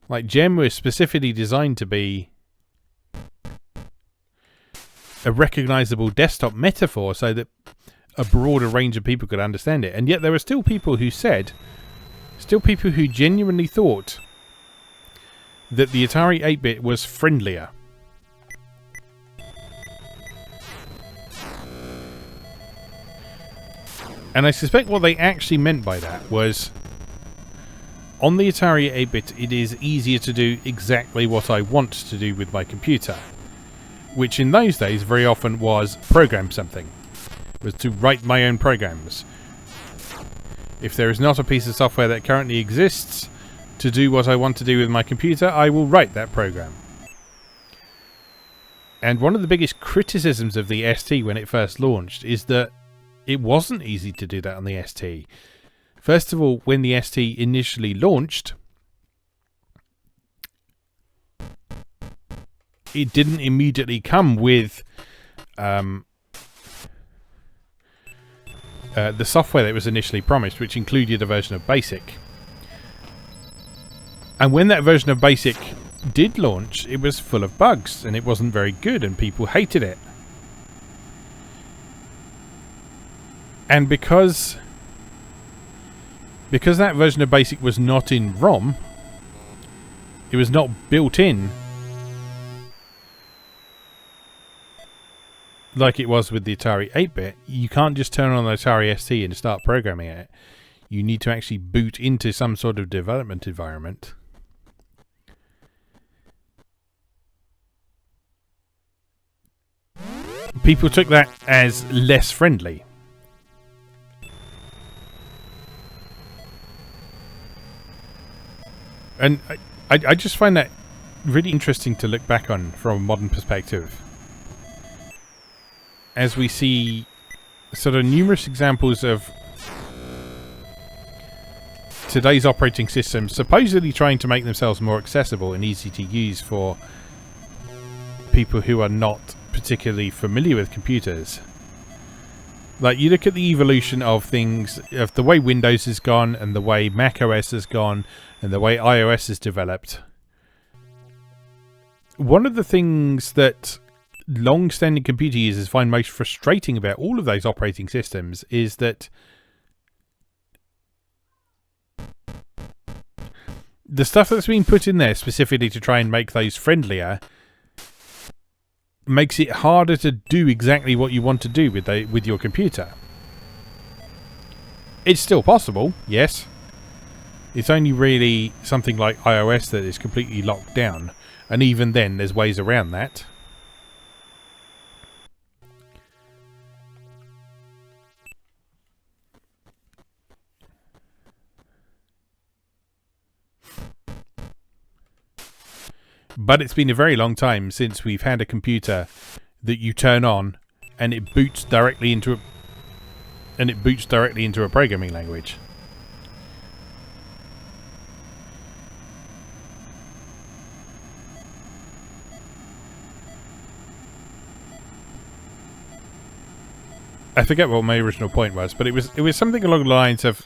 Like, GEM was specifically designed to be a recognizable desktop metaphor so that a broader range of people could understand it. And yet there were still people who genuinely thought that the Atari 8-bit was friendlier. And I suspect what they actually meant by that was, on the Atari 8-bit, it is easier to do exactly what I want to do with my computer. Which in those days very often was program something. Was to write my own programs. If there is not a piece of software that currently exists to do what I want to do with my computer, I will write that program. And one of the biggest criticisms of the ST when it first launched is that it wasn't easy to do that on the ST. First of all, when the ST initially launched, it didn't immediately come with the software that was initially promised, which included a version of BASIC. And when that version of BASIC did launch, it was full of bugs, and it wasn't very good, and people hated it. And because that version of BASIC was not in ROM, it was not built in like it was with the Atari 8-bit, you can't just turn on the Atari ST and start programming it. You need to actually boot into some sort of development environment. People took that as less friendly. And I just find that really interesting to look back on from a modern perspective. As we see sort of numerous examples of today's operating systems supposedly trying to make themselves more accessible and easy to use for people who are not particularly familiar with computers. Like, you look at the evolution of things, of the way Windows has gone and the way Mac OS has gone and the way iOS has developed. One of the things that long-standing computer users find most frustrating about all of those operating systems is that the stuff that's been put in there specifically to try and make those friendlier makes it harder to do exactly what you want to do with your computer. It's still possible, yes. It's only really something like iOS that is completely locked down, and even then there's ways around that. But it's been a very long time since we've had a computer that you turn on and it boots directly into a programming language. I forget what my original point was, but it was something along the lines of,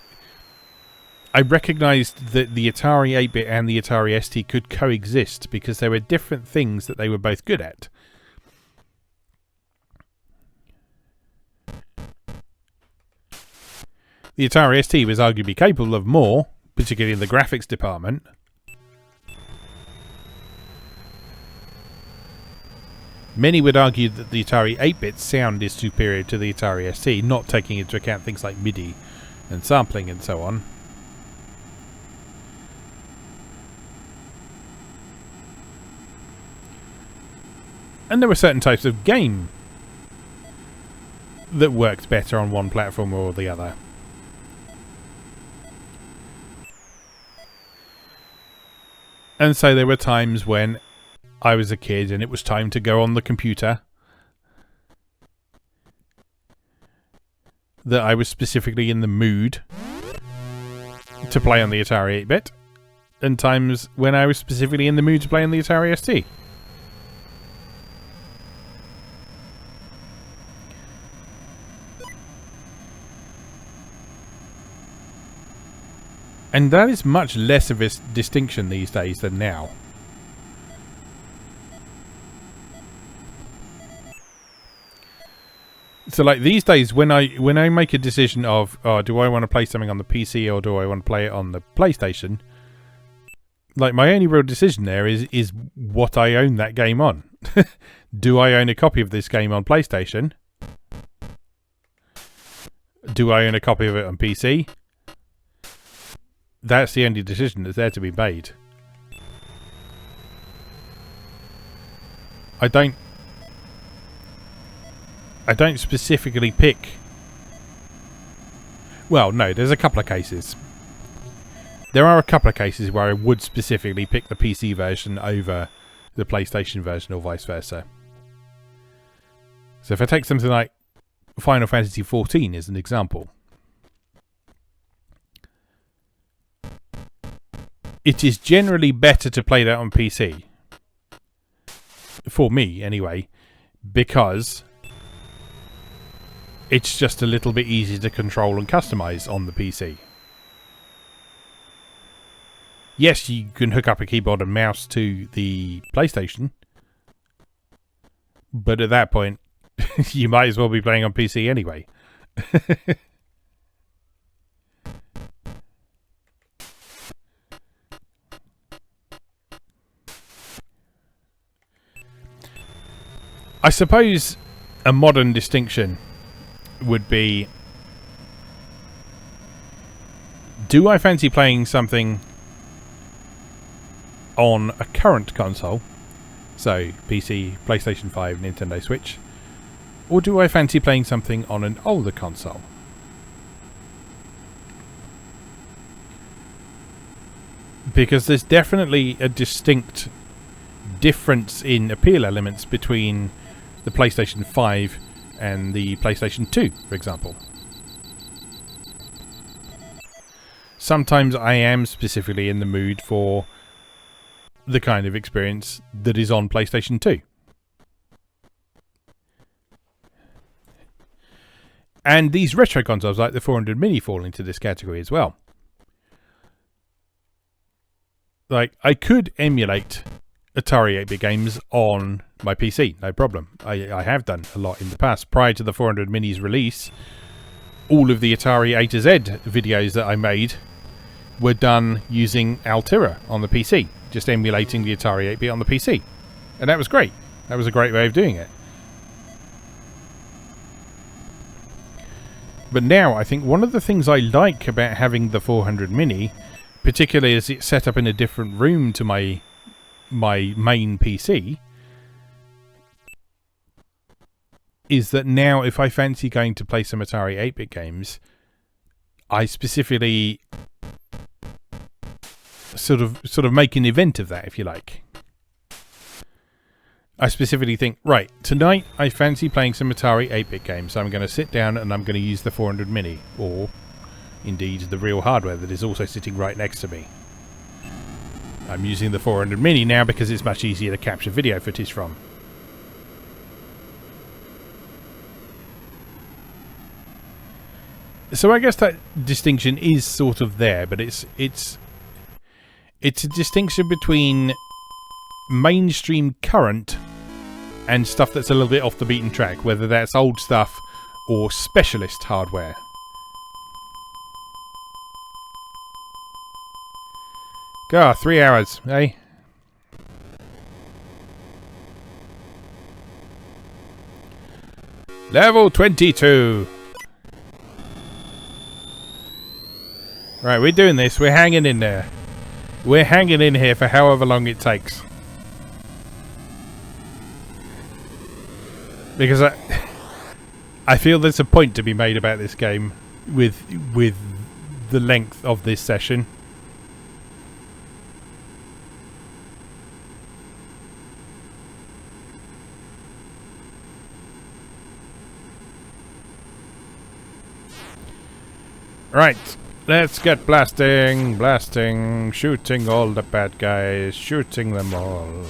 I recognised that the Atari 8-bit and the Atari ST could coexist because there were different things that they were both good at. The Atari ST was arguably capable of more, particularly in the graphics department. Many would argue that the Atari 8-bit sound is superior to the Atari ST, not taking into account things like MIDI and sampling and so on. And there were certain types of game that worked better on one platform or the other. And so there were times when I was a kid and it was time to go on the computer that I was specifically in the mood to play on the Atari 8-bit, and times when I was specifically in the mood to play on the Atari ST. And that is much less of a distinction these days than now. So, like, these days, when I make a decision of, oh, do I want to play something on the PC or do I want to play it on the PlayStation? Like, my only real decision there is what I own that game on. Do I own a copy of this game on PlayStation? Do I own a copy of it on PC? That's the only decision that's there to be made. I don't specifically pick... Well, no, there's a couple of cases. There are a couple of cases where I would specifically pick the PC version over the PlayStation version or vice versa. So if I take something like Final Fantasy XIV as an example, it is generally better to play that on PC. For me, anyway, because it's just a little bit easier to control and customize on the PC. Yes, you can hook up a keyboard and mouse to the PlayStation, but at that point, you might as well be playing on PC anyway. I suppose a modern distinction would be, do I fancy playing something on a current console, so PC, PlayStation 5, Nintendo Switch, or do I fancy playing something on an older console? Because there's definitely a distinct difference in appeal elements between the PlayStation 5 and the PlayStation 2, for example. Sometimes I am specifically in the mood for the kind of experience that is on PlayStation 2. And these retro consoles like the 400 Mini fall into this category as well. Like, I could emulate Atari 8-bit games on my PC, no problem. I have done a lot in the past. Prior to the 400 Mini's release, all of the Atari A to Z videos that I made were done using Altera on the PC, just emulating the Atari 8-bit on the PC. And that was great. That was a great way of doing it. But now, I think one of the things I like about having the 400 Mini, particularly as it's set up in a different room to my main PC, is that now if I fancy going to play some Atari 8-bit games, I specifically sort of make an event of that, if you like. I specifically think, right, tonight I fancy playing some Atari 8-bit games, so I'm going to sit down and I'm going to use the 400 Mini, or indeed the real hardware that is also sitting right next to me. I'm using the 400 Mini now because it's much easier to capture video footage from. So I guess that distinction is sort of there, but it's a distinction between mainstream current and stuff that's a little bit off the beaten track, whether that's old stuff or specialist hardware. God, 3 hours, eh? Level 22. Right, we're doing this. We're hanging in there. We're hanging in here for however long it takes. Because I feel there's a point to be made about this game with the length of this session. Right, let's get blasting, shooting all the bad guys, shooting them all.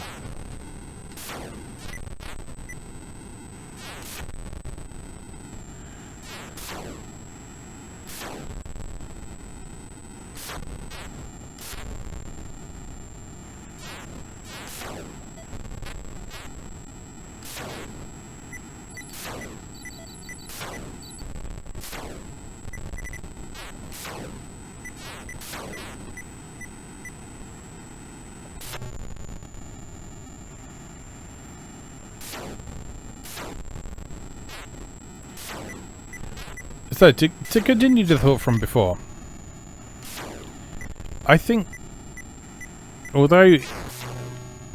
So, to continue the thought from before, I think, although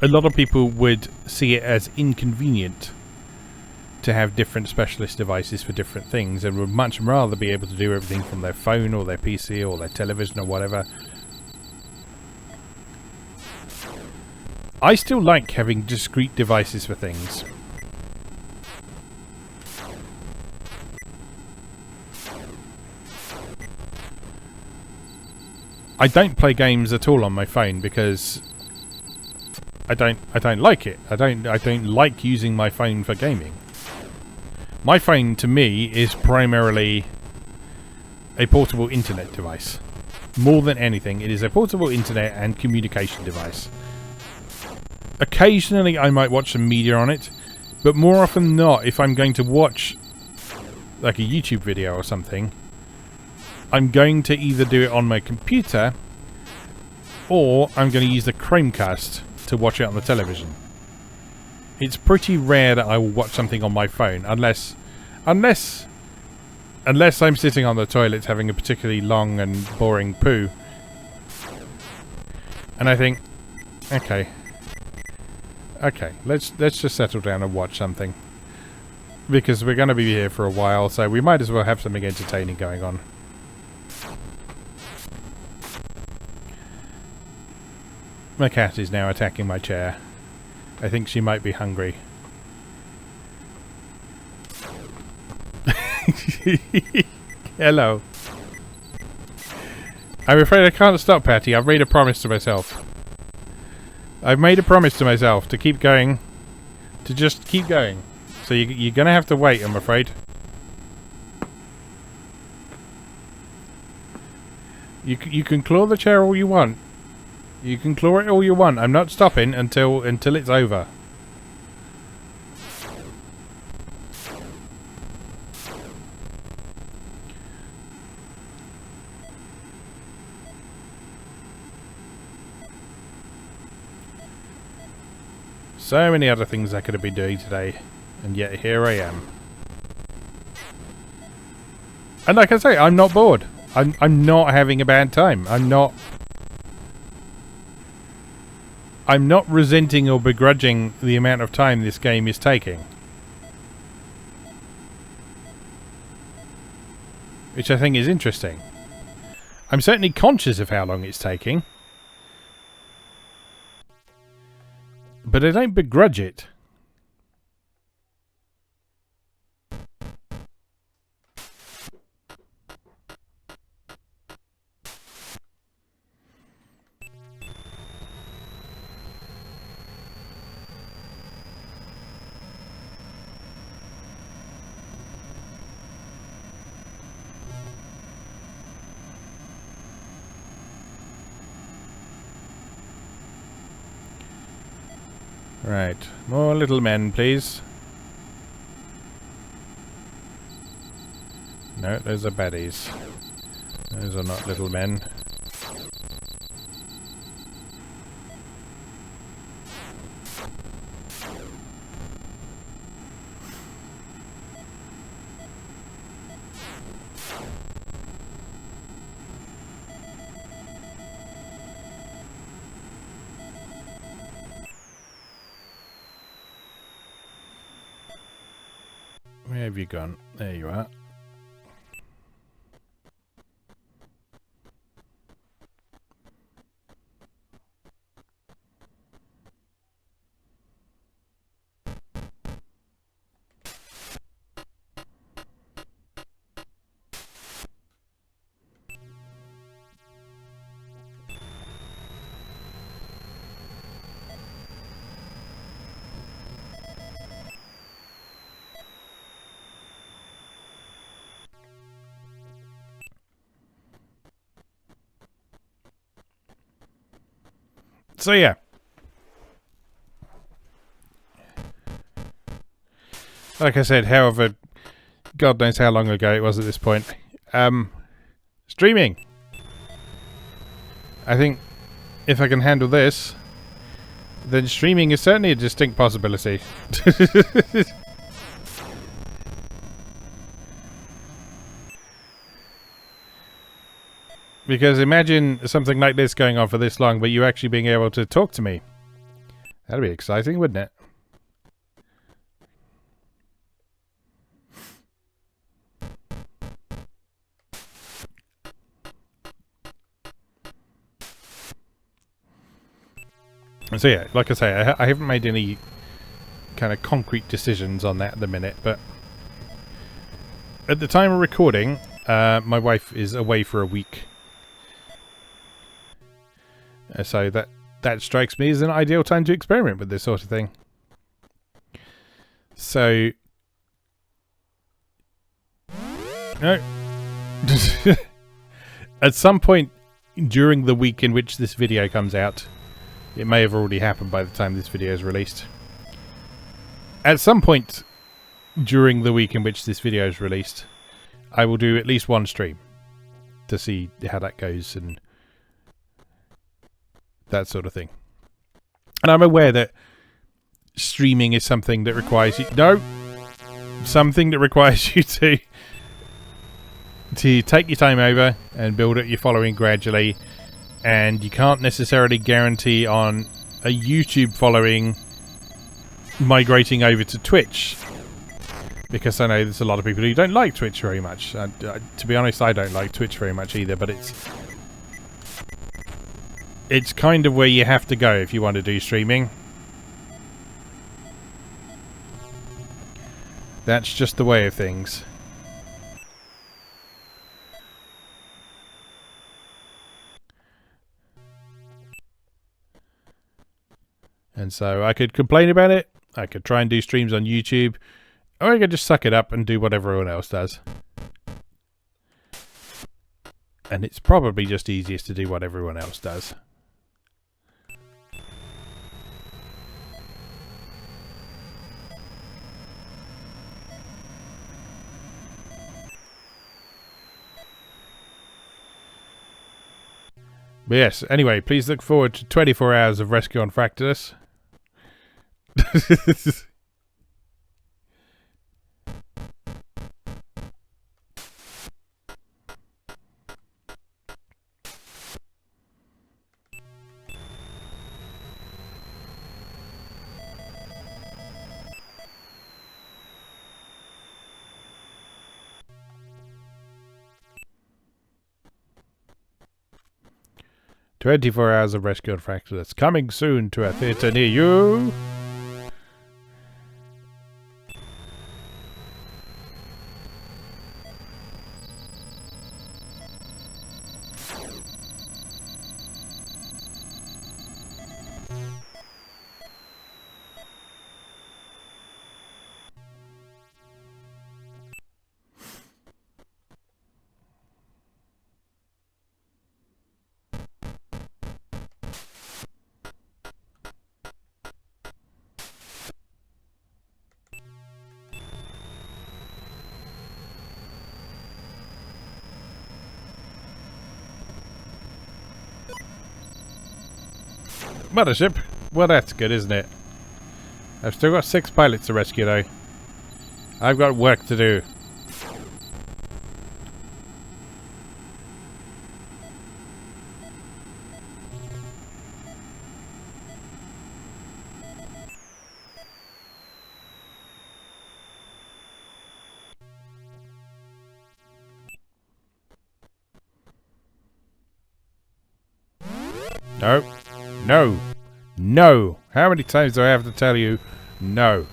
a lot of people would see it as inconvenient to have different specialist devices for different things and would much rather be able to do everything from their phone or their PC or their television or whatever, I still like having discrete devices for things. I don't play games at all on my phone because I don't like it. I don't like using my phone for gaming. My phone to me is primarily a portable internet device. More than anything, it is a portable internet and communication device. Occasionally I might watch some media on it, but more often than not, if I'm going to watch like a YouTube video or something, I'm going to either do it on my computer or I'm going to use the Chromecast to watch it on the television. It's pretty rare that I will watch something on my phone unless I'm sitting on the toilet having a particularly long and boring poo. And I think, okay, let's just settle down and watch something. Because we're going to be here for a while, so we might as well have something entertaining going on. My cat is now attacking my chair. I think she might be hungry. Hello. I'm afraid I can't stop, Patty. I've made a promise to myself. I've made a promise to myself to keep going. To just keep going. So you're going to have to wait, I'm afraid. You can claw the chair all you want. You can claw it all you want. I'm not stopping until it's over. So many other things I could have been doing today, and yet here I am. And like I say, I'm not bored. I'm not having a bad time. I'm not resenting or begrudging the amount of time this game is taking. Which I think is interesting. I'm certainly conscious of how long it's taking. But I don't begrudge it. Right. More little men, please. No, those are baddies. Those are not little men. Where have you gone? There you are. So yeah. Like I said, however, God knows how long ago it was at this point. Streaming. I think if I can handle this, then streaming is certainly a distinct possibility. Because imagine something like this going on for this long, but you actually being able to talk to me. That'd be exciting, wouldn't it? So yeah, like I say, I haven't made any kind of concrete decisions on that at the minute, but at the time of recording, my wife is away for a week. So that strikes me as an ideal time to experiment with this sort of thing. So... No. At some point during the week in which this video comes out, it may have already happened by the time this video is released. At some point during the week in which this video is released, I will do at least one stream to see how that goes and that sort of thing. And I'm aware that streaming is something that requires you... No! Something that requires you to take your time over and build up your following gradually. And you can't necessarily guarantee on a YouTube following migrating over to Twitch. Because I know there's a lot of people who don't like Twitch very much. To be honest, I don't like Twitch very much either, but it's kind of where you have to go if you want to do streaming. That's just the way of things. And so I could complain about it, I could try and do streams on YouTube, or I could just suck it up and do what everyone else does. And it's probably just easiest to do what everyone else does. But yes, anyway, please look forward to 24 hours of Rescue on Fractalus. 24 hours of Rescue on Fractalus coming soon to a theatre near you. Mothership? Well, that's good, isn't it? I've still got 6 pilots to rescue, though. I've got work to do. No. No. No. How many times do I have to tell you no?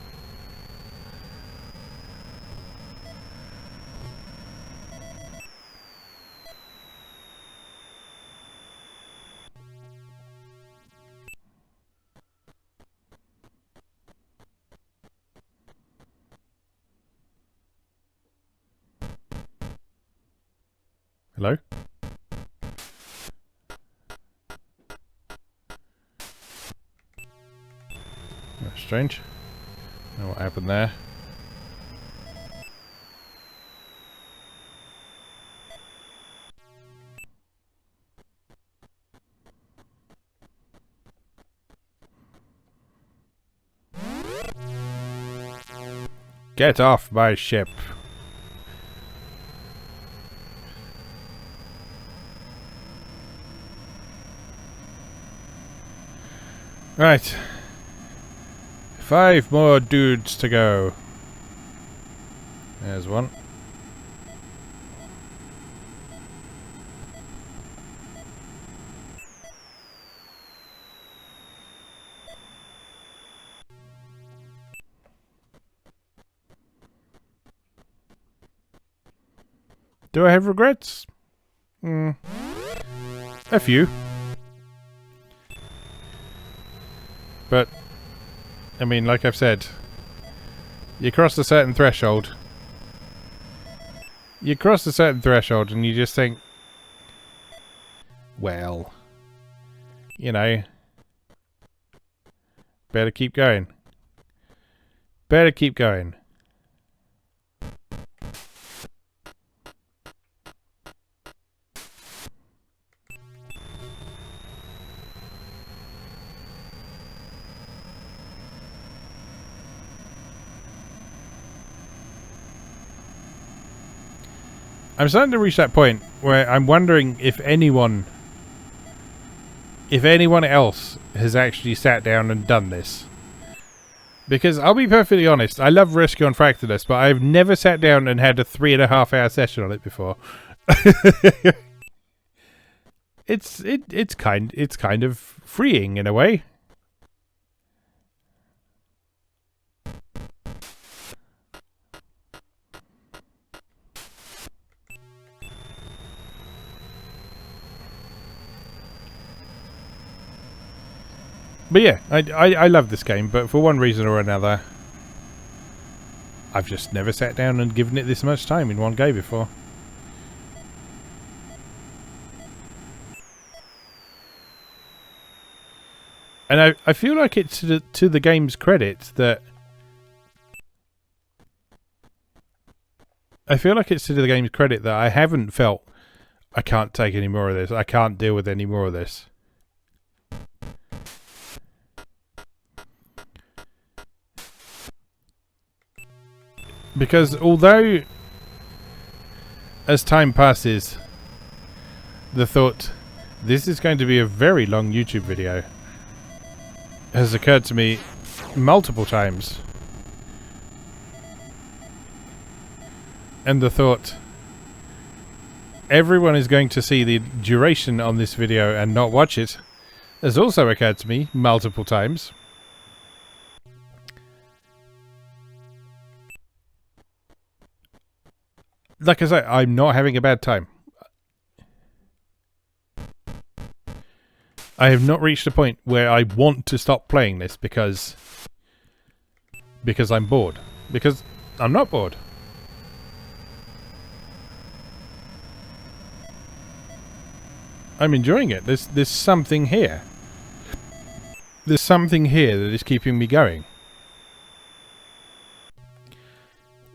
Hello? That's strange. I don't know what happened there. Get off my ship. Right. 5 more dudes to go. There's one. Do I have regrets? A few. But, I mean, like I've said, you cross a certain threshold. You cross a certain threshold and you just think, well, you know, better keep going. Better keep going. I'm starting to reach that point where I'm wondering if anyone else has actually sat down and done this. Because I'll be perfectly honest, I love Rescue on Fractalus, but I've never sat down and had a 3.5-hour session on it before. It's kind of freeing in a way. But yeah, I love this game, but for one reason or another, I've just never sat down and given it this much time in one go before. And I feel like it's to the game's credit that... I haven't felt I can't take any more of this. I can't deal with any more of this. Because although, as time passes, the thought, this is going to be a very long YouTube video, has occurred to me multiple times. And the thought, everyone is going to see the duration on this video and not watch it, has also occurred to me multiple times. Like I say, I'm not having a bad time. I have not reached a point where I want to stop playing this because I'm bored. Because I'm not bored. I'm enjoying it. There's something here. There's something here that is keeping me going.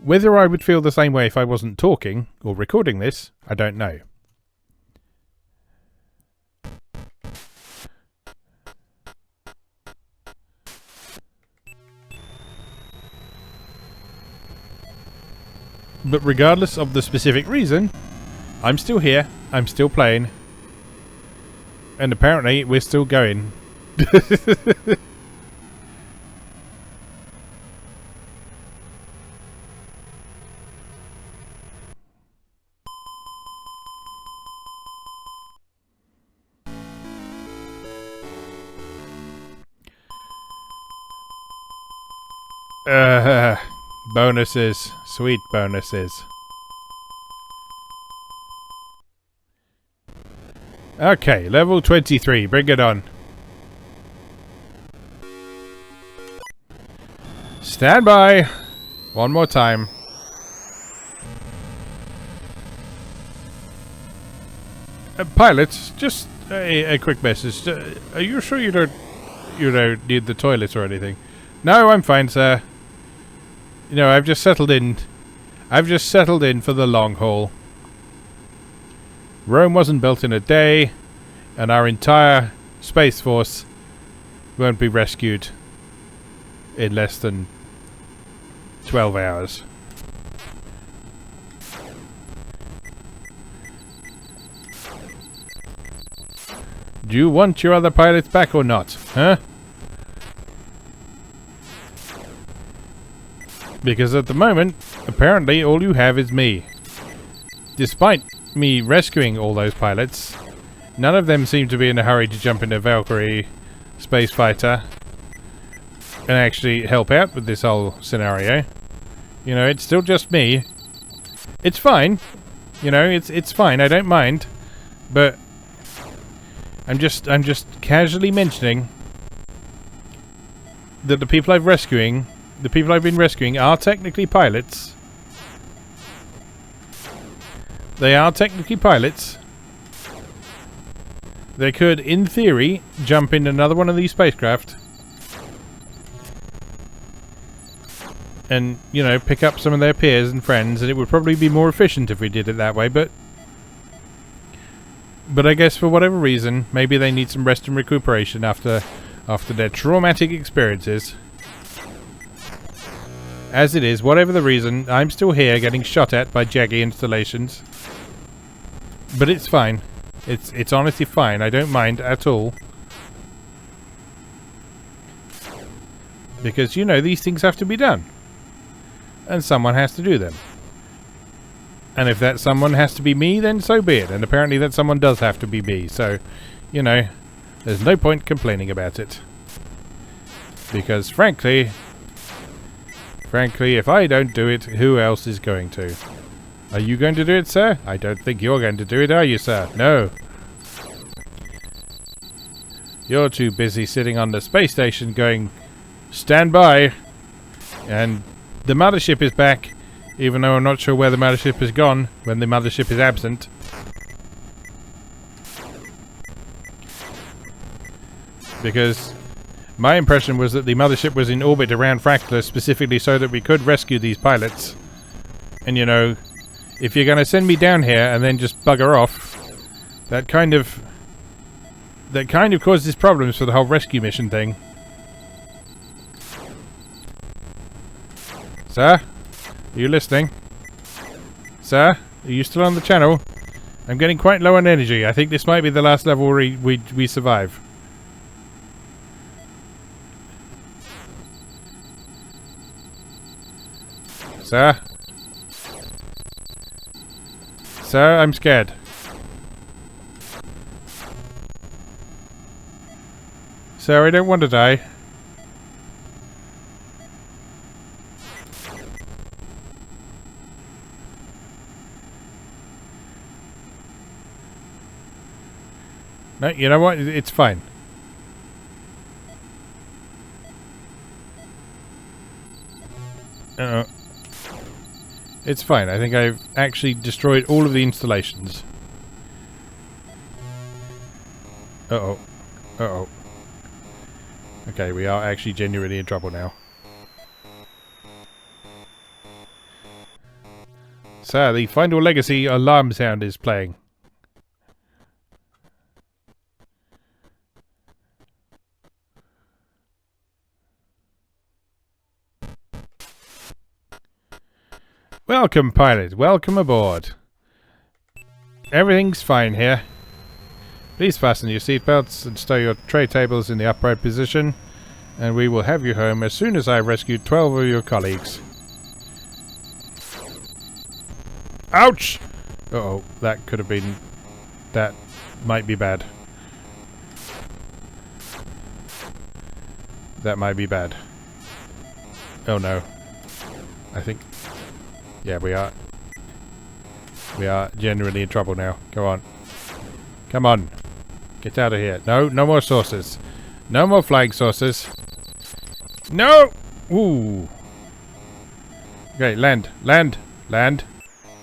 Whether I would feel the same way if I wasn't talking or recording this, I don't know. But regardless of the specific reason, I'm still here, I'm still playing, and apparently we're still going. Bonuses. Sweet bonuses. Okay, level 23. Bring it on. Stand by. One more time. Pilots, just a quick message. Are you sure you don't need the toilet or anything? No, I'm fine, sir. You know, I've just settled in. I've just settled in for the long haul. Rome wasn't built in a day, and our entire Space Force won't be rescued in less than 12 hours. Do you want your other pilots back or not? Huh? Because at the moment, apparently all you have is me. Despite me rescuing all those pilots, none of them seem to be in a hurry to jump into Valkyrie space fighter and actually help out with this whole scenario. You know, it's still just me. It's fine. You know, it's fine. I don't mind. But I'm just casually mentioning that the people I've been rescuing are technically pilots. They are technically pilots. They could, in theory, jump in another one of these spacecraft and, you know, pick up some of their peers and friends, and it would probably be more efficient if we did it that way, but I guess for whatever reason, maybe they need some rest and recuperation after their traumatic experiences. As it is, whatever the reason, I'm still here getting shot at by jaggy installations. But it's fine. It's honestly fine. I don't mind at all. Because, you know, these things have to be done. And someone has to do them. And if that someone has to be me, then so be it. And apparently that someone does have to be me. So, you know, there's no point complaining about it. Because, frankly, if I don't do it, who else is going to? Are you going to do it, sir? I don't think you're going to do it, are you, sir? No. You're too busy sitting on the space station going, stand by. And the mothership is back, even though I'm not sure where the mothership has gone when the mothership is absent. Because my impression was that the mothership was in orbit around Fractalus specifically so that we could rescue these pilots. And you know, if you're going to send me down here and then just bugger off, that kind of causes problems for the whole rescue mission thing. Sir? Are you listening? Sir? Are you still on the channel? I'm getting quite low on energy. I think this might be the last level we survive. Sir? Sir, I'm scared. Sir, I don't want to die. No, you know what? It's fine. It's fine. I think I've actually destroyed all of the installations. Uh-oh. Uh-oh. Okay, we are actually genuinely in trouble now. Sir, the Final Legacy alarm sound is playing. Welcome, pilot. Welcome aboard. Everything's fine here. Please fasten your seatbelts and stow your tray tables in the upright position, and we will have you home as soon as I have rescued 12 of your colleagues. Ouch! Uh-oh, that could have been... that might be bad. That might be bad. Oh no. I think... yeah, we are. We are genuinely in trouble now. Go on. Come on. Get out of here. No, no more saucers. No more flying saucers. No! Ooh. Okay, land. Land. Land.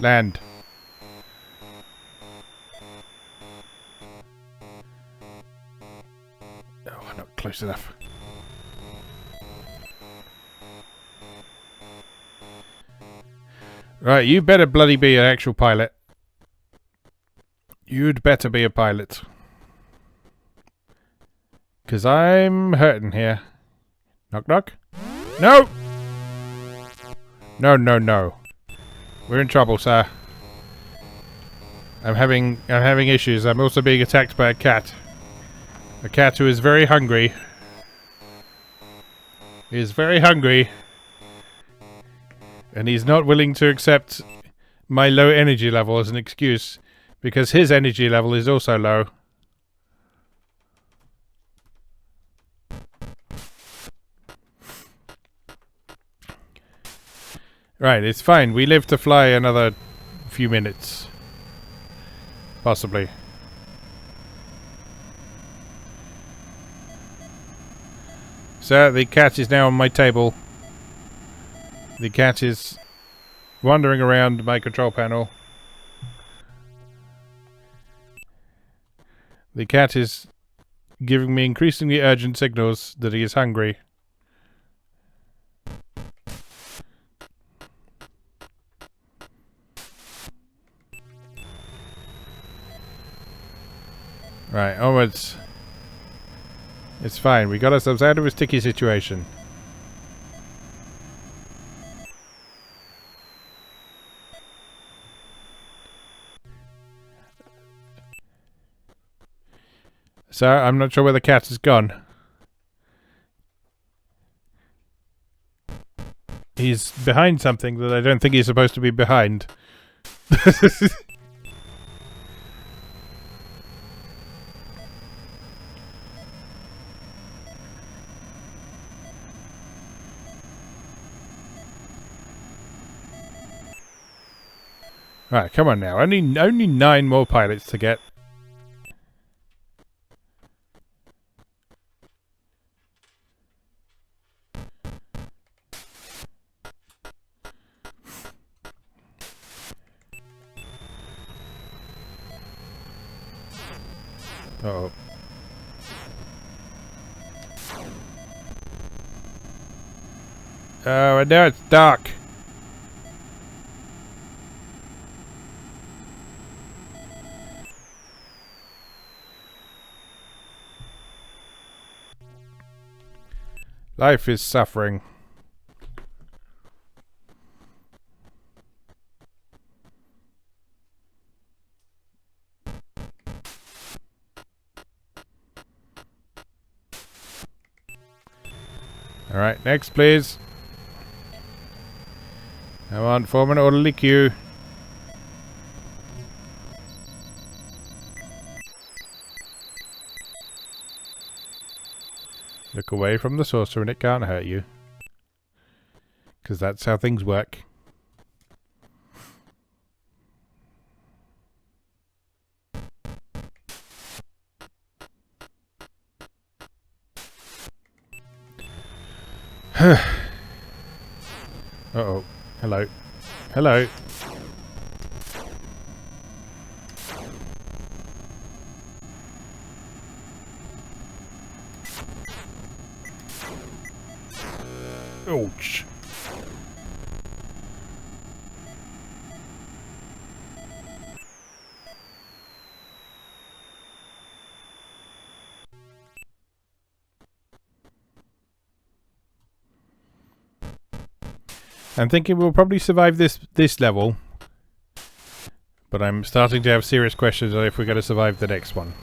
Land. Oh, I'm not close enough. Right, you better bloody be an actual pilot. You'd better be a pilot. 'Cause I'm hurting here. Knock knock? No! No, no, no. We're in trouble, sir. I'm having issues. I'm also being attacked by a cat. A cat who is very hungry. He is very hungry. And he's not willing to accept my low energy level as an excuse, because his energy level is also low. Right, it's fine. We live to fly another few minutes. Possibly. Sir, the cat is now on my table. The cat is wandering around my control panel. The cat is giving me increasingly urgent signals that he is hungry. Right, onwards. It's fine. We got ourselves out of a sticky situation. Sir, I'm not sure where the cat has gone. He's behind something that I don't think he's supposed to be behind. Right, come on now. Only 9 more pilots to get. Uh-oh. Oh, and now it's dark. Life is suffering. Alright, next please. Come on, form an orderly queue. Look away from the saucer and it can't hurt you. Because that's how things work. Uh-oh. Hello. Hello. Ouch. I'm thinking we'll probably survive this level, but I'm starting to have serious questions on if we're going to survive the next one.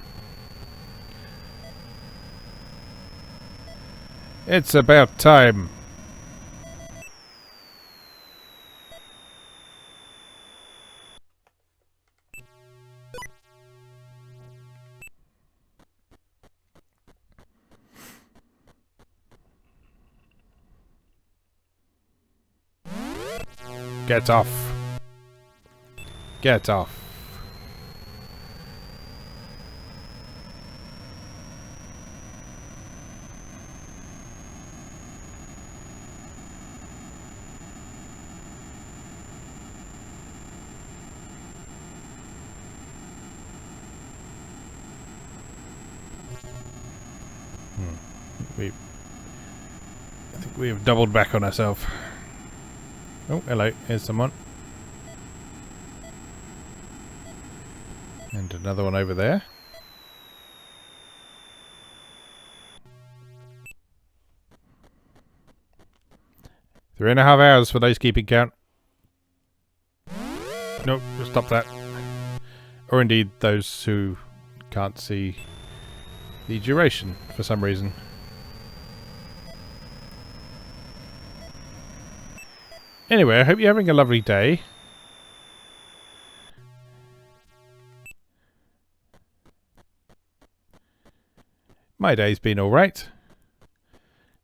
It's about time. Get off. Get off. I think we have doubled back on ourselves. Oh, hello. Here's someone. And another one over there. 3.5 hours for those keeping count. Nope, stop that. Or indeed those who can't see the duration for some reason. Anyway, I hope you're having a lovely day. My day's been alright.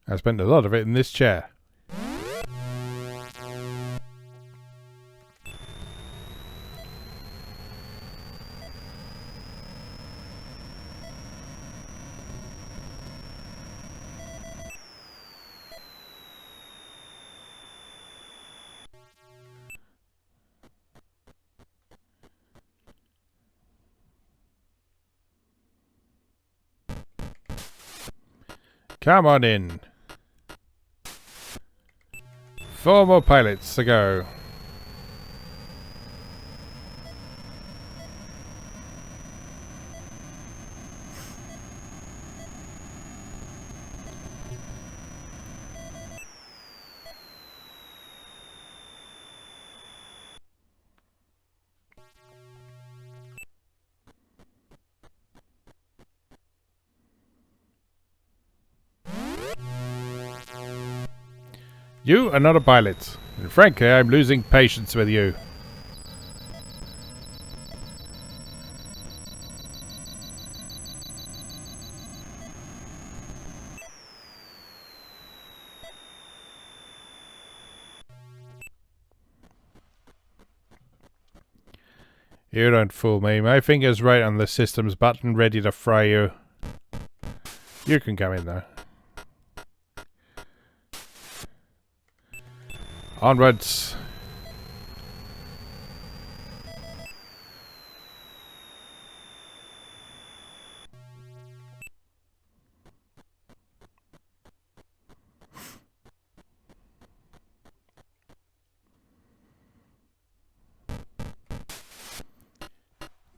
I spent a lot of it in this chair. Come on in. 4 more pilots to go. You are not a pilot, and frankly I'm losing patience with you. You don't fool me. My finger's right on the system's button, ready to fry you. You can come in though. Onwards.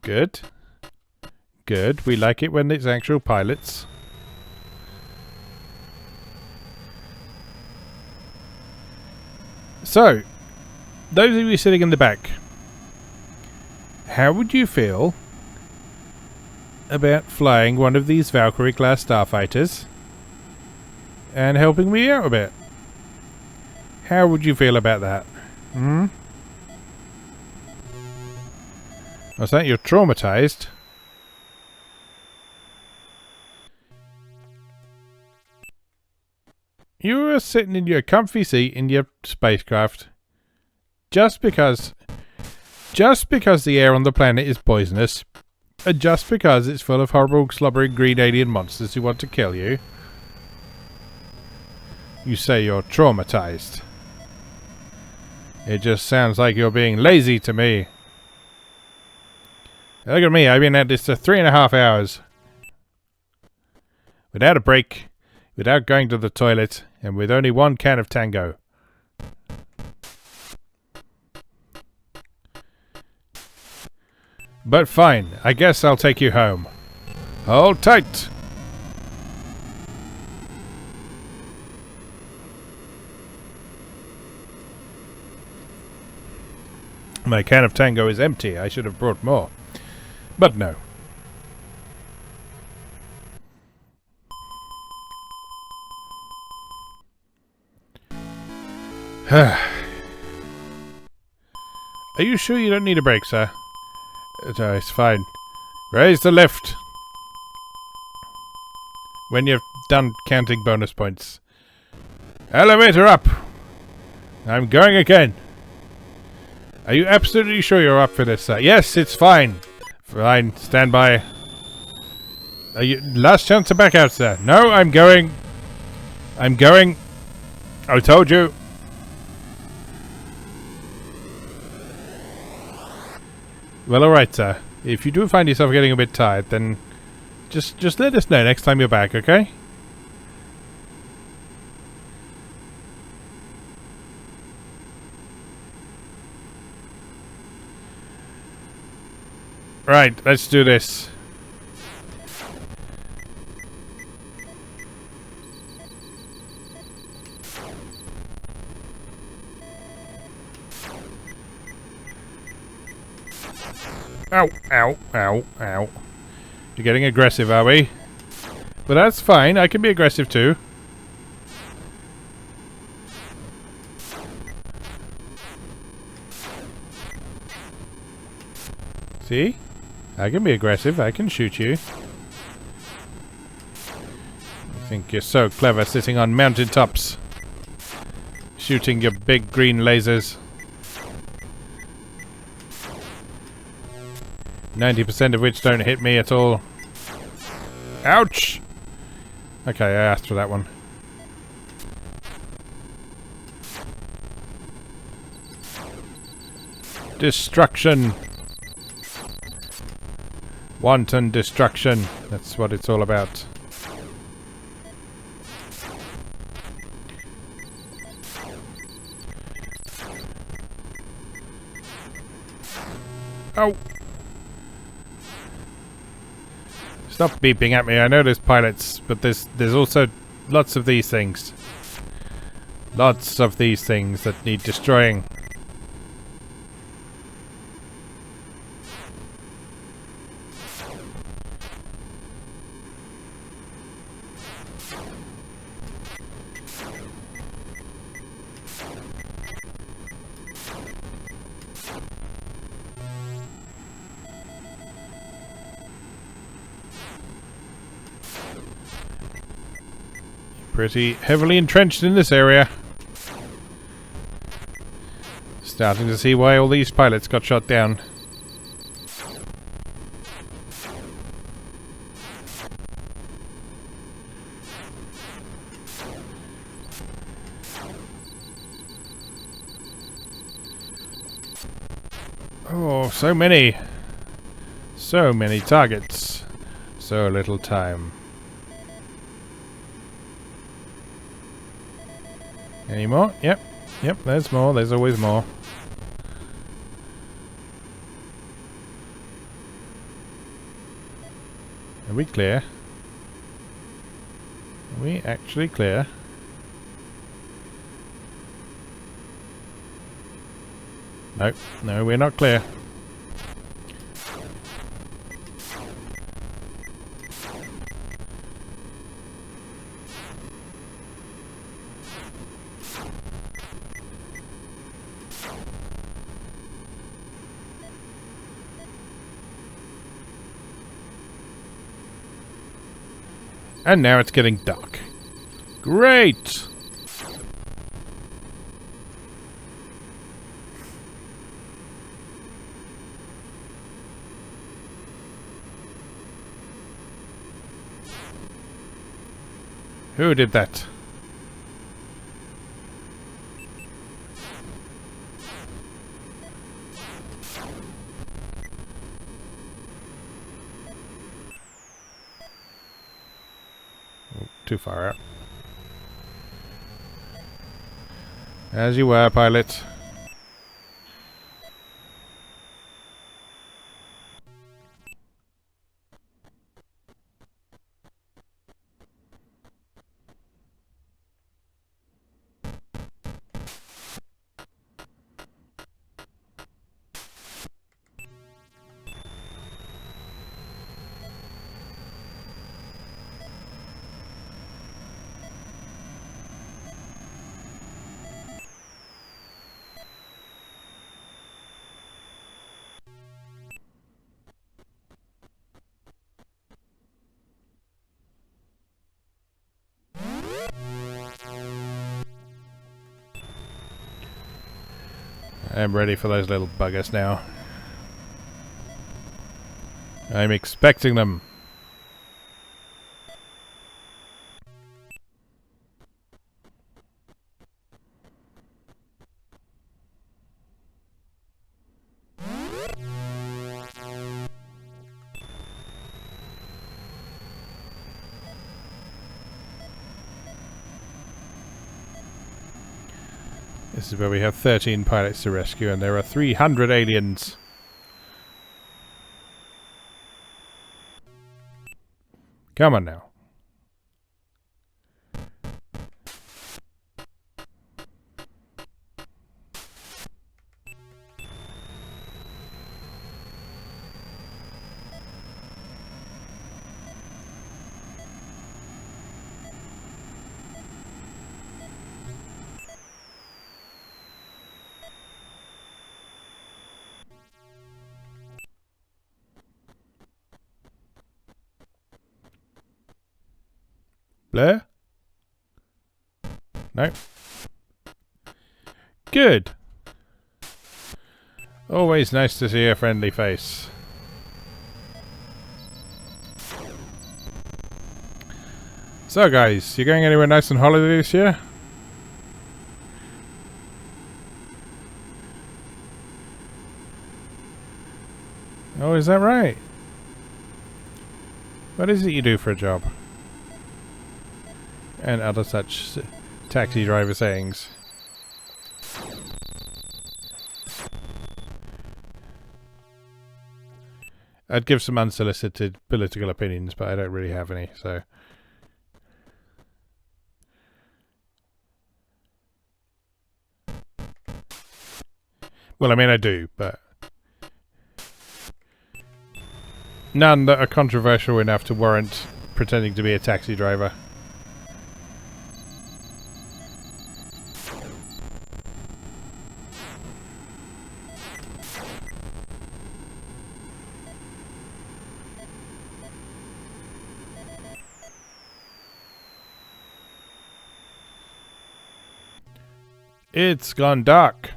Good. Good. We like it when it's actual pilots. So, those of you sitting in the back, how would you feel about flying one of these Valkyrie-class starfighters and helping me out a bit? How would you feel about that? What's that? You're traumatized? You are sitting in your comfy seat in your spacecraft just because the air on the planet is poisonous, and just because it's full of horrible, slobbering green alien monsters who want to kill you. You say you're traumatized. It just sounds like you're being lazy to me. Look at me, I've been at this for 3.5 hours. Without a break, without going to the toilet, and with only one can of Tango. But fine, I guess I'll take you home. Hold tight! My can of Tango is empty. I should have brought more. But no. Are you sure you don't need a break, sir? No, it's fine. Raise the lift. When you've done counting bonus points. Elevator up. I'm going again. Are you absolutely sure you're up for this, sir? Yes, it's fine. Fine, stand by. Are you last chance to back out, sir? No, I'm going. I'm going. I told you. Well, alright, sir. If you do find yourself getting a bit tired, then just let us know next time you're back, okay? Right, let's do this. Ow, ow, ow, ow. You're getting aggressive, are we? But that's fine, I can be aggressive too. See? I can be aggressive, I can shoot you. I think you're so clever sitting on mountaintops. Shooting your big green lasers. 90% of which don't hit me at all. Ouch! Okay, I asked for that one. Destruction! Wanton destruction. That's what it's all about. Oh! Stop beeping at me. I know there's pilots, but there's also lots of these things. Lots of these things that need destroying. Pretty heavily entrenched in this area. Starting to see why all these pilots got shot down. Oh, so many. So many targets. So little time. Any more? Yep. Yep, there's more. There's always more. Are we clear? Are we actually clear? No, no, we're not clear. And now it's getting dark. Great! Who did that? Oh, too far out. As you were, pilot. I'm ready for those little buggers now. I'm expecting them. This is where we have 13 pilots to rescue, and there are 300 aliens. Come on now. Blair? No. Good. Always nice to see a friendly face. So guys, you going anywhere nice on holiday this year? Oh, is that right? What is it you do for a job? And other such taxi driver sayings. I'd give some unsolicited political opinions, but I don't really have any, so... Well, I mean, I do, but... none that are controversial enough to warrant pretending to be a taxi driver. It's gone dark.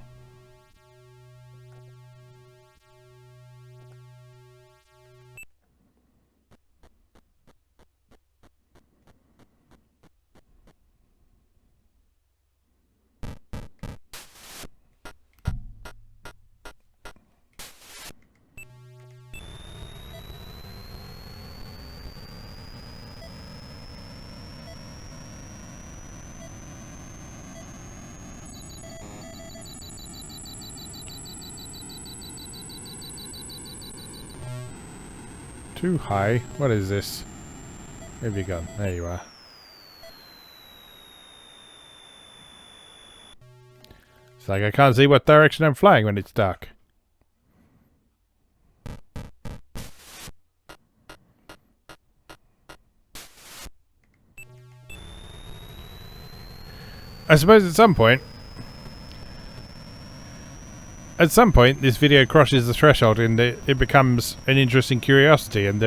Too high. What is this? Where have you gone? There you are. It's like I can't see what direction I'm flying when it's dark. I suppose at some point this video crosses the threshold and it becomes an interesting curiosity, and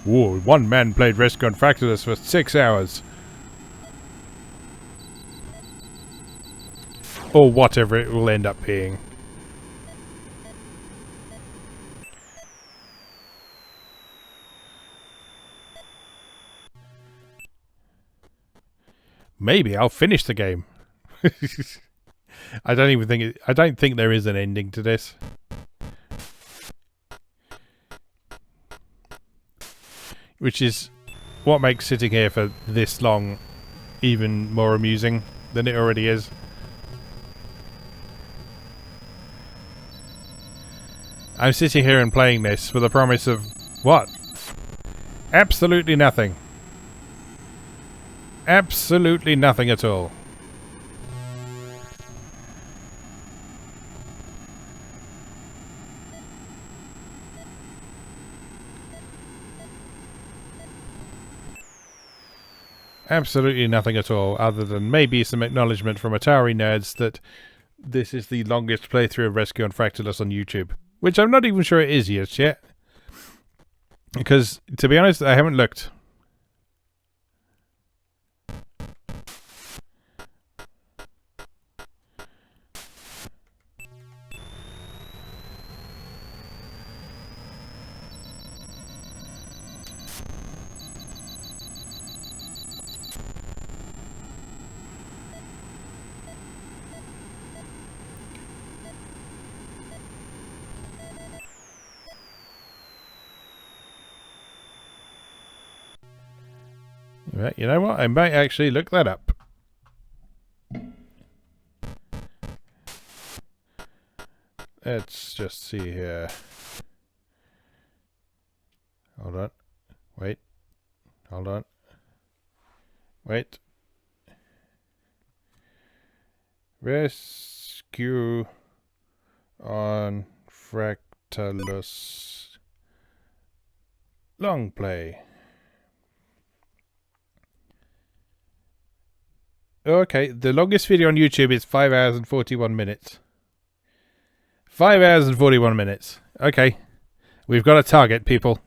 whoa, one man played Rescue on Fractalus for 6 hours. Or whatever it will end up being. Maybe I'll finish the game. I don't think there is an ending to this. Which is what makes sitting here for this long even more amusing than it already is. I'm sitting here and playing this for the promise of what? Absolutely nothing. Absolutely nothing at all. Absolutely nothing at all, other than maybe some acknowledgement from Atari nerds that this is the longest playthrough of Rescue on Fractalus on YouTube. Which I'm not even sure it is yet. Because, to be honest, I haven't looked. You know what? I might actually look that up. Let's just see here. Hold on. Wait. Hold on. Wait. Rescue on Fractalus. Long play. Okay, the longest video on YouTube is 5 hours and 41 minutes. 5 hours and 41 minutes. Okay. We've got a target, people.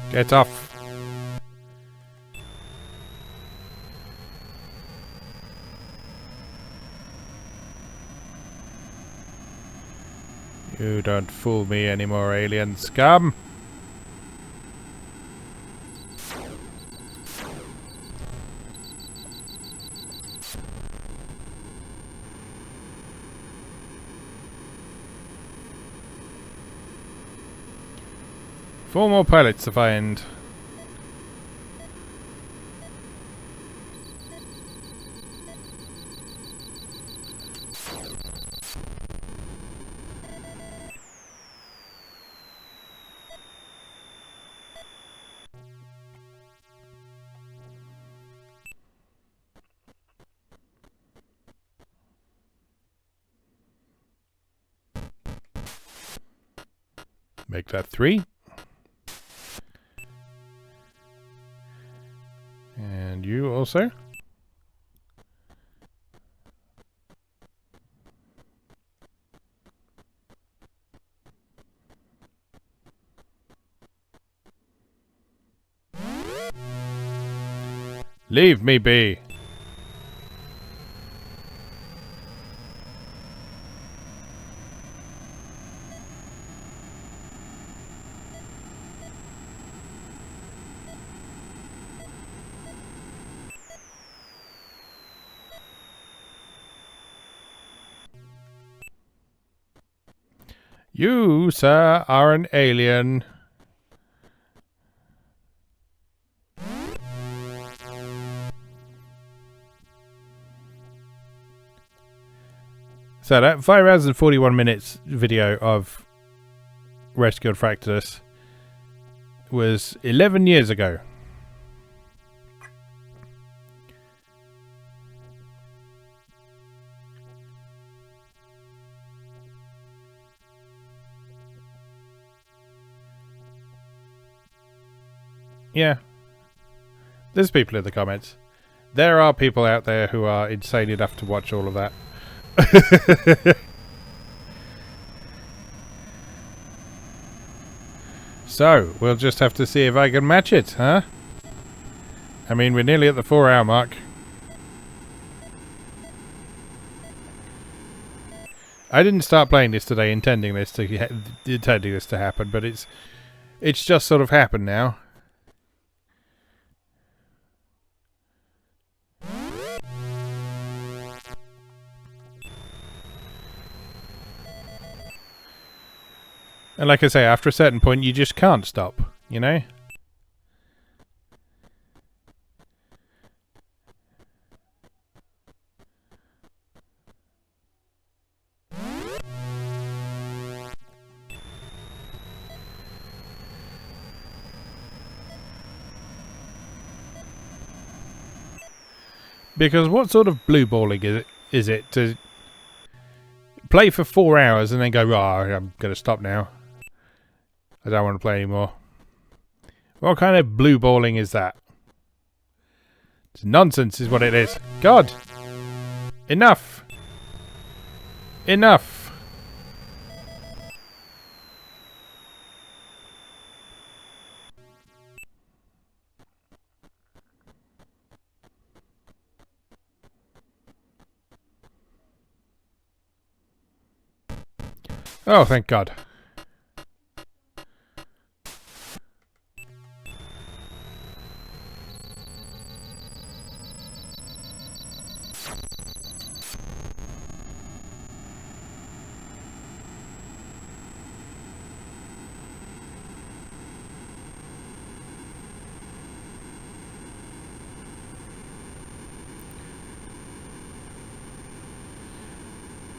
Get off. You don't fool me anymore, alien scum. Four more pilots to find. Make that 3. And you also. Leave me be. You, sir, are an alien. So that 5 hours and 41 minutes video of Rescue on Fractalus was 11 years ago. Yeah. There's people in the comments. There are people out there who are insane enough to watch all of that. So, we'll just have to see if I can match it, huh? I mean, we're nearly at the 4-hour mark. I didn't start playing this today intending this to happen, but it's just sort of happened now. And like I say, after a certain point, you just can't stop, you know? Because what sort of blue balling is it to play for 4 hours and then go, oh, I'm going to stop now. I don't want to play anymore. What kind of blue balling is that? It's nonsense is what it is. God! Enough! Enough! Oh, thank God.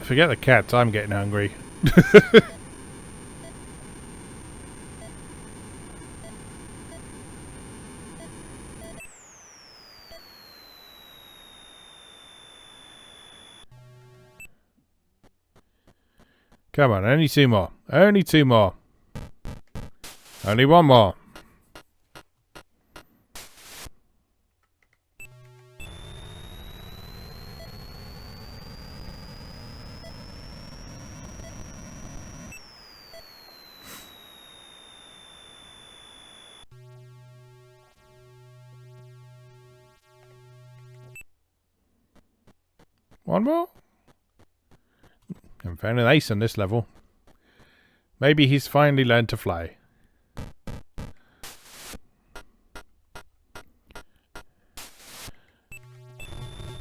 Forget the cats, I'm getting hungry. Come on, only 2 more. Only 2 more. Only 1 more. One more? I found an ace on this level. Maybe he's finally learned to fly.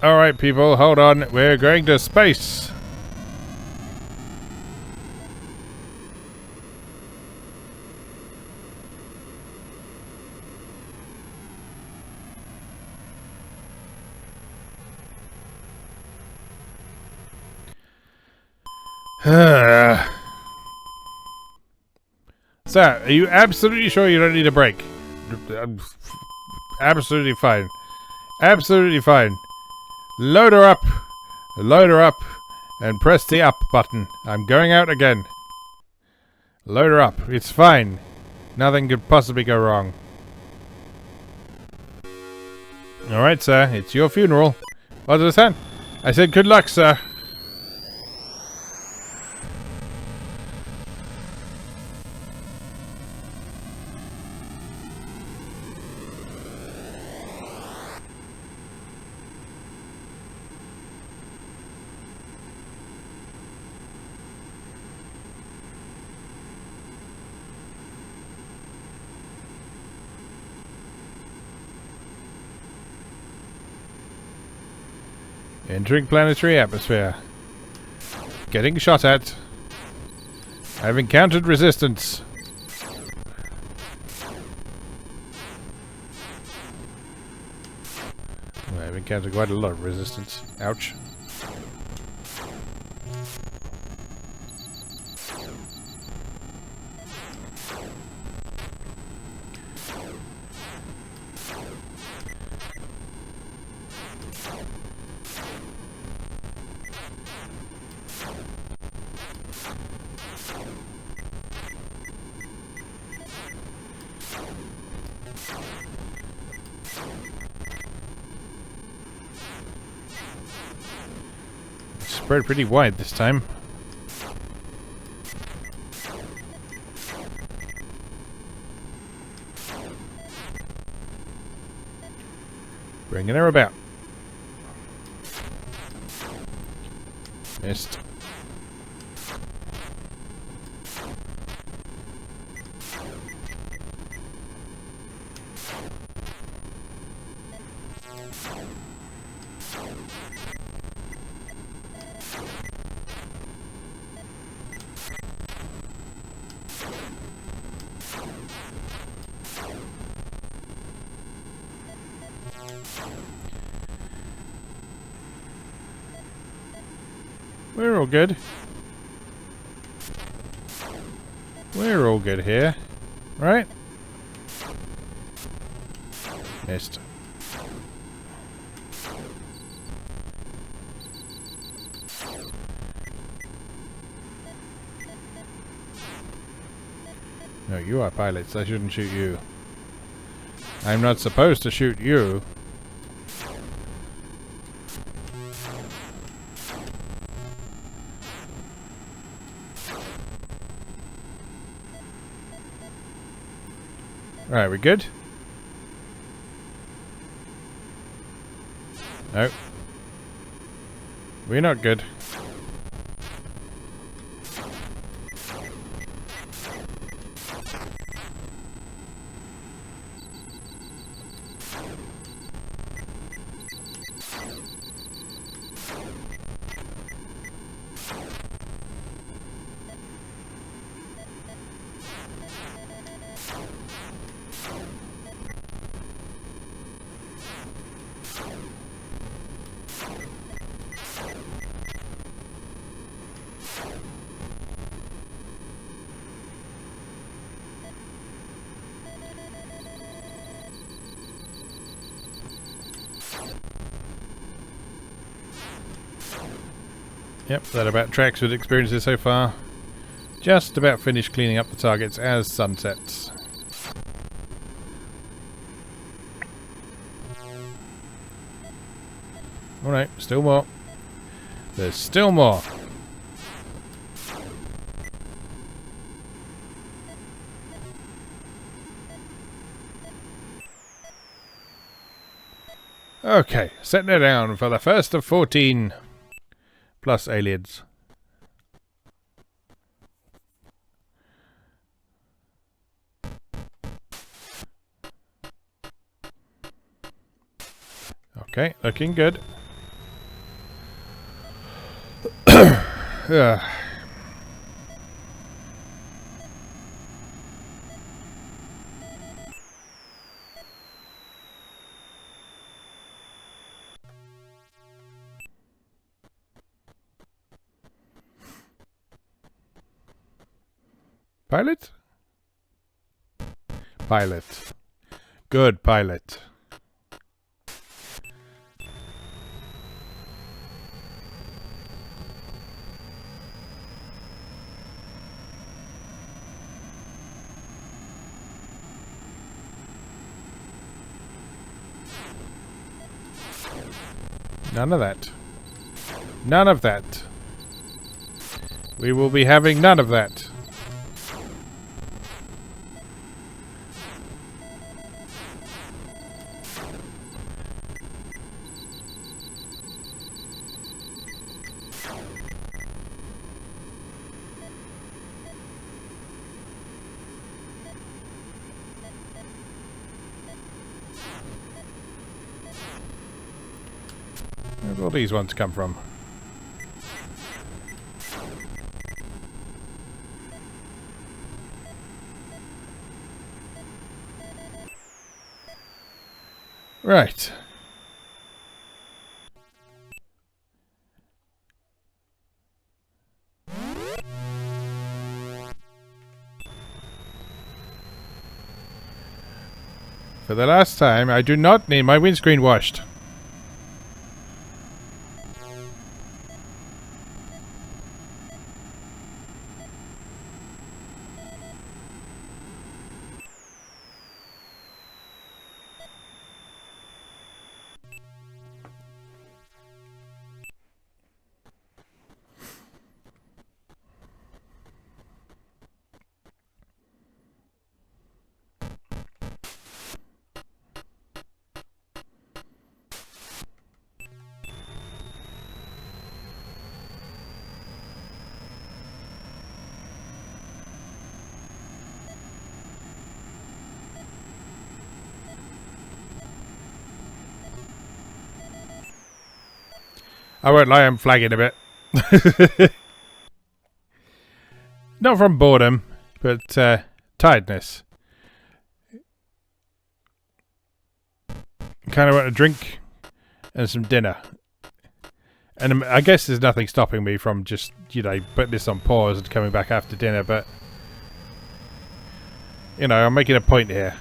Alright people, hold on. We're going to space. Sir, are you absolutely sure you don't need a break? Absolutely fine. Absolutely fine. Load her up. Load her up. And press the up button. I'm going out again. Load her up. It's fine. Nothing could possibly go wrong. Alright, sir. It's your funeral. What was that? I said good luck, sir. Entering planetary atmosphere. Getting shot at. I've encountered resistance. I've encountered quite a lot of resistance. Ouch. Spread pretty wide this time. Bringing her about. Missed. We're all good. We're all good here. Right? Missed. No, you are pilots. I shouldn't shoot you. I'm not supposed to shoot you. Alright, we good? No. We're not good. Yep, that about tracks with experiences so far. Just about finished cleaning up the targets as sun sets. Alright, still more. There's still more. Okay, setting it down for the first of 14. Plus aliens. Okay, looking good. Pilot? Pilot. Good pilot. None of that. None of that. We will be having none of that. Where'd all these ones come from? Right. For the last time, I do not need my windscreen washed. I won't lie, I'm flagging a bit. Not from boredom, but tiredness. Kind of want a drink and some dinner. And I guess there's nothing stopping me from just, you know, putting this on pause and coming back after dinner, but, you know, I'm making a point here.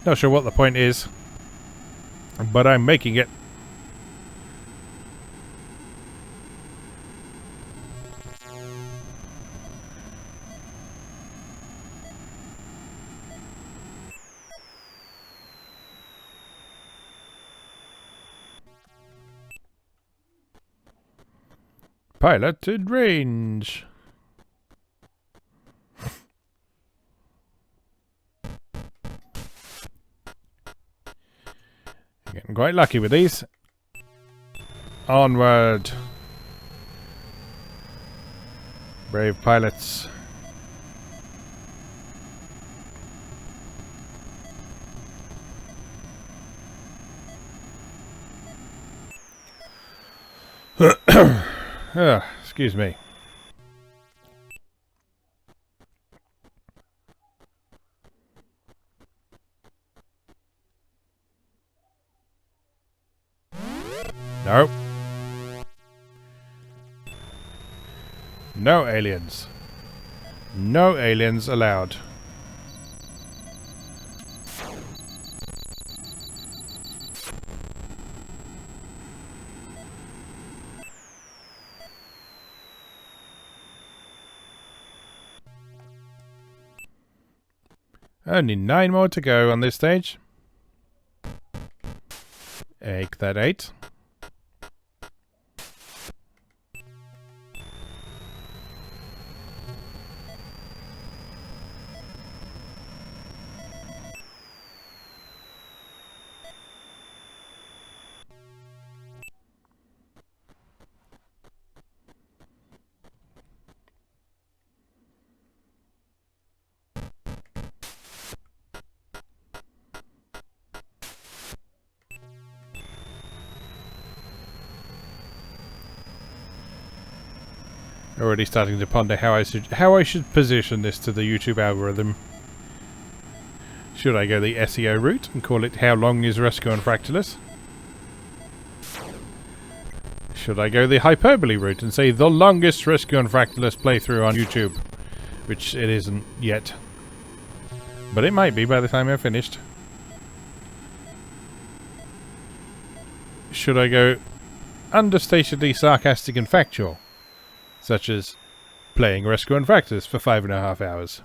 Not sure what the point is, but I'm making it. Piloted range. Getting quite lucky with these. Onward. Brave pilots. Excuse me. No. No aliens. No aliens allowed. Only 9 more to go on this stage. Egg that 8. Already starting to ponder how I should position this to the YouTube algorithm. Should I go the SEO route and call it "How long is Rescue on Fractalus"? Should I go the hyperbole route and say "the longest Rescue on Fractalus playthrough on YouTube"? Which it isn't yet. But it might be by the time I'm finished. Should I go understatedly sarcastic and factual? Such as playing Rescue on Fractalus for 5.5 hours.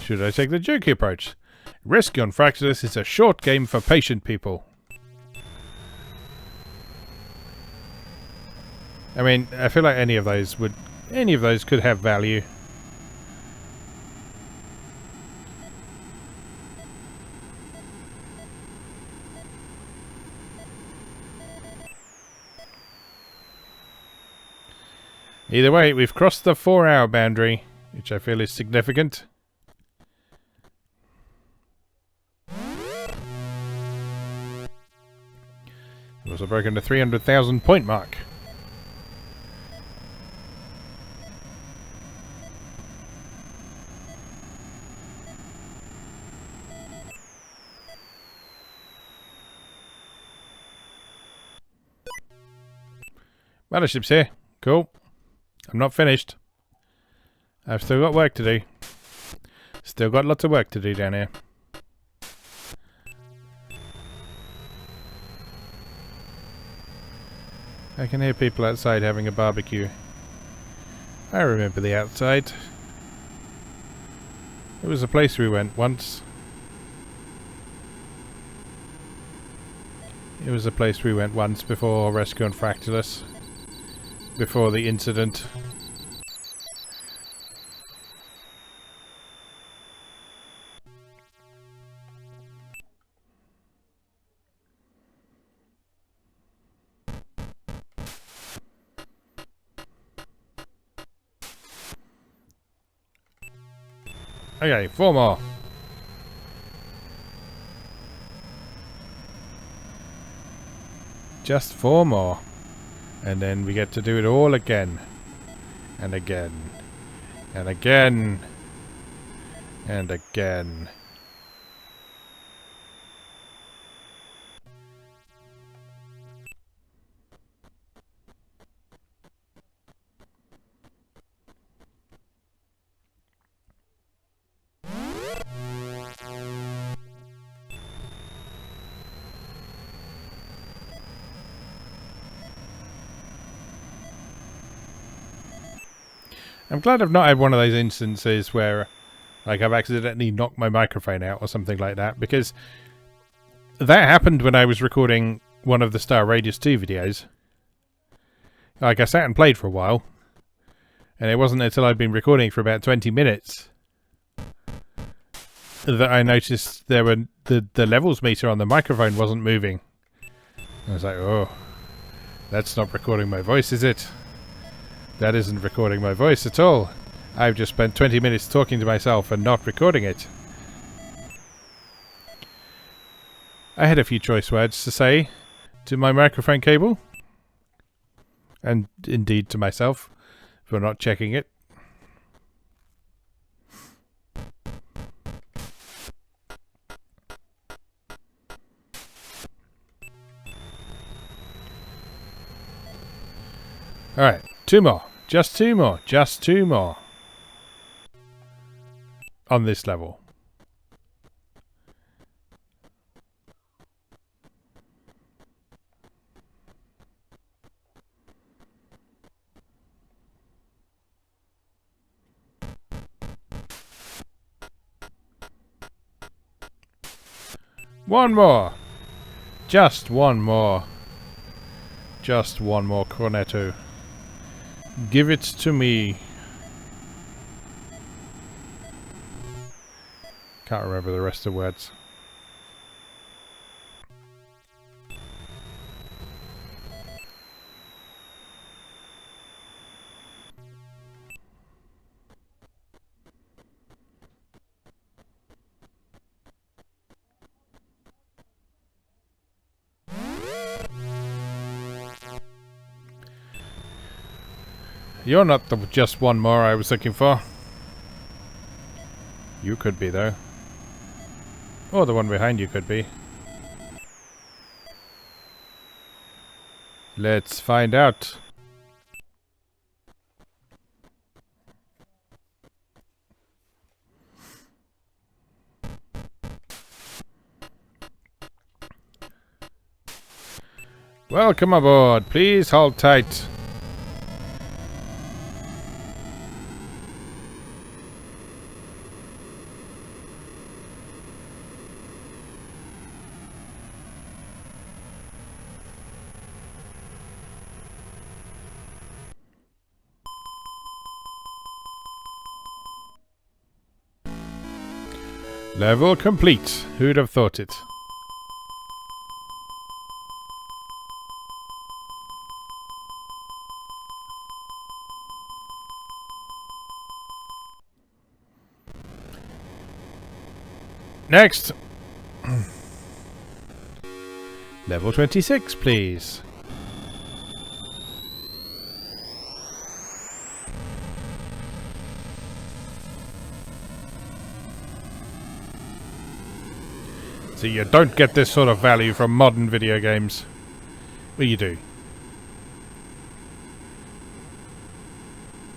Should I take the jokey approach? Rescue on Fractalus is a short game for patient people. I mean, I feel like any of those could have value. Either way, we've crossed the 4-hour boundary, which I feel is significant. We've also broken the 300,000 point mark. Battleship's here. Cool. I'm not finished. I've still got work to do. Still got lots of work to do down here. I can hear people outside having a barbecue. I remember the outside. It was a place we went once. It was a place we went once before rescuing Fractalus. Before the incident. Okay, 4 more. Just 4 more. And then we get to do it all again. And again. And again. And again. I'm glad I've not had one of those instances where, like, I've accidentally knocked my microphone out or something like that, because that happened when I was recording one of the Star Radius 2 videos. Like, I sat and played for a while, and it wasn't until I'd been recording for about 20 minutes that I noticed there were the levels meter on the microphone wasn't moving. I was like, oh, that's not recording my voice, is it? That isn't recording my voice at all. I've just spent 20 minutes talking to myself and not recording it. I had a few choice words to say to my microphone cable. And indeed to myself for not checking it. Alright, 2 more. Just 2 more. Just 2 more. On this level. One more. Just 1 more. Just 1 more cornetto. Give it to me. Can't remember the rest of the words. You're not the just 1 more I was looking for. You could be, though. Or the one behind you could be. Let's find out. Welcome aboard. Please hold tight. Level complete. Who'd have thought it? Next. Level 26, please. So you don't get this sort of value from modern video games. Well, you do.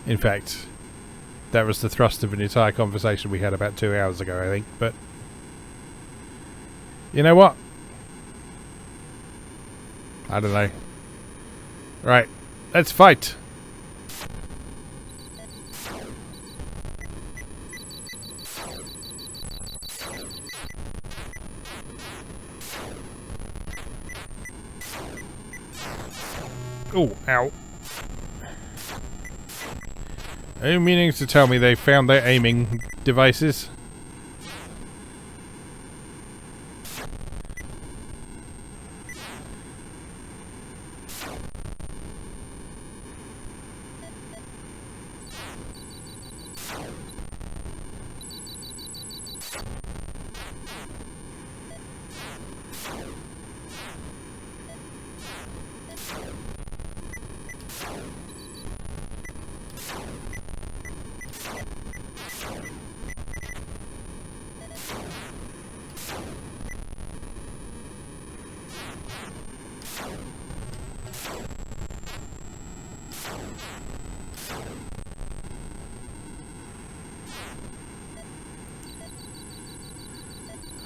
In fact, that was the thrust of an entire conversation we had about 2 hours ago, I think. But you know what? I don't know. Right, let's fight. Oh, ow. Are you meaning to tell me they found their aiming devices?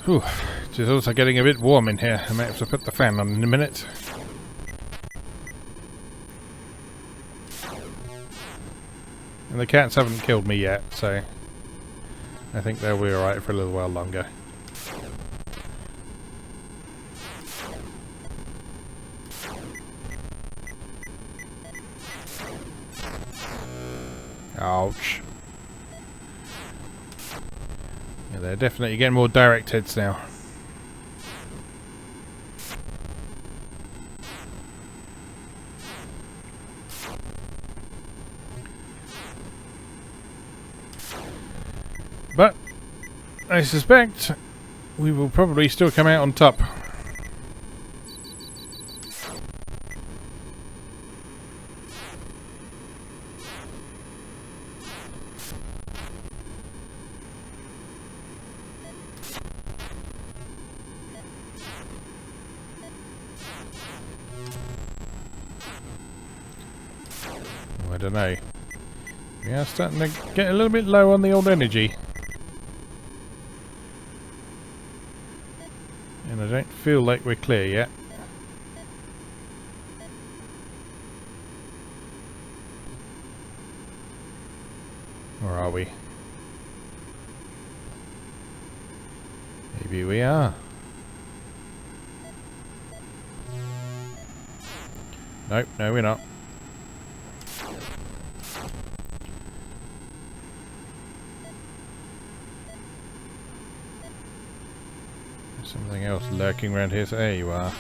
Whew, it's also getting a bit warm in here. I might have to put the fan on in a minute. And the cats haven't killed me yet, so I think they'll be alright for a little while longer. Ouch. Yeah, they're definitely getting more direct hits now. But I suspect we will probably still come out on top. I don't know. We are starting to get a little bit low on the old energy. And I don't feel like we're clear yet. Or are we? Maybe we are. Nope, no we're not. Something else lurking around here, so there you are.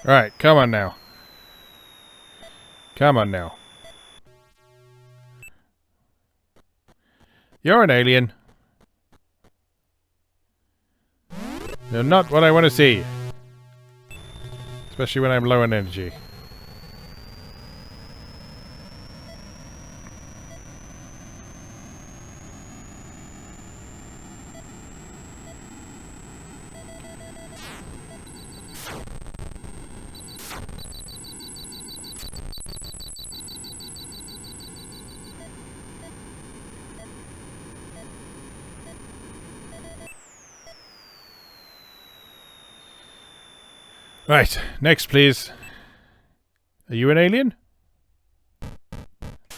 Right, come on now. Come on now. You're an alien. You're not what I want to see. Especially when I'm low on energy. Right, next please. Are you an alien?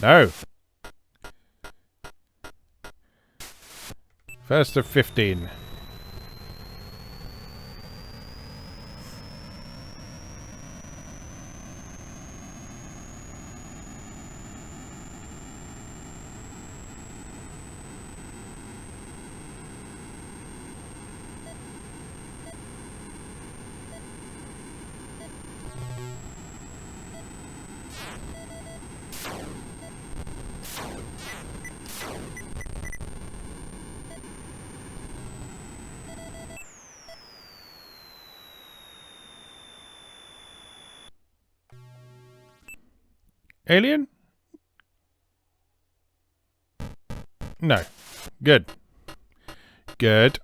No. First of 15. Alien? No. Good. Good.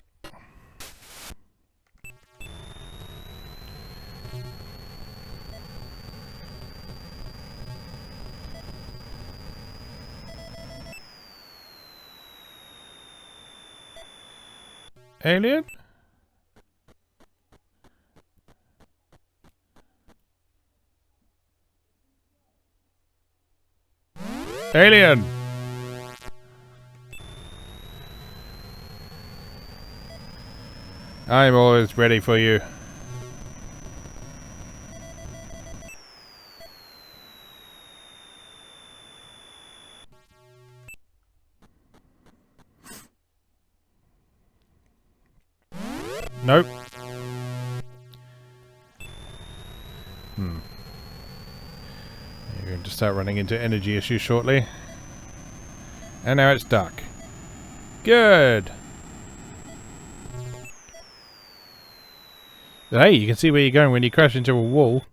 Alien? Alien! I'm always ready for you. Nope. You're going to start running into energy issues shortly. And now it's dark. Good! Hey, you can see where you're going when you crash into a wall.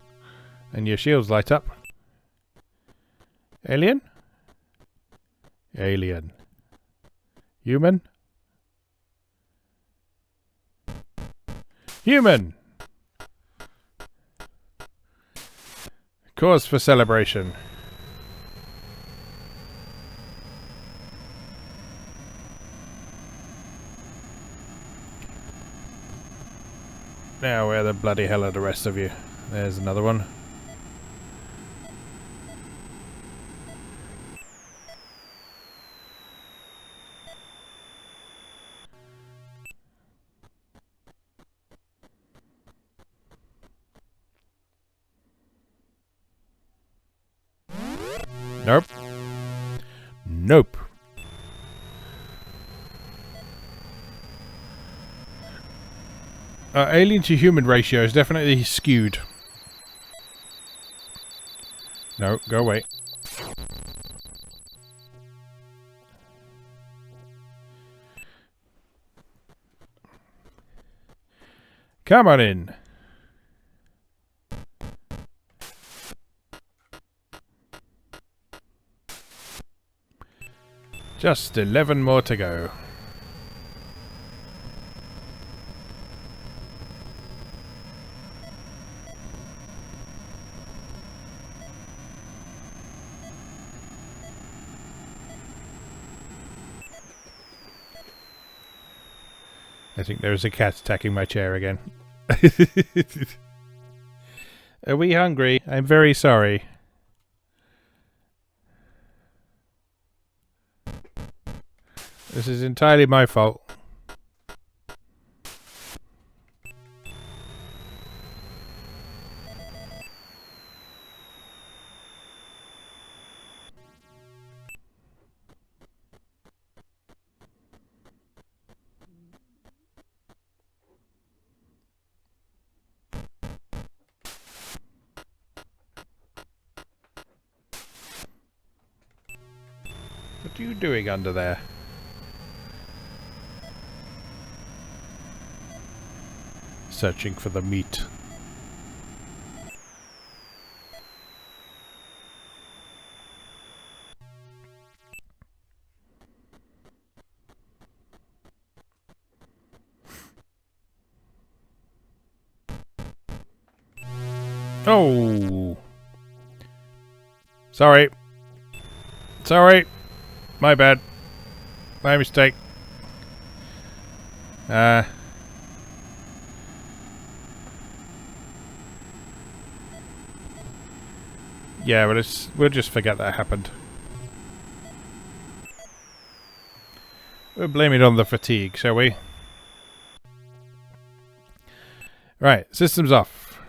And your shields light up. Alien? Alien. Human? Human! Cause for celebration. Now where the bloody hell are the rest of you? There's another one. Nope. Nope. Alien to human ratio is definitely skewed. No, go away. Come on in. Just 11 more to go. I think there's a cat attacking my chair again. Are we hungry? I'm very sorry. This is entirely my fault. What are you doing under there? Searching for the meat. Oh! Sorry. Sorry. My bad. My mistake. Yeah, but we'll just forget that happened. We'll blame it on the fatigue, shall we? Right, systems off.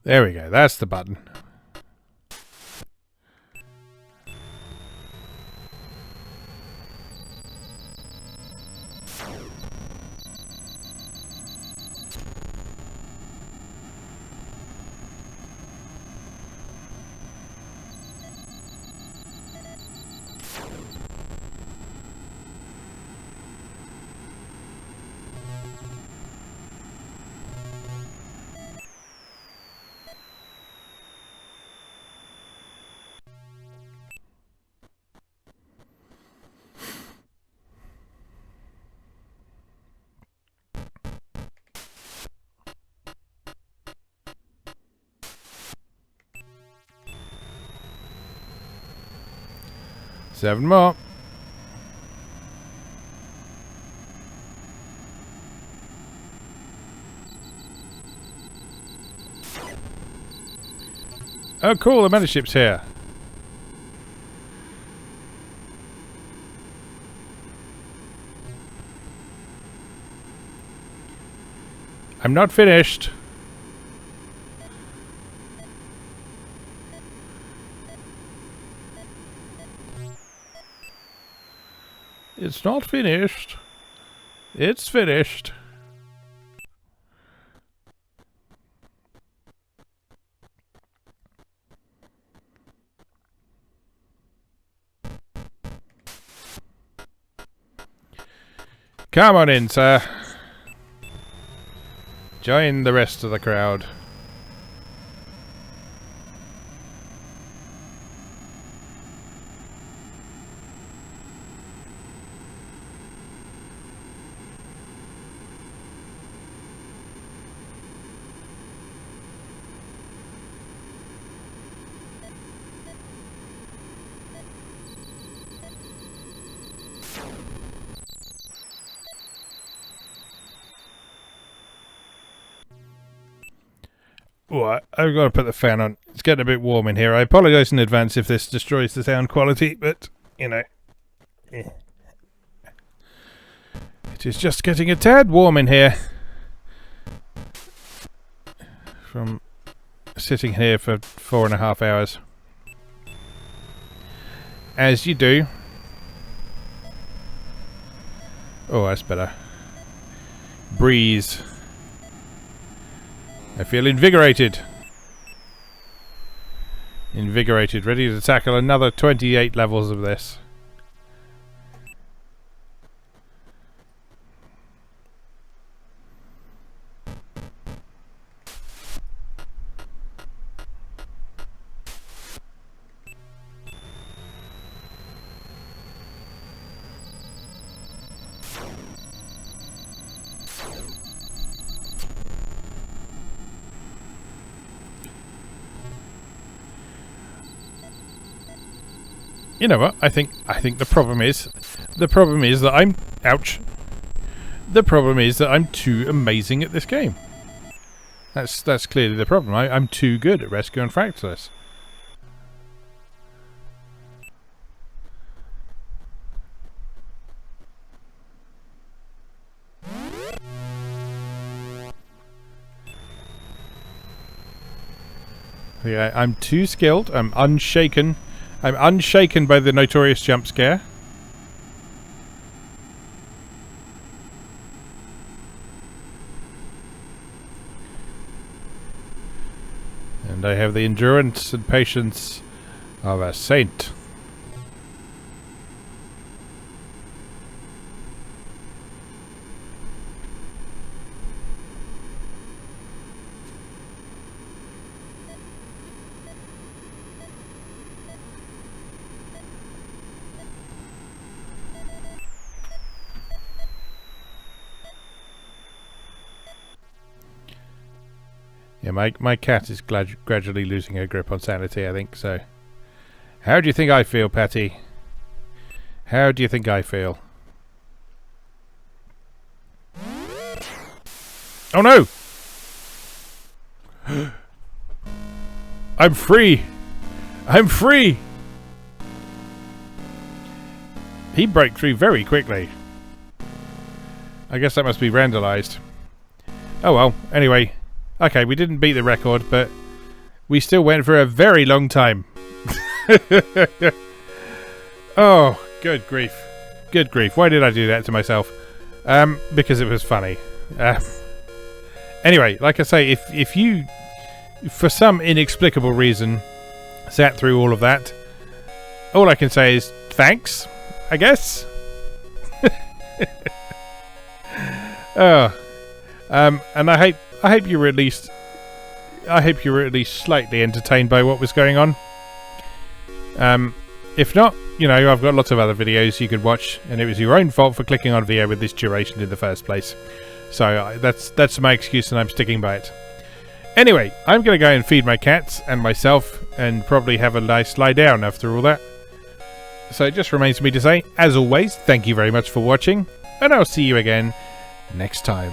There we go, that's the button. 7 more. Oh cool, the mothership's here. I'm not finished. It's not finished. It's finished. Come on in, sir. Join the rest of the crowd. Oh, I've got to put the fan on. It's getting a bit warm in here. I apologise in advance if this destroys the sound quality, but, you know. It is just getting a tad warm in here. From sitting here for 4.5 hours. As you do. Oh, that's better. Breeze. I feel invigorated. Invigorated, ready to tackle another 28 levels of this. You know what? I think the problem is that I'm ouch. The problem is that I'm too amazing at this game. That's clearly the problem. I'm too good at rescuing Fractalus. Yeah, I'm too skilled. I'm unshaken. I'm unshaken by the notorious jump scare. And I have the endurance and patience of a saint. Yeah, my cat is gradually losing her grip on sanity, I think, so... How do you think I feel, Patty? How do you think I feel? Oh no! I'm free! I'm free! He broke through very quickly. I guess that must be randomized. Oh well, anyway... Okay, we didn't beat the record, but we still went for a very long time. Oh, good grief. Good grief. Why did I do that to myself? Because it was funny. Anyway, like I say, if you, for some inexplicable reason, sat through all of that, all I can say is thanks, I guess. Oh, and I hope you were at least slightly entertained by what was going on. If not, you know, I've got lots of other videos you could watch, and it was your own fault for clicking on a video with this duration in the first place. So that's my excuse, and I'm sticking by it. Anyway, I'm going to go and feed my cats and myself, and probably have a nice lie down after all that. So it just remains for me to say, as always, thank you very much for watching, and I'll see you again next time.